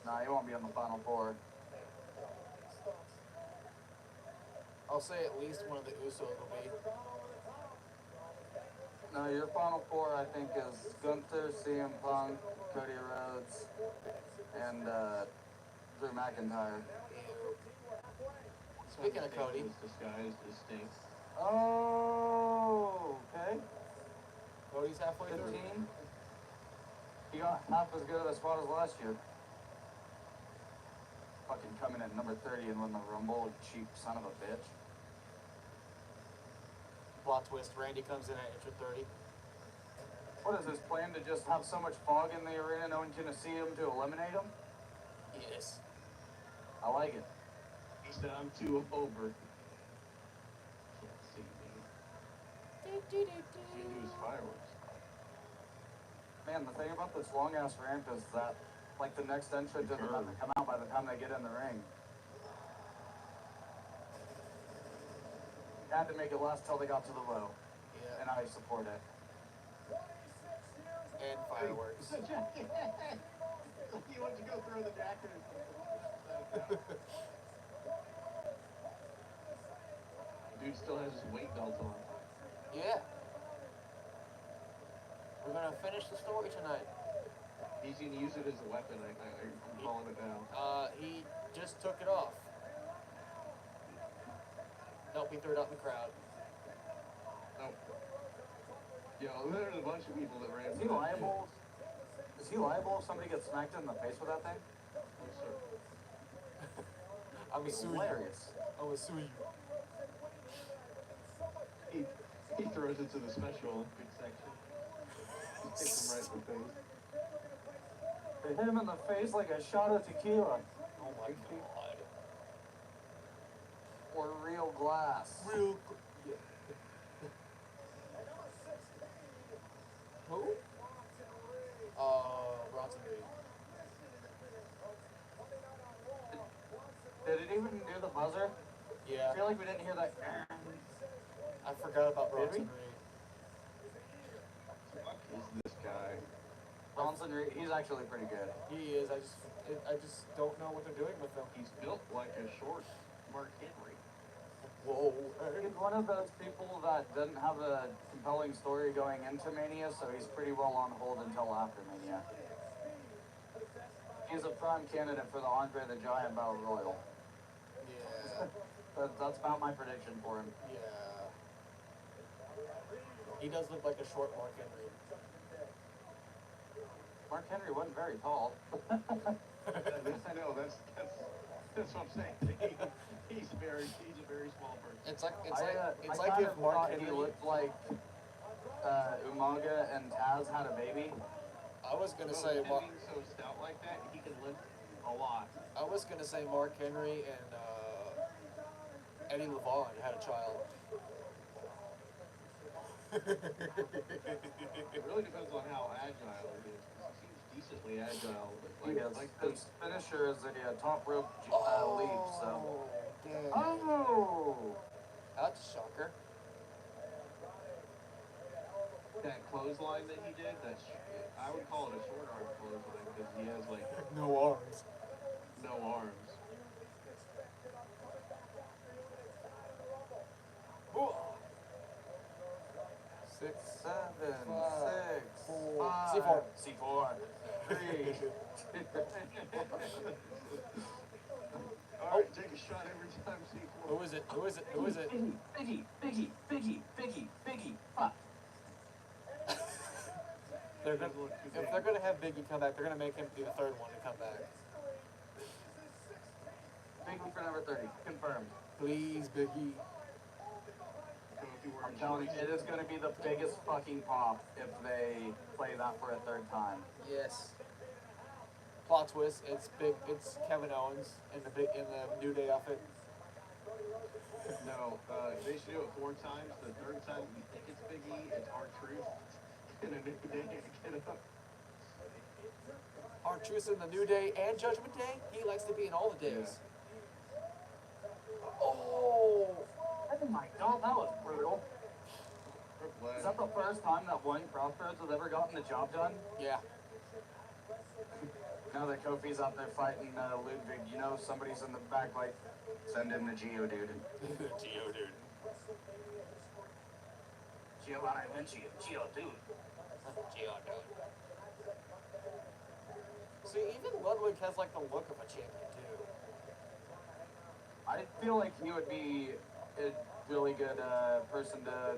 Nah, he won't be on the Final Four. I'll say at least one of the Usos will be. No, your Final Four, I think, is Gunther, CM Punk, Cody Rhodes, and Drew McIntyre. Speaking of Cody. Was disguised as Sting. Oh, okay. Cody's halfway through. 15. He got half as good of a spot as last year. Fucking coming in number 30 and win the Rumble, you cheap son of a bitch. Plot twist, Randy comes in at enter 30. What is his plan, to just have so much fog in the arena no one's gonna see him to eliminate him? Yes. I like it. He said, I'm too over. Can't see me. He used fireworks. Man, the thing about this long ass ramp is that, like, the next entrant doesn't have to come out by the time they get in the ring. Had to make it last till they got to the low. Yeah. And I support it. And fireworks. He wants to go throw the jacket. Dude still has his weight belt on. Yeah. We're gonna finish the story tonight. He's gonna use it as a weapon. I'm calling it down. He just took it off. Nope, he threw it out in the crowd. Nope. Yo, there's a bunch of people that ran. Is he liable? Is he liable if somebody gets smacked in the face with that thing? Yes, sir. I'm gonna sue you. Hilarious. I'm gonna sue you. He throws it to the Special Olympics section. He hits him right in the face. They hit him in the face like a shot of tequila. Oh my god. Or real glass. Real. Yeah. Who? Bronson Reed. it even do the buzzer? Yeah. I feel like we didn't hear that. I forgot about Bronson Did we? Reed. Fuck is this guy? Bronson Reed, he's actually pretty good. He is. I just don't know what they're doing with him. He's built like a short Mark Henry. Whoa. He's one of those people that didn't have a compelling story going into Mania, so he's pretty well on hold until after Mania. He's a prime candidate for the Andre the Giant Battle Royal. Yeah. That's about my prediction for him. Yeah. He does look like a short Mark Henry. Mark Henry wasn't very tall. I know, that's what I'm saying. He's a very small person. It's like I like kind if of Mark thought Henry. he looked like Umaga and Taz had a baby. I was gonna Well, say him Mark. being so stout like that, he can lift a lot. I was gonna say Mark Henry and Eddie Levon had a child. It really depends on how agile he is. He seems decently agile, but His finisher is a top rope leap, so. Damn. Oh! That's a shocker. that clothesline that he did, I would call it a short arm clothesline because he has like No arms. no arms. Ooh. 6, 7, 5, 6, 4. 5, C4. C4, 3. All right, take a shot every time C4. Who is it? Who is it? Who is it? Biggie. Fuck. If they're gonna have Biggie come back, they're gonna make him be the third one to come back. Biggie for number 30. Confirmed. Please, Biggie. I'm telling you, it is going to be the biggest fucking pop if they play that for a third time. Yes. Plot twist. It's big. It's Kevin Owens in the New Day outfit. No, they should do it 4 times. The third time you think it's Big E, it's R-Truth. And a New Day get up. R-Truth in the New Day and Judgment Day. He likes to be in all the days. Oh. Oh my god, that was brutal. Is that the first time that one Crossroads has ever gotten the job done? Yeah. Now that Kofi's out there fighting Ludwig, you know somebody's in the back like, send in the Geodude. Geodude. Giovanni Vinci, Geodude. Geodude. See, even Ludwig has like the look of a champion too. I feel like he would be a really good person to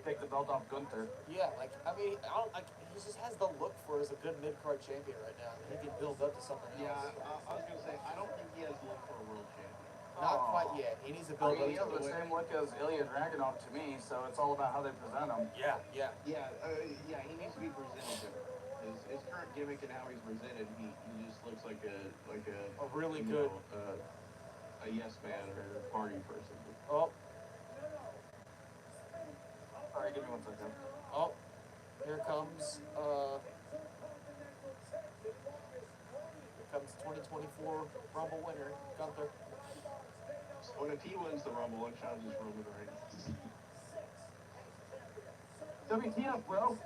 take the belt off Gunther. Yeah, like I mean, I don't like. He just has the look for as a good mid-card champion right now. He can build up to something else. Yeah, I was going to say, I don't think he has the look for a world champion. Not quite yet. He needs to I build mean, he up has to the same look as Ilya Dragunov to me, so it's all about how they present him. Yeah. Yeah, he needs to be presented different. His current gimmick and how he's presented, he just looks like a really you good. know, a yes man or a party person. Oh, Alright, give me 1 second. oh. Here comes 2024 Rumble winner, Gunther. When if he wins the Rumble and challenges Roman Reigns. WTF, bro?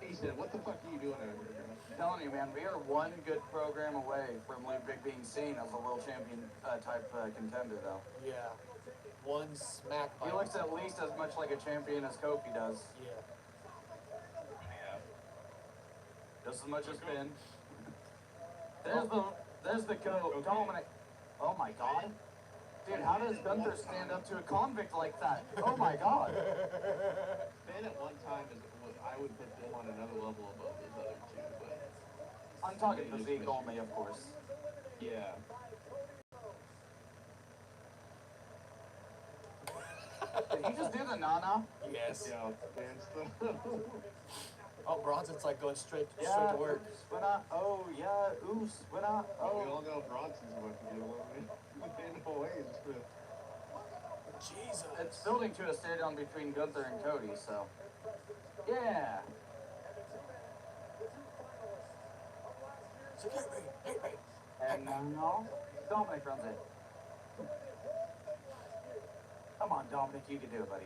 He said, "What the fuck are you doing out here?" I'm telling you, man, we are one good program away from Ludwig being seen as a world champion type contender, though. Yeah. One smack He by looks at least as much like a champion as Kofi does. Yeah. Just as much as Finn. There's the Dominic. Oh my god. Dude, how does Gunther stand up to a convict like that? Oh my god. Finn at one time I would put him on another level above those other two, but I'm talking physique only, of course. yeah. Did he just do the Nana? Yes. Yeah, dance the Oh, Bronson's like going straight Yeah. to work. Spinna. Oh, yeah. Ooh, Spinna. We Oh. all know Bronson's about to get eliminated. In a way, it's the Jesus. It's building to a stare-down between Gunther and Cody, so. Yeah. He's like, hit me. And now, Dominic runs it. Come on, Dominic, you can do it, buddy.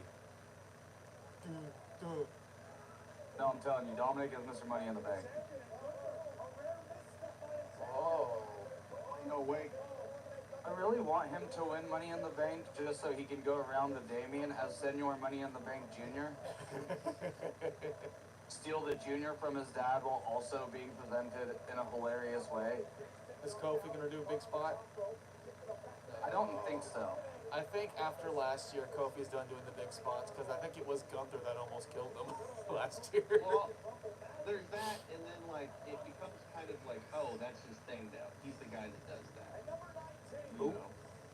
No, I'm telling you, Dominic is Mr. Money in the Bank. Oh. No way. I really want him to win Money in the Bank just so he can go around to Damien as Senior Money in the Bank Jr. Steal the Junior from his dad while also being presented in a hilarious way. Is Kofi gonna do a big spot? I don't think so. I think after last year, Kofi's done doing the big spots because I think it was Gunther that almost killed him last year. Well, there's that, and then like it becomes kind of like, oh, that's his thing now. He's the guy that does that. You know,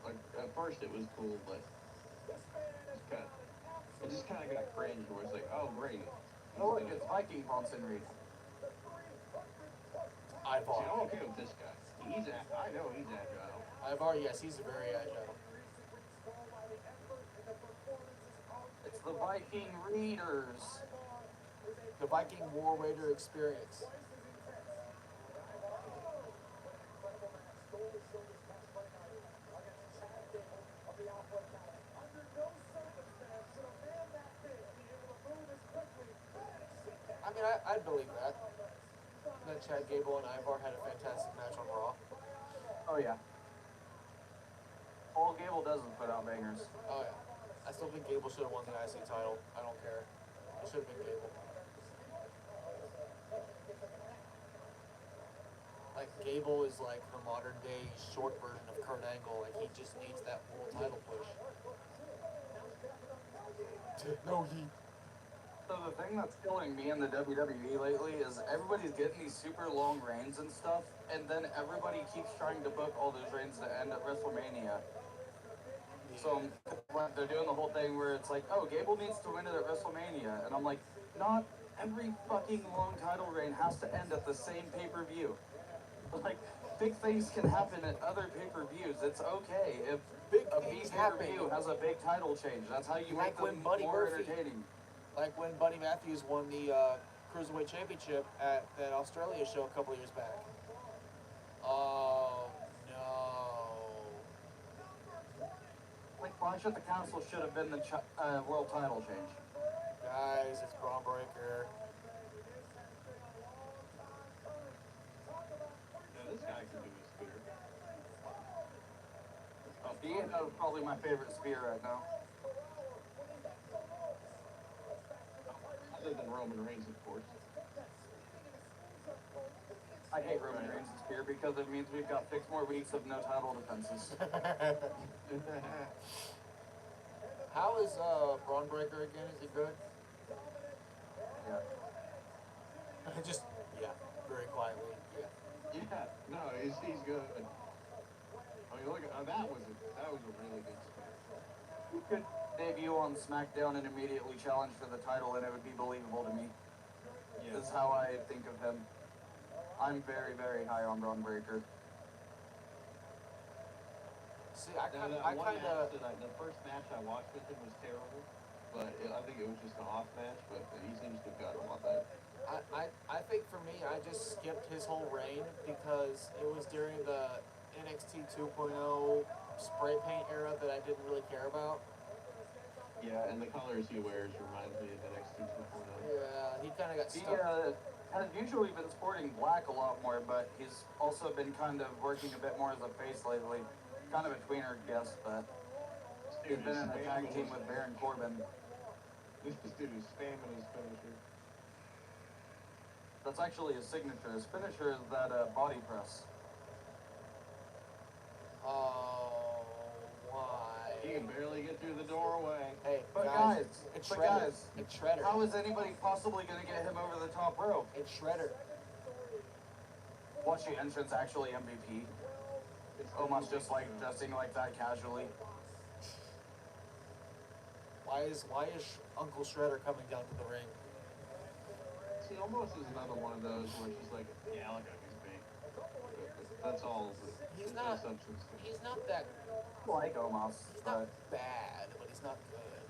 like at first it was cool, but it just kind of got cringe where it's like, oh great. Oh, look, it's Viking Bronson Reed. See, I'm okay with this guy. I know he's agile. Ivar, yes, he's very agile. It's the Viking Readers. The Viking War Raider experience. I mean, I'd believe that. That Chad Gable and Ivar had a fantastic match on Raw. Oh, yeah. All Gable does is put out bangers. Oh, yeah. I still think Gable should have won the IC title. I don't care. It should have been Gable. Like, Gable is like the modern day short version of Kurt Angle. Like, he just needs that world title push. No, he. So the thing that's killing me in the WWE lately is everybody's getting these super long reigns and stuff, and then everybody keeps trying to book all those reigns to end at WrestleMania. So like, they're doing the whole thing where it's like, oh, Gable needs to win it at WrestleMania, and I'm like, not every fucking long title reign has to end at the same pay-per-view. Like, big things can happen at other pay-per-views. It's okay if Big a things big pay-per-view has a big title change. That's how you Like make when them Buddy more Murphy- entertaining. Like when Buddy Matthews won the Cruiserweight Championship at that Australia show a couple of years back. Oh, no. Like, Clash at the Castle should have been the world title change. Guys, it's Braun Breaker. Now this guy can do a spear. He is probably my favorite spear right now. Other than Roman Reigns, of course. I hate Roman Reigns' spear because it means we've got 6 more weeks of no title defenses. How is Braun Breaker again? Is he good? Yeah. Just, yeah, very quietly. Yeah. Yeah, no, he's good. I mean, look, that was a really good spear. He could debut on SmackDown and immediately challenge for the title, and it would be believable to me. Yeah. That's how I think of him. I'm very, very high on Braun Breaker. See, I Now, kind that of, one match the first match I watched with him was terrible, but I think it was just an off match, but he seems to have got a lot better. I think for me, I just skipped his whole reign because it was during the NXT 2.0 spray paint era that I didn't really care about. Yeah, and the colors he wears reminds me of NXT 2.0. Yeah, he kind of got He stuck. has usually been sporting black a lot more, but he's also been kind of working a bit more as a face lately. Kind of a tweener, guess, but he's been in a tag team with Baron Corbin. This dude is spamming his finisher. That's actually his signature. His finisher is that body press. Oh, why? He can barely get through the doorway. Hey, But guys, guys, it's but Shredder. guys, It's Shredder. how is anybody possibly going to get him over the top rope? It's Shredder. Watch the entrance actually MVP. It's almost just like dressing like that casually. Why is Uncle Shredder coming down to the ring? See, almost is another one of those where she's like, yeah, look at he's big. That's all. He's There's not- uh, no substance to it. He's not that. Like Omos, He's not but bad, but he's not good.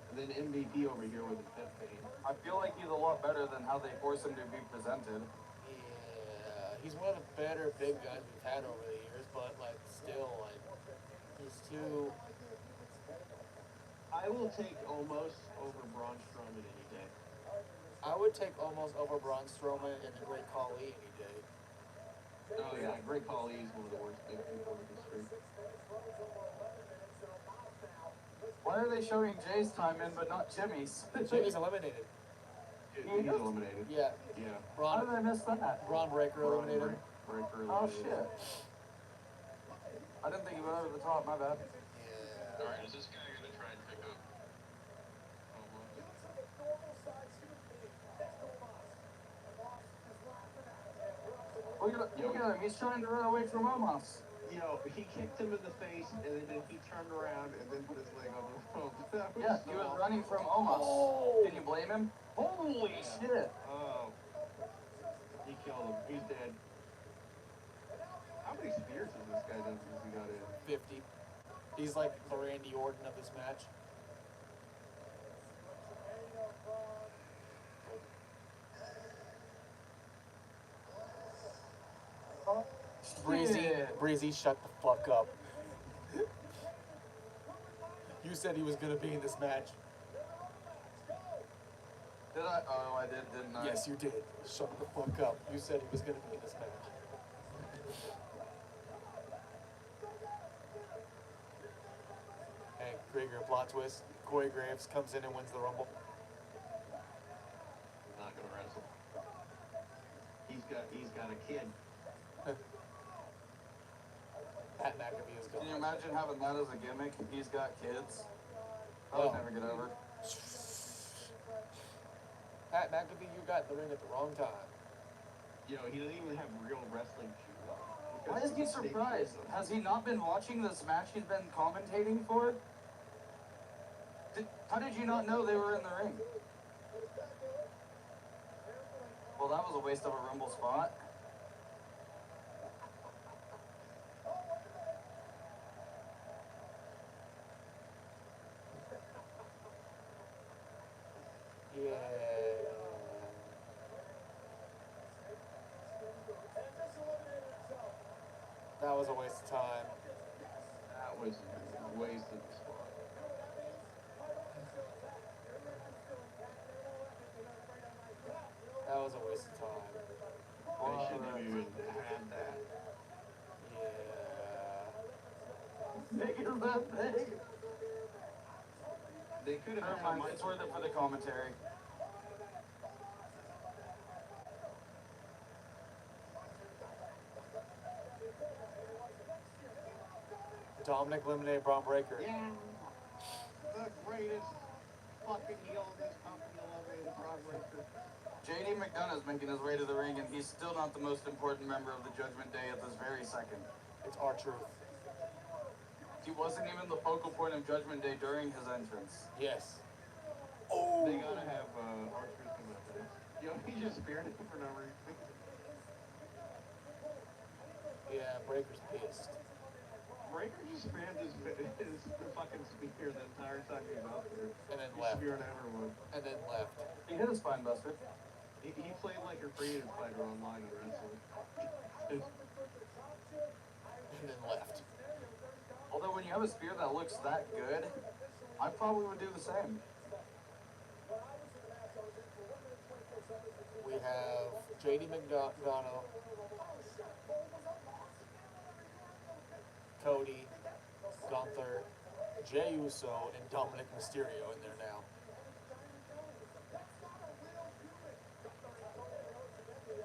And then MVP over here with the pet pain. I feel like he's a lot better than how they force him to be presented. Yeah, he's better big guys we've had over the years, but like still like he's too. I will take almost over Braun Strowman any day. I would take almost over Braun Strowman and the Great Khali any day. Oh yeah, Great Khali is one of the worst big people in history. Why are they showing Jay's time in but not Jimmy's? Jimmy's eliminated. He's He is? eliminated. Yeah, Yeah. How did Braun, I miss that? Braun Breaker eliminated him. Breaker Oh eliminated. shit. I didn't think he went over the top, my bad. Yeah. Alright, is this guy gonna try and pick up? Look at him, he's trying to run away from Omos. Yo, he kicked him in the face, and then he turned around and then put his leg on the rope. That Yeah, he was running from Omos. Oh. Can you blame him? Holy shit. Oh. He killed him. He's dead. How many spears has this guy done since he got in? 50. He's like the Randy Orton of this match. Breezy, shut the fuck up. You said he was gonna be in this match. Did I? Oh, I did, didn't I? Yes, you did. Shut the fuck up. You said he was gonna be in this match. Hey, Gregor, plot twist. Corey Graves comes in and wins the Rumble. Not gonna wrestle. He's got a kid. Pat McAfee is Can you gone. imagine having that as a gimmick? He's got kids. I would Oh. never get over. Pat McAfee, you got in the ring at the wrong time. Yo, he doesn't even have real wrestling shoes on. Why is he surprised? Has he not been watching this match he's been commentating for? How did you not know they were in the ring? Well, that was a waste of a Rumble spot. Yeah. That was a waste of time. That was a waste of the spot. That was a waste of time. They shouldn't have even had that. Yeah. Big is that big? They could have Never had mind, it's worth it for the commentary. Dominic eliminated Braun Breaker. Yeah. The greatest fucking heel in this company, eliminated Braun Breaker. JD McDonough is making his way to the ring, and he's still not the most important member of the Judgment Day at this very second. It's R-Truth. He wasn't even the focal point of Judgment Day during his entrance. Yes. They gotta have R-Truth come up with this. Yo, he just speared him for no reason. Yeah, Breaker's pissed. Breaker just spammed his fucking spear the entire time he was out there. And then He left. speared everyone. And then left. He hit a spine buster. He played like a creative fighter online in wrestling. And then left. Although when you have a spear that looks that good, I probably would do the same. We have JD McDonough, Cody, Gunther, Jey Uso, and Dominic Mysterio in there now.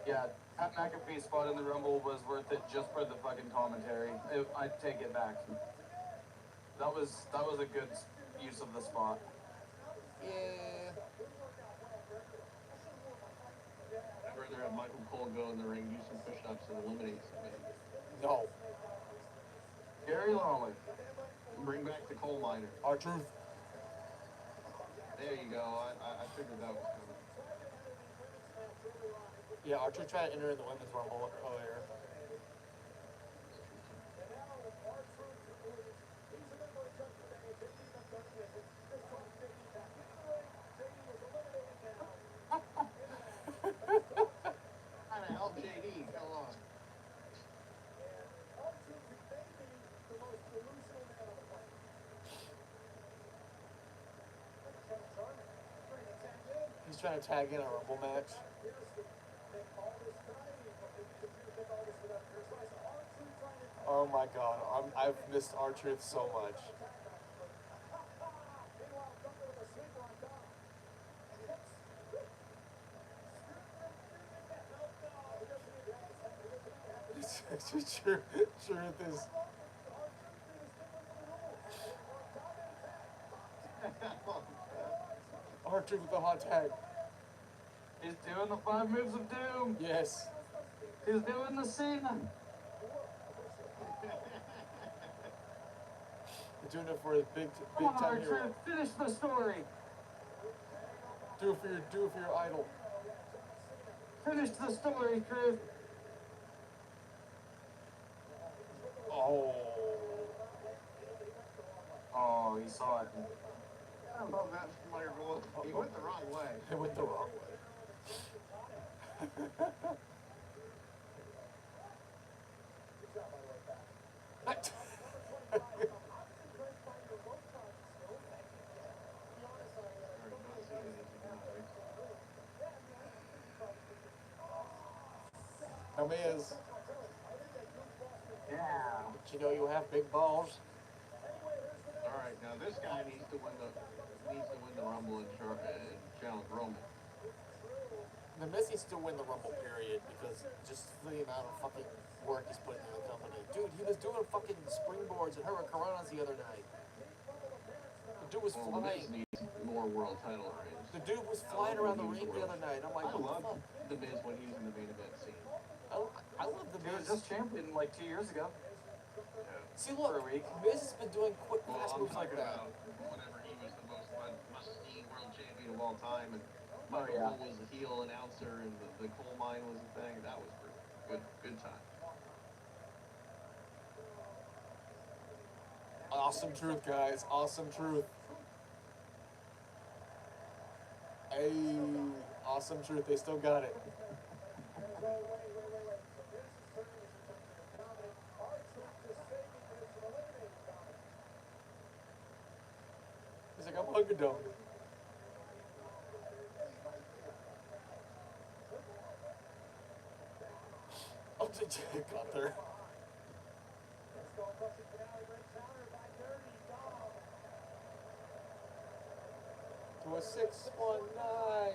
Yeah, Pat McAfee's spot in the Rumble was worth it just for the fucking commentary. I'd take it back. That was a good use of the spot. Yeah. I'd rather have Michael Cole go in the ring, do some push-ups, and eliminate somebody. No. Gary Lawler. Bring back the coal miner. R-Truth. There you go. I figured that was coming. Yeah, R-Truth tried to enter in the Women's Rumble earlier. Trying to help JD, come on. He's trying to tag in a Rumble match. Oh my god, I've missed R-Truth so much. Truth is. R-Truth with the hot tag. He's doing the 5 moves of doom. Yes. He's doing the Cena. He's doing it for his big Come on, time hero. R-Truth, finish the story. Do it for your idol. Finish the story, Truth. Oh. Oh, he saw it. I love that player going. He went the wrong way. It went the wrong way. Come is. Yeah. But you know you have big balls. All right, now this guy needs to win the Rumble and challenge Roman. The Miz needs to win the Rumble period because just for the amount of fucking work he's putting in the company. Dude, he was doing fucking springboards and hurricanranas the other night. The dude was Well, the Miz flying. needs more world title reigns. The dude was flying around the ring the other night. I'm like, I what love the the Miz when he was in the main event scene. fuck? I love the He was Miz. just champion like 2 years ago. See, for look, a week. Miz has been doing quick, Well, fast I'm moves like talking that. about whenever he was the most must-see world champion of all time, and Oh, Michael yeah. Cole was the heel announcer, and the coal mine was the thing. That was good time. Awesome truth, guys. Awesome truth. Hey, awesome truth. They still got it. He's like, I'm hungry dog. Oh, got there. To a 619.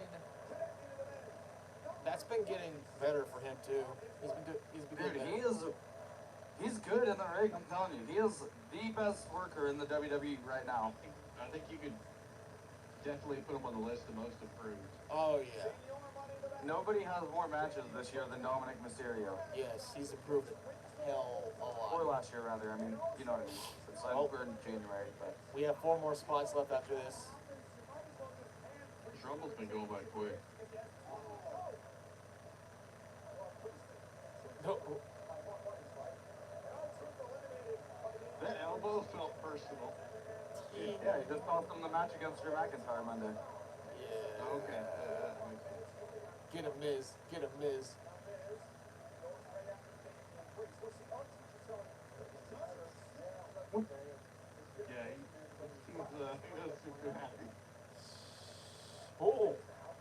That's been getting better for him too. He's been Dude, getting better. he's good in the ring, I'm telling you. He is the best worker in the WWE right now. I think you could definitely put him on the list of most improved. Oh yeah. Nobody has more matches this year than Dominic Mysterio. Yes, he's improved hell a Or lot. last year, rather. I mean, you know what I mean. It's like we're in January, but We have 4 more spots left after this. This Rumble's been going by quick. No, That elbow felt personal. yeah, he just cost him the match against Drew McIntyre Monday. yeah. Okay. Get a Miz. Get a Miz. Yeah, he was super happy. Oh,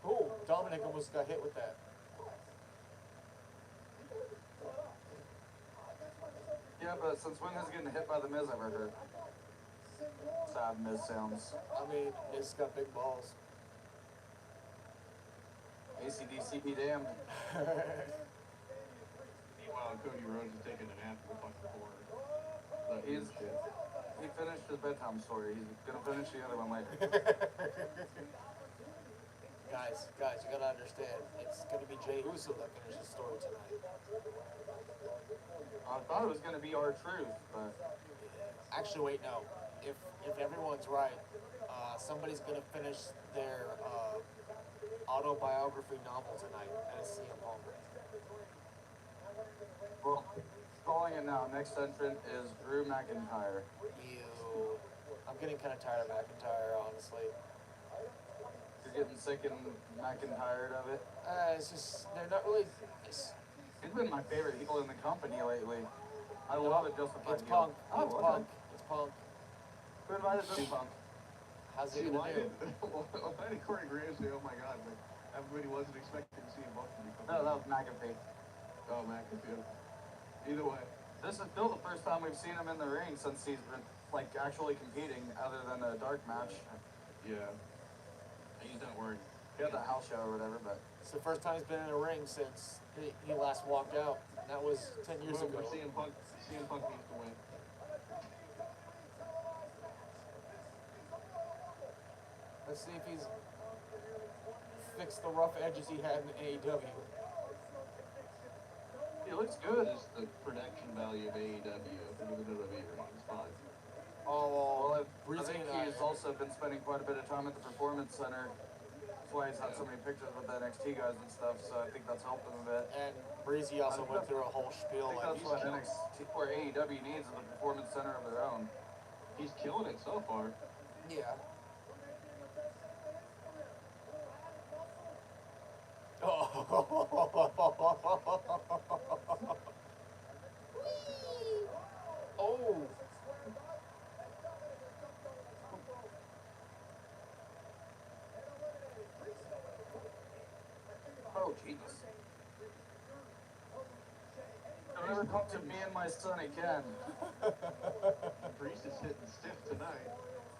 oh, Dominic almost got hit with that. Yeah, but since when has getting hit by the Miz ever hurt? Sad Miz sounds. I mean, Miz got big balls. ACDC be damned. Meanwhile, Cody Rhodes is taking a nap in the fucking corner. Let He's, him shit. he finished his bedtime story. He's gonna finish the other one later. Guys, you gotta understand, it's gonna be Jey Uso that finishes the story tonight. I thought it was gonna be R-Truth, but Actually, wait, no. If everyone's right, somebody's gonna finish their autobiography novel tonight as CM Punk. well, calling it now. Next entrant is Drew McIntyre. Ew. I'm getting kind of tired of McIntyre, honestly. You're getting sick and McIntyred of it. It's just, they're not really. It's He's been my favorite heel in the company lately. I love it, Justified It's heel. Punk. Oh, It's okay. Punk. It's Punk. Who invited this Punk? How's See, he gonna why do? did Corey Graves say, oh my god, but Everybody wasn't expecting to see Buck to become. No, that was McAfee. Oh, McAfee. Either way. This is still the first time we've seen him in the ring since he's been, like, actually competing, other than a dark match. Yeah. And he's not wearing. He had the house show or whatever, but It's the first time he's been in a ring since he last walked out. That was 10 years Well, ago. we're CM Punk needs to win. Let's see if he's fixed the rough edges he had in AEW. he looks good. Just the production value of AEW for the WWE ring is fine. Oh, Well, I Breezy think and he's also been spending quite a bit of time at the Performance Center. That's why he's had so many pictures with the NXT guys and stuff, so I think that's helped him a bit. and Breezy also went through a whole I spiel. think Like, that's what NXT or AEW needs is a Performance Center of their own. He's killing it so far. yeah. Oh. Oh. Oh, Jesus. Don't ever come to me and my son again. Priest is hitting stiff tonight.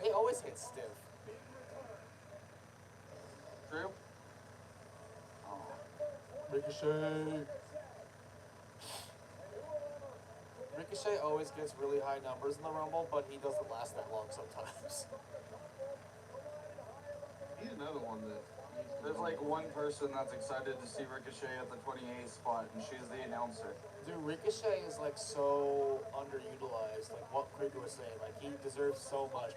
He always hits stiff. Drew? Oh. Ricochet. Ricochet always gets really high numbers in the Rumble, but he doesn't last that long sometimes. He's another one that needs to There's like one person that's excited to see Ricochet at the 28th spot, and she's the announcer. Dude, Ricochet is like so underutilized. Like what Krieger was saying, like he deserves so much.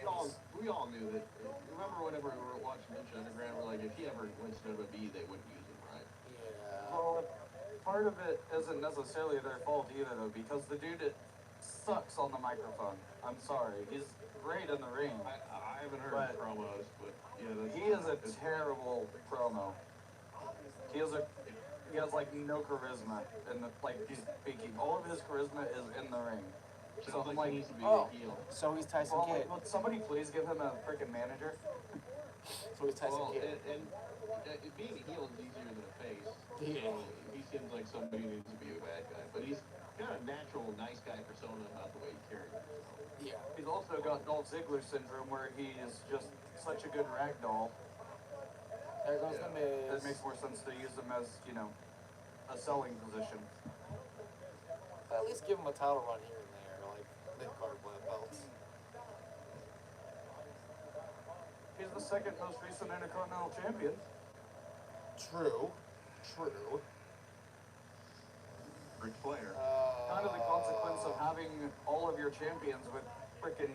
we all knew that. Remember whenever we were watching Lucha Underground, we're like, if he ever went to WWE, they wouldn't use him, right? Yeah. Well, part of it isn't necessarily their fault either, though, because the dude sucks on the microphone. I'm sorry. He's great in the ring. I haven't heard But- promos, but yeah, that's, He is a terrible promo. He has like no charisma in the speaking. All of his charisma is in the ring. So sounds I'm like like, he needs to be Oh. a heel. So he's Tyson well, Kidd. would somebody please give him a freaking manager? So he's Tyson Well, Kidd. and being a heel is easier than a face. Yeah. So he seems like somebody who needs to be a bad guy, but he's got a natural nice guy persona about the way he carries himself. Yeah. He's also got Dolph Ziggler syndrome, where he is just such a good ragdoll. There goes Yeah. the Miz. It makes more sense to use him as, a selling position. At least give him a title run here and there, like mid-card belts. He's the second most recent Intercontinental Champion. True. True. Ric Flair. Kind of the consequence of having all of your champions with frickin'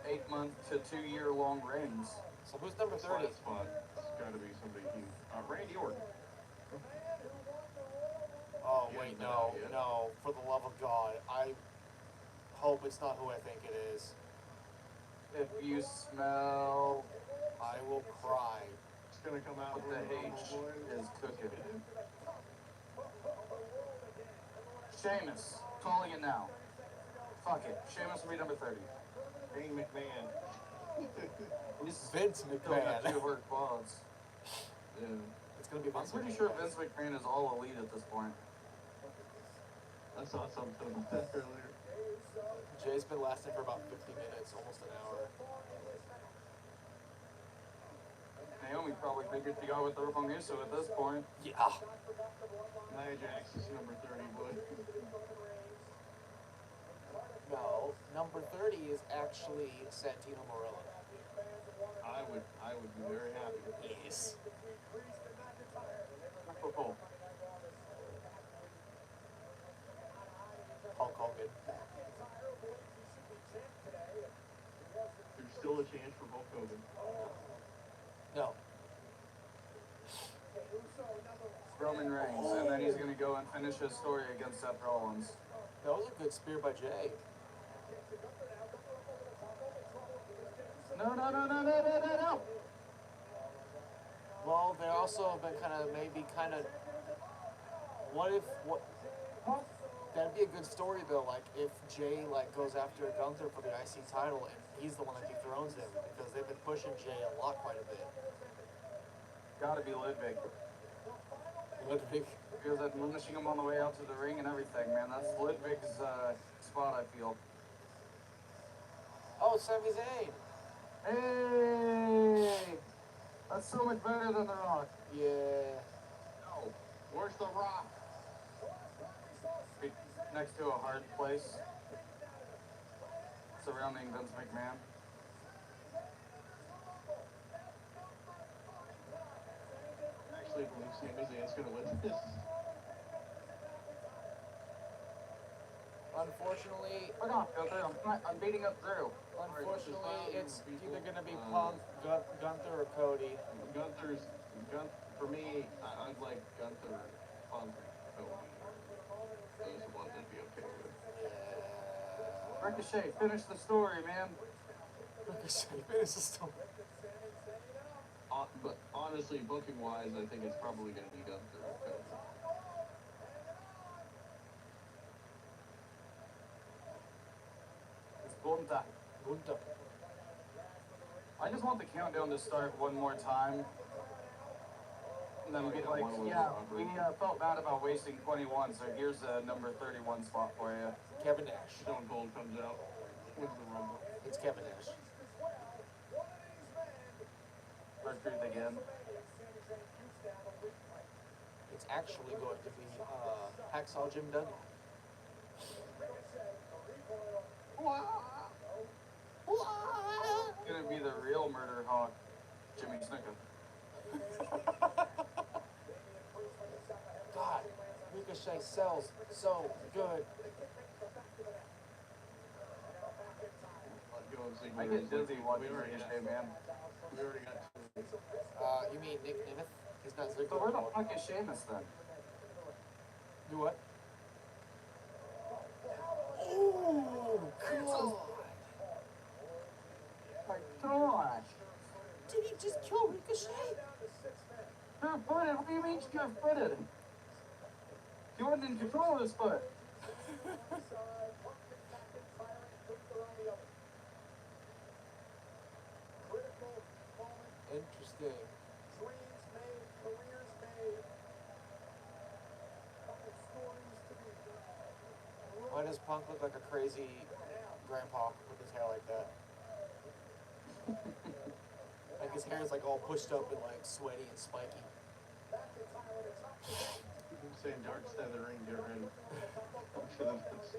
8-month to 2-year-long reigns. So who's number 30? Slot spot. It's got to be somebody huge. Randy Orton. Oh Yeah, wait, no no, idea. no. For the love of God, I hope it's not who I think it is. If you smell I will cry. It's gonna come out what with the the H boys. is cooking. Sheamus, calling it now. Fuck it, Sheamus will be number 30. Shane McMahon. He's Vince still got McMahon. 2 hurt quads. Yeah. It's gonna be I'm Vince pretty McMahon. sure Vince McMahon is all elite at this point. I saw something about that earlier. Jay's been lasting for about 50 minutes, almost an hour. Naomi probably figured she got with the wrong issue at this point. Yeah. Nia Jax is number 30, boy. No, number 30 is actually Santino Marella. I would be very happy. Yes. Oh, Hulk Hogan. There's still a chance for Hulk Hogan. No. Roman Reigns, and then he's gonna go and finish his story against Seth Rollins. That was a good spear by Jay. No, no, no, no, no, no, no, no! Well, they also have been that'd be a good story though, like if Jay goes after Gunther for the IC title and he's the one that dethrones him, because they've been pushing Jay a lot quite a bit. Gotta be Ludwig. Ludwig. He was admonishing him on the way out to the ring and everything, man. That's Ludwig's spot, I feel. Oh, Sami Zayn. Hey! That's so much better than The Rock. Yeah. No. Where's The Rock? Be next to a hard place surrounding Vince McMahon. Actually, I believe Sami Zayn's gonna win this. Unfortunately, Fuck off, Gunther. I'm beating up Drew. unfortunately, it's either gonna be Punk, Gunther, or Cody. For me, I'd like Gunther, Punk, Cody. Those are the ones I'd be okay with. Ricochet, finish the story, man. Ricochet, finish the story. But honestly, booking wise, I think it's probably gonna be Gunther or Cody. It's Gunther. Gunther. I just want the countdown to start one more time. And then be like, yeah, we felt bad about wasting 21, so here's a number 31 spot for you. Kevin Nash. Stone Cold comes out, wins the Rumble. It's Kevin Nash. R-Truth again. It's actually going to be Hacksaw Jim Duggan. It's gonna be the real murder hawk, Jimmy Snuka. God, Ricochet sells so good. I get dizzy watching Ricochet, man. We already got two. You mean Nick Nemeth? He's not Ziggler. So where the fuck is Sheamus then? Do what? Oh, God. My gosh. Did he just kill Ricochet? Sure-footed? What do you mean sure-footed? He wasn't in control of his foot. Interesting. Why does Punk look like a crazy grandpa with his hair like that? Like his hair is like all pushed up and like sweaty and spiky. I'm saying Dark Feathering, get rid of. I'm sure that's.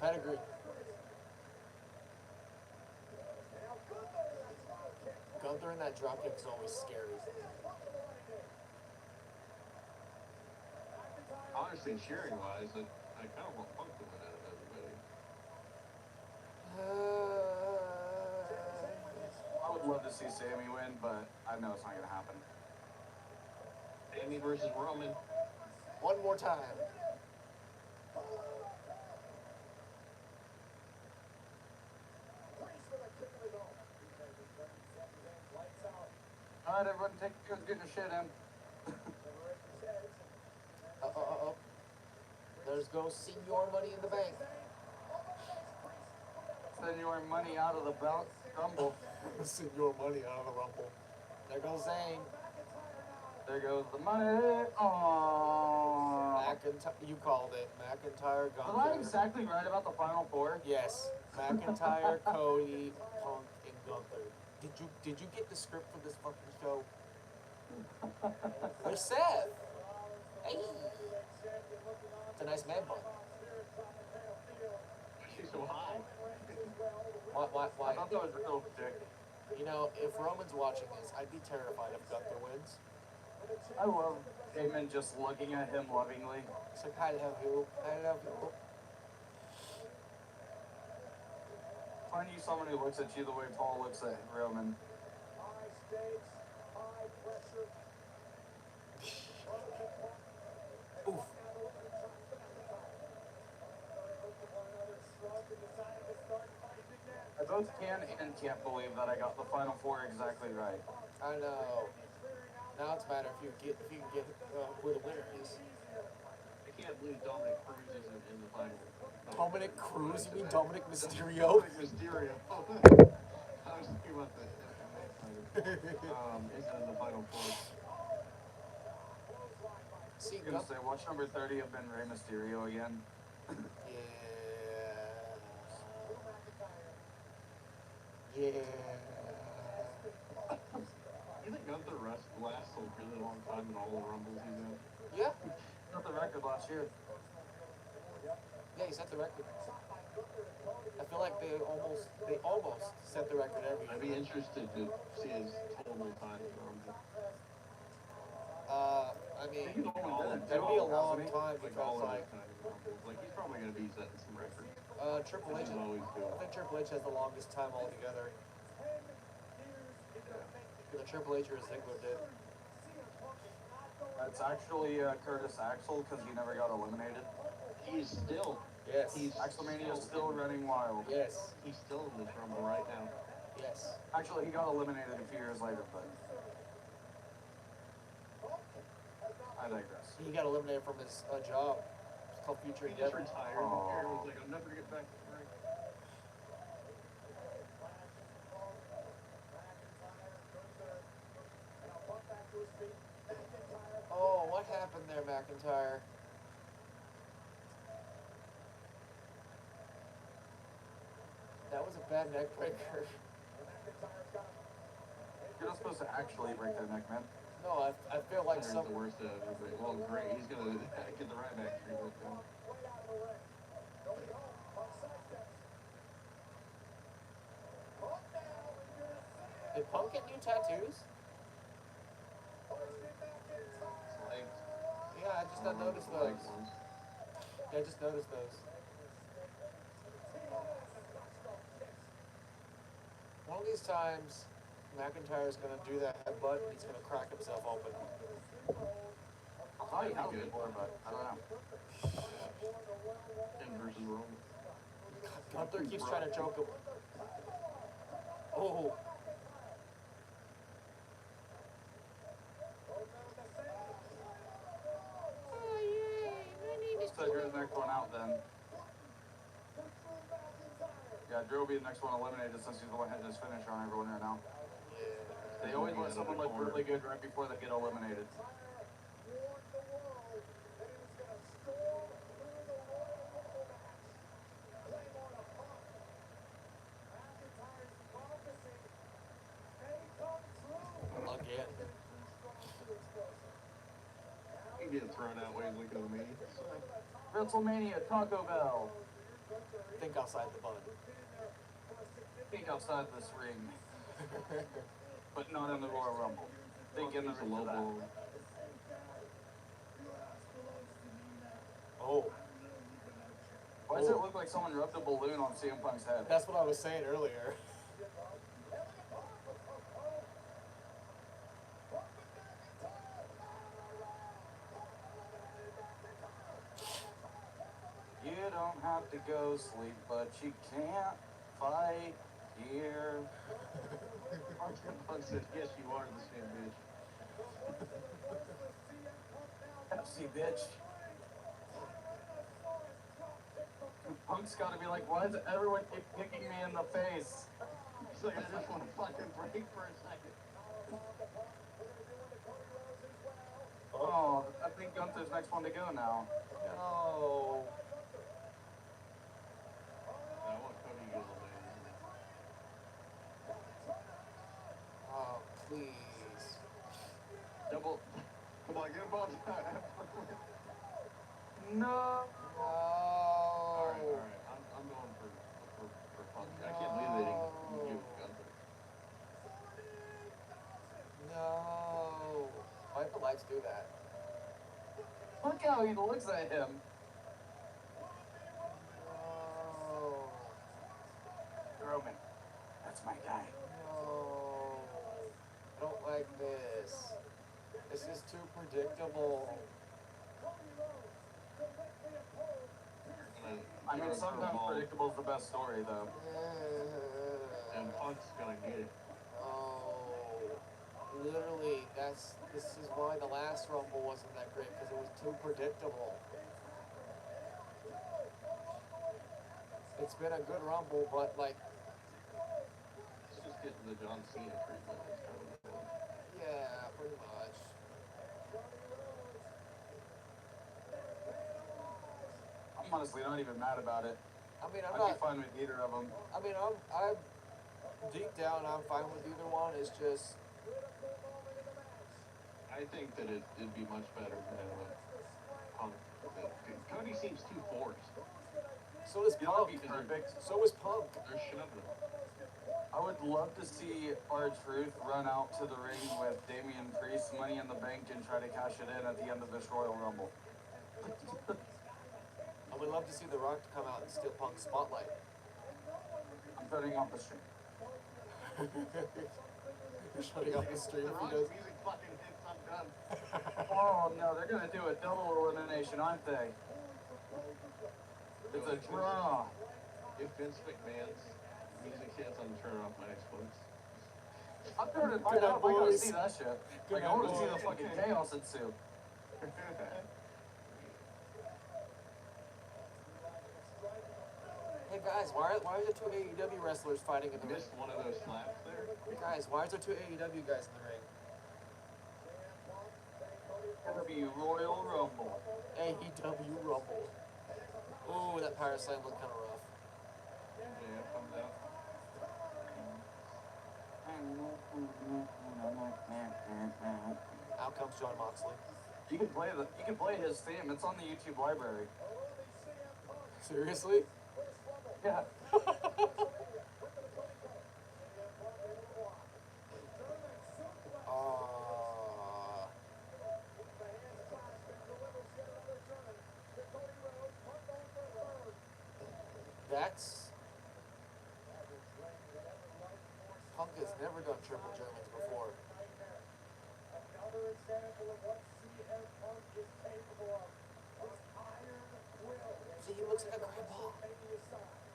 Pedigree. Gunther in that dropkick is always scary. Honestly, cheering wise, I kind of want Punk to win out of everybody. I would love to see Sammy win, but I know it's not gonna happen. Sammy versus Roman. One more time. Alright, everyone, take turns getting your shit in. There's goes Senior Money in the Bank. Send your money out of the belt rumble. Senior Money out of the Rumble. There goes Zayn. There goes the money. Aww. McIntyre, you called it. McIntyre, Gunther. Was I exactly right about the final four? Yes. McIntyre, Cody, Punk, and Gunther. Did you get the script for this fucking show? Where's Seth? Hey. It's a nice man bun. She's so high. Why? I thought that was real dick. You know, if Roman's watching this, I'd be terrified if Gunther wins. I love Heyman just looking at him lovingly. It's like, I love you. I love you. Find you someone who looks at you the way Paul looks at Roman. Oof. I both can and can't believe that I got the final four exactly right. I know. Now it's matter if you can get who the winner is. I can't believe Dominic Cruz isn't in the final. Dominic Cruz? You mean Dominic Mysterio? Dominic Mysterio. I was thinking about that. Isn't in the final four. See, I was gonna say, watch number 30 have been Rey Mysterio again. Yeah. You think Gunther lasts a really long time in all the rumbles he's in? Yeah. Got the record last year. Yeah, he set the record. I feel like they almost set the record every I'd be year. interested to see his total time in the rumble. I mean, He's only been in that'd two, be a long hasn't he? time Like because all of like his time in the rumble. Like he's probably gonna be setting some records. Triple As H. he's always doing. I think Triple H has the longest time altogether. The Triple H or Ziggler did. That's actually Curtis Axel because he never got eliminated. He's still. Yes. Axelmania is still running wild. Yes. He's still in this rumble right now. Yes. Actually, he got eliminated a few years later, but I digress. He got eliminated from his job. It's called Future He just Endeavor. retired. Oh. Everyone's like, I'm never gonna get back to the ring. Oh, what happened there, McIntyre? That was a bad neck breaker. You're not supposed to actually break their neck, man. No, I feel like There's some. the worst of everybody. Well, great. He's gonna get the right back treatment now. Did Punk get new tattoos? Legs. Yeah, I just not noticed those. Legs ones. Yeah, I just noticed those. One of these times, McIntyre's gonna do that headbutt and he's gonna crack himself open. I thought he had it before, but I don't know. Him versus Roman. Gunther keeps trying to choke him. Oh. So here's the next one out then. Yeah, Drew will be the next one eliminated since he's the one hitting his finisher on everyone right now. They always let someone look really good right before they get eliminated. Again. He getting thrown out while he's looking at me. WrestleMania, Taco Bell. Think outside the bun. Think outside this ring. But not in the Royal Rumble. Think in the He's a ring low for that. blow. Oh. Why does it look like someone rubbed a balloon on CM Punk's head? That's what I was saying earlier. You don't have to go sleep, but you can't fight here. Punk said, yes, you are the same bitch. FC bitch. Punk's gotta be like, why does everyone keep kicking me in the face? He's like, I just want to fucking break for a second. Oh, I think Gunther's next one to go now. No. I want Cody to get eliminated. Oh, please. Double. Come on, get him on. No. Alright, No. alright. I'm going for Punk. I can't believe they didn't give Gunther. No. Why'd the lights do that? Look how he looks at him. No. Roman, that's my guy. No. I don't like this. This is too predictable. I mean, sometimes predictable is the best story, though. And Punk's gonna get it. Oh, literally, this is why the last Rumble wasn't that great, because it was too predictable. It's been a good Rumble, but like, It's just getting the John Cena treatment. It's kind of Yeah, pretty much. I'm honestly not even mad about it. I mean, I'm I'd not. be fine with either of them. I mean, I'm deep down, I'm fine with either one. It's just, I think that it'd be much better to have a Punk. Cody seems too forced. so does You know, Punk. it'd be perfect. So is Punk. They're shoving him. I would love to see R-Truth run out to the ring with Damian Priest, Money in the Bank, and try to cash it in at the end of this Royal Rumble. I would love to see The Rock come out and steal Punk's spotlight. I'm turning off the stream. You're shutting off the stream if he does. Music fucking hits, I'm done. Oh no, they're gonna do a double elimination, aren't they? It's a draw. If Vince McMahon's music hits, I'm turning off my Xbox. I'm throwing it Good right out. I gotta boys. see that shit. Good Like, I wanna boys. see the fucking chaos ensue. Hey guys, why are there two AEW wrestlers fighting in the ring? Missed one of those slaps there. Guys, why is there two AEW guys in the ring? Gonna be Royal Rumble. AEW Rumble. Ooh, that power slam looked kind of rough. Yeah, comes out. Out comes John Moxley. You can play his theme. It's on the YouTube library. Seriously? Yeah. That's... Punk has never done triple Germans before. Another example of what CM Punk is capable of. His iron will. See, he looks like a grandpa.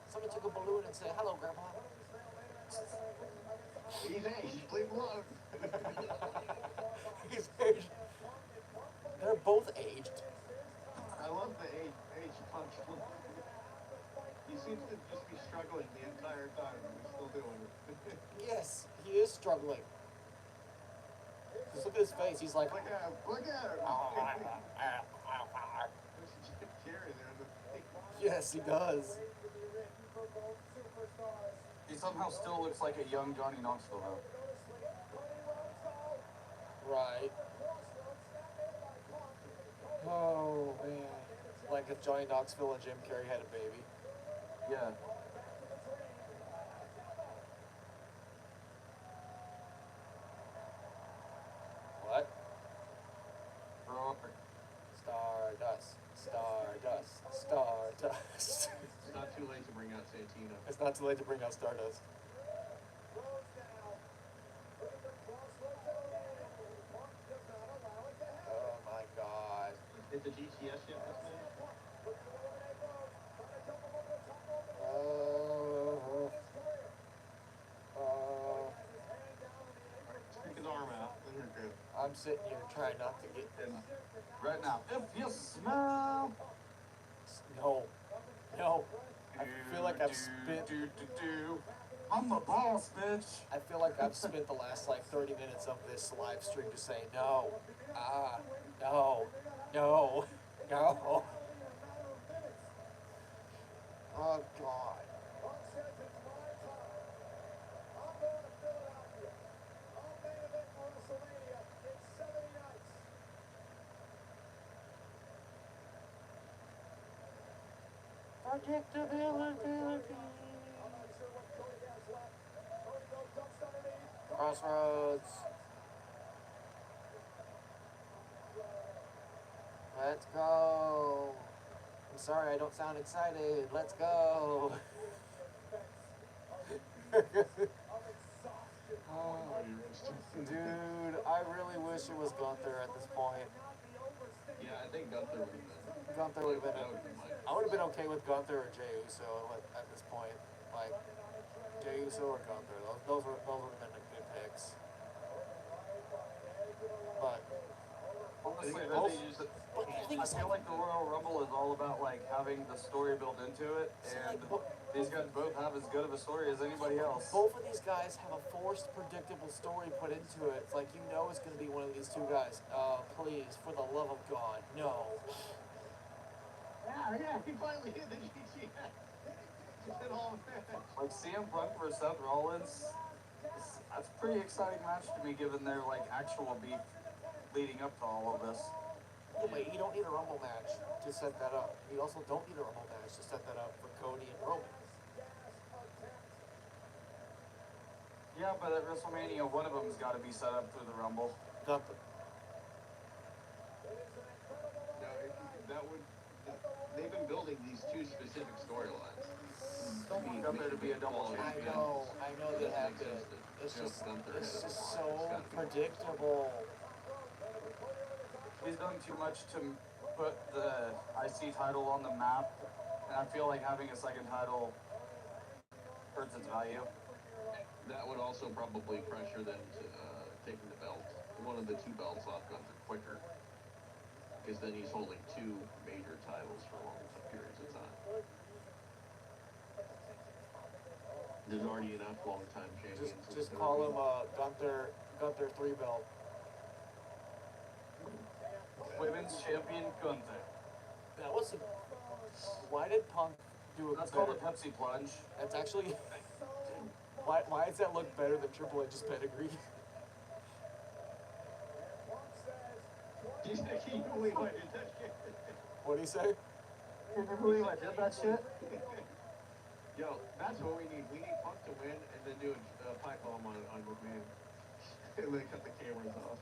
Somebody took a balloon and said, "Hello, grandpa." He's aged, leave him alone. He's aged. They're both aged. I love the age Punk. He seems to just be struggling the entire time, and he's still doing it. Yes, he is struggling. Just look at his face. He's like, Look at him! Look at him! Carry there, yes, he does. He somehow still looks like a young Johnny Knoxville though. Right. Oh, man. Like if Johnny Knoxville and Jim Carrey had a baby. Yeah. What? Robert. Stardust. Stardust. Stardust. It's not too late to bring out Santino. It's not too late to bring out Stardust. Oh my god. Hit the GTS yet this minute? Stick his arm out, then you're good. I'm sitting here trying not to get them. Right now, if you smell. No. No. I feel like I've spent. I'm the boss, bitch. I feel like I've spent the last like 30 minutes of this live stream just saying no. No. No. No. Oh god. Predictability. Crossroads. Let's go. I'm sorry I don't sound excited. Let's go. Dude, I really wish it was Gunther at this point. Yeah, I think Gunther would have been. Gunther would have been. That would be mine. I would have been okay with Gunther or Jey Uso at this point. Like Jey Uso or Gunther. Those would have been the good picks. But Honestly, think both. they just- I feel like the Royal Rumble is all about like having the story built into it, and these guys both have as good of a story as anybody else. Both of these guys have a forced, predictable story put into it. It's like you know it's going to be one of these two guys. Please, for the love of God, no. Yeah, he finally hit the GTS. Like CM Punk versus Seth Rollins, that's a pretty exciting match to me, given their like actual beef leading up to all of this. Yeah, but you don't need a Rumble match to set that up. You also don't need a Rumble match to set that up for Cody and Roman. Yeah, but at WrestleMania, one of them's got to be set up through the Rumble. Gunther. No, that would. They've been building these two specific storylines. Don't want Gunther to be a double champion. I know they have been. It's just so predictable. He's done too much to put the IC title on the map, and I feel like having a second title hurts its value. That would also probably pressure them to taking the belt, one of the two belts off Gunther quicker, because then he's holding two major titles for long periods of time. There's already enough long-time champions. Just call him Gunther 3 belt. Women's champion Gunther. That was why did Punk do a That's better? called a Pepsi plunge. That's actually why does that look better than Triple H's pedigree? Can you believe I did that shit? What'd he say? Can you believe I did that shit? Yo, that's what we need. We need Punk to win and then do a pipe bomb on McMahon. And then cut the cameras off.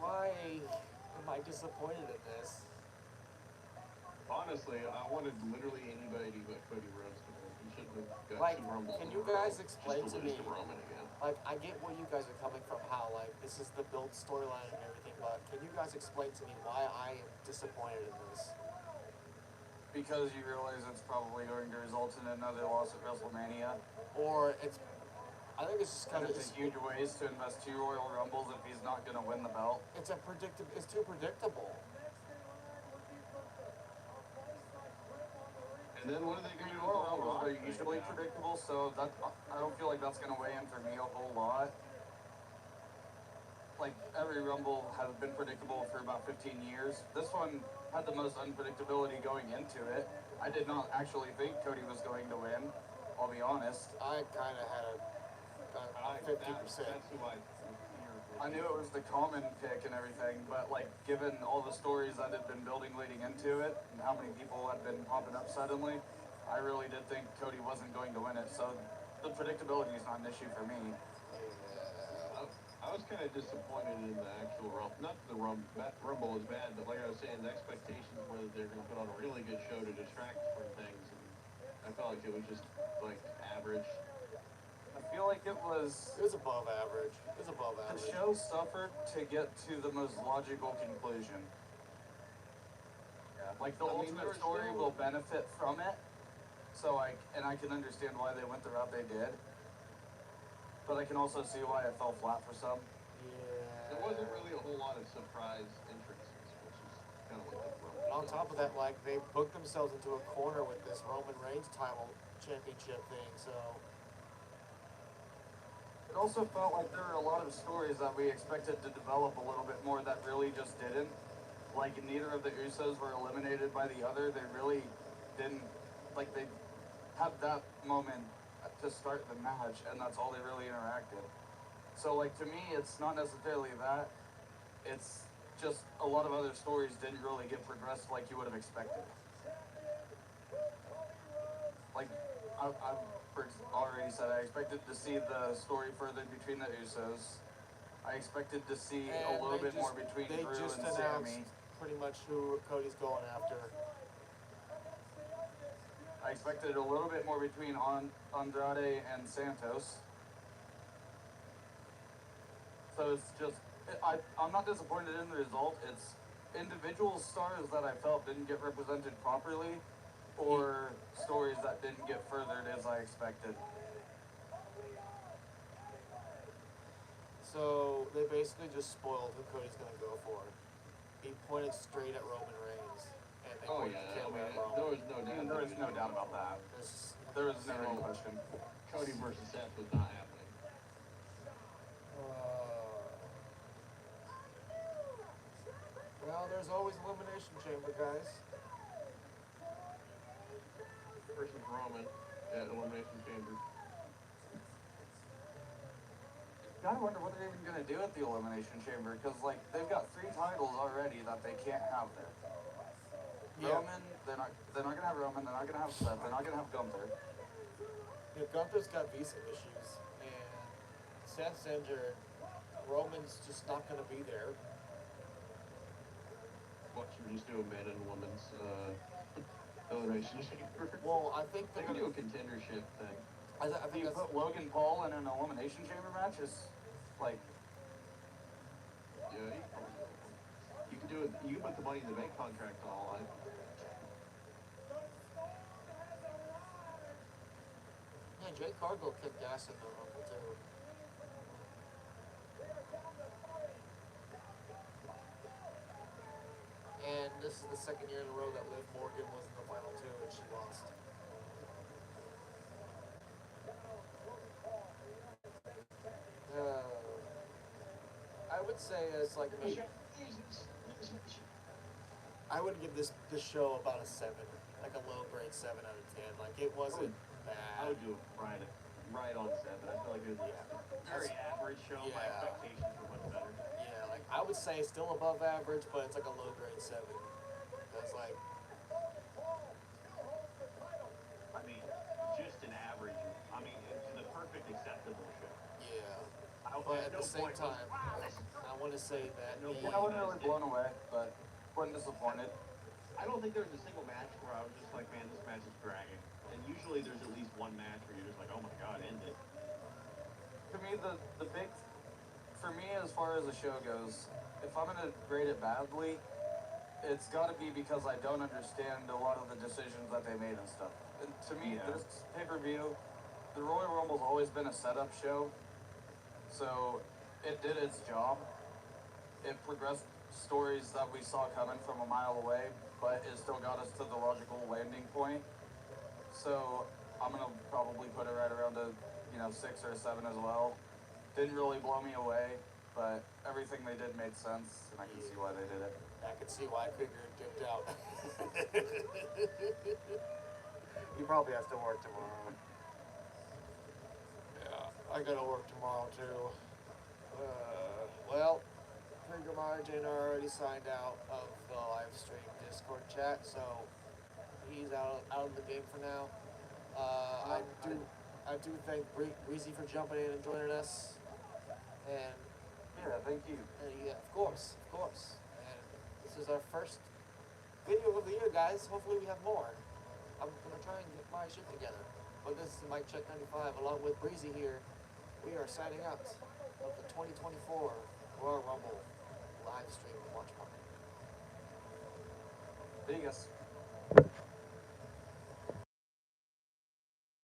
Why am I disappointed in this? Honestly, I wanted literally anybody but Cody Rhodes to win. He shouldn't have got Like, two Rumbles. can in you a row guys explain just to lose me? Roman again. Like, I get where you guys are coming from, how, like, this is the build storyline and everything, but can you guys explain to me why I am disappointed in this? Because you realize it's probably going to result in another loss at WrestleMania. Or I think it's just And kind of, it's a huge waste to invest 2 Royal Rumbles if he's not going to win the belt. it's too predictable. And then what are they going to do with Royal the Rumbles Rock are thing usually now? predictable, so that I don't feel like that's going to weigh in for me a whole lot. Like, every Rumble has been predictable for about 15 years. This one had the most unpredictability going into it. I did not actually think Cody was going to win, I'll be honest. I kind of had a 50%. That's who I knew it was the common pick and everything, but like, given all the stories that had been building leading into it, and how many people had been popping up suddenly, I really did think Cody wasn't going to win it, so the predictability is not an issue for me. I was kind of disappointed in the actual Rumble. Not the Rumble was bad, but like I was saying, the expectations were that they're going to put on a really good show to distract from things, and I felt like it was just like average. I feel like it was above average. It was above the average. show suffered to get to the most logical conclusion. Yeah, like the ultimate story will benefit from it, so I can understand why they went the route they did. But I can also see why it fell flat for some. Yeah. There wasn't really a whole lot of surprise entrances, which is kind of what the Rumble. On top of that, like, they booked themselves into a corner with this Roman Reigns title championship thing, so. It also felt like there were a lot of stories that we expected to develop a little bit more that really just didn't. Like, neither of the Usos were eliminated by the other. They really didn't, like, they had that moment to start the match, and that's all they really interacted. So like to me, it's not necessarily that. It's just a lot of other stories didn't really get progressed like you would have expected. Like I've already said, I expected to see the story further between the Usos. I expected to see a And little they bit more just- between they Drew just and announced Sammy. pretty much who Cody's going after. I expected a little bit more between Andrade and Santos. So it's just, I'm not disappointed in the result. It's individual stars that I felt didn't get represented properly, or stories that didn't get furthered as I expected. So they basically just spoiled who Cody's gonna go for. He pointed straight at Roman Reigns, and they Oh pointed yeah, the I camera mean, at Roman. there was no doubt. And there was no doubt about that. There's- There was never any question. Cody versus Seth was not happening. Well, there's always Elimination Chamber, guys. Versus Roman at Elimination Chamber. Gotta wonder what they're even gonna do at the Elimination Chamber, because like they've got 3 titles already that they can't have there. Yeah. Roman, they're not gonna have Roman. They're not gonna have Seth. They're not gonna have Gunther. Yeah, Gunther's got visa issues, and Seth's injured. Roman's just not gonna be there. What should we just do a man and woman's Elimination Chamber? Well, I think They they're can do a gonna. contendership thing. I Do think you that's. put Logan Paul in an Elimination Chamber match? Is like, Yeah, you can do it. You can put the Money in the Bank contract on all line. Yeah, Jay Cargill kicked ass in the Rumble too. And this is the second year in a row that Liv Morgan was in the final 2 and she lost. I would say it's like maybe. I would give this show about a 7, like a low grade 7 out of 10. Like it wasn't bad. I would do it right on 7. I feel like it was a very average show. My Yeah. expectations were much better. Yeah, like I would say still above average, but it's like a low grade 7. That's like I mean, just an average. I mean, it's the perfect acceptable show. yeah. I, But at no the same point was, time, wow, this is I want to say that No the- point. I wasn't really blown away, but wasn't disappointed. I don't think there was a single match where I was just like, man, this match is dragging. And usually there's at least one match where you're just like, oh my god, end it. To me, the big, for me as far as the show goes, if I'm gonna grade it badly, it's got to be because I don't understand a lot of the decisions that they made and stuff. And to me, Yeah. this pay-per-view, the Royal Rumble's always been a setup show, so it did its job. It progressed stories that we saw coming from a mile away, but it still got us to the logical landing point. So I'm gonna probably put it right around a 6 or a 7 as well. Didn't really blow me away, but everything they did made sense, and I can see why they did it. I can see why Figure dipped out. He probably has to work tomorrow. Yeah, I gotta work tomorrow too. Well, Figure Margin already signed out of the live stream Discord chat, so he's out of the game for now. I do thank Breezy for jumping in and joining us, and Yeah, thank you. yeah, of course. And this is our first video of the year, guys. Hopefully we have more. I'm gonna try and get my shit together. But this is MykeCheck'd 95, along with Breezy here. We are signing out of the 2024 Royal Rumble live stream Watch Party. Vegas.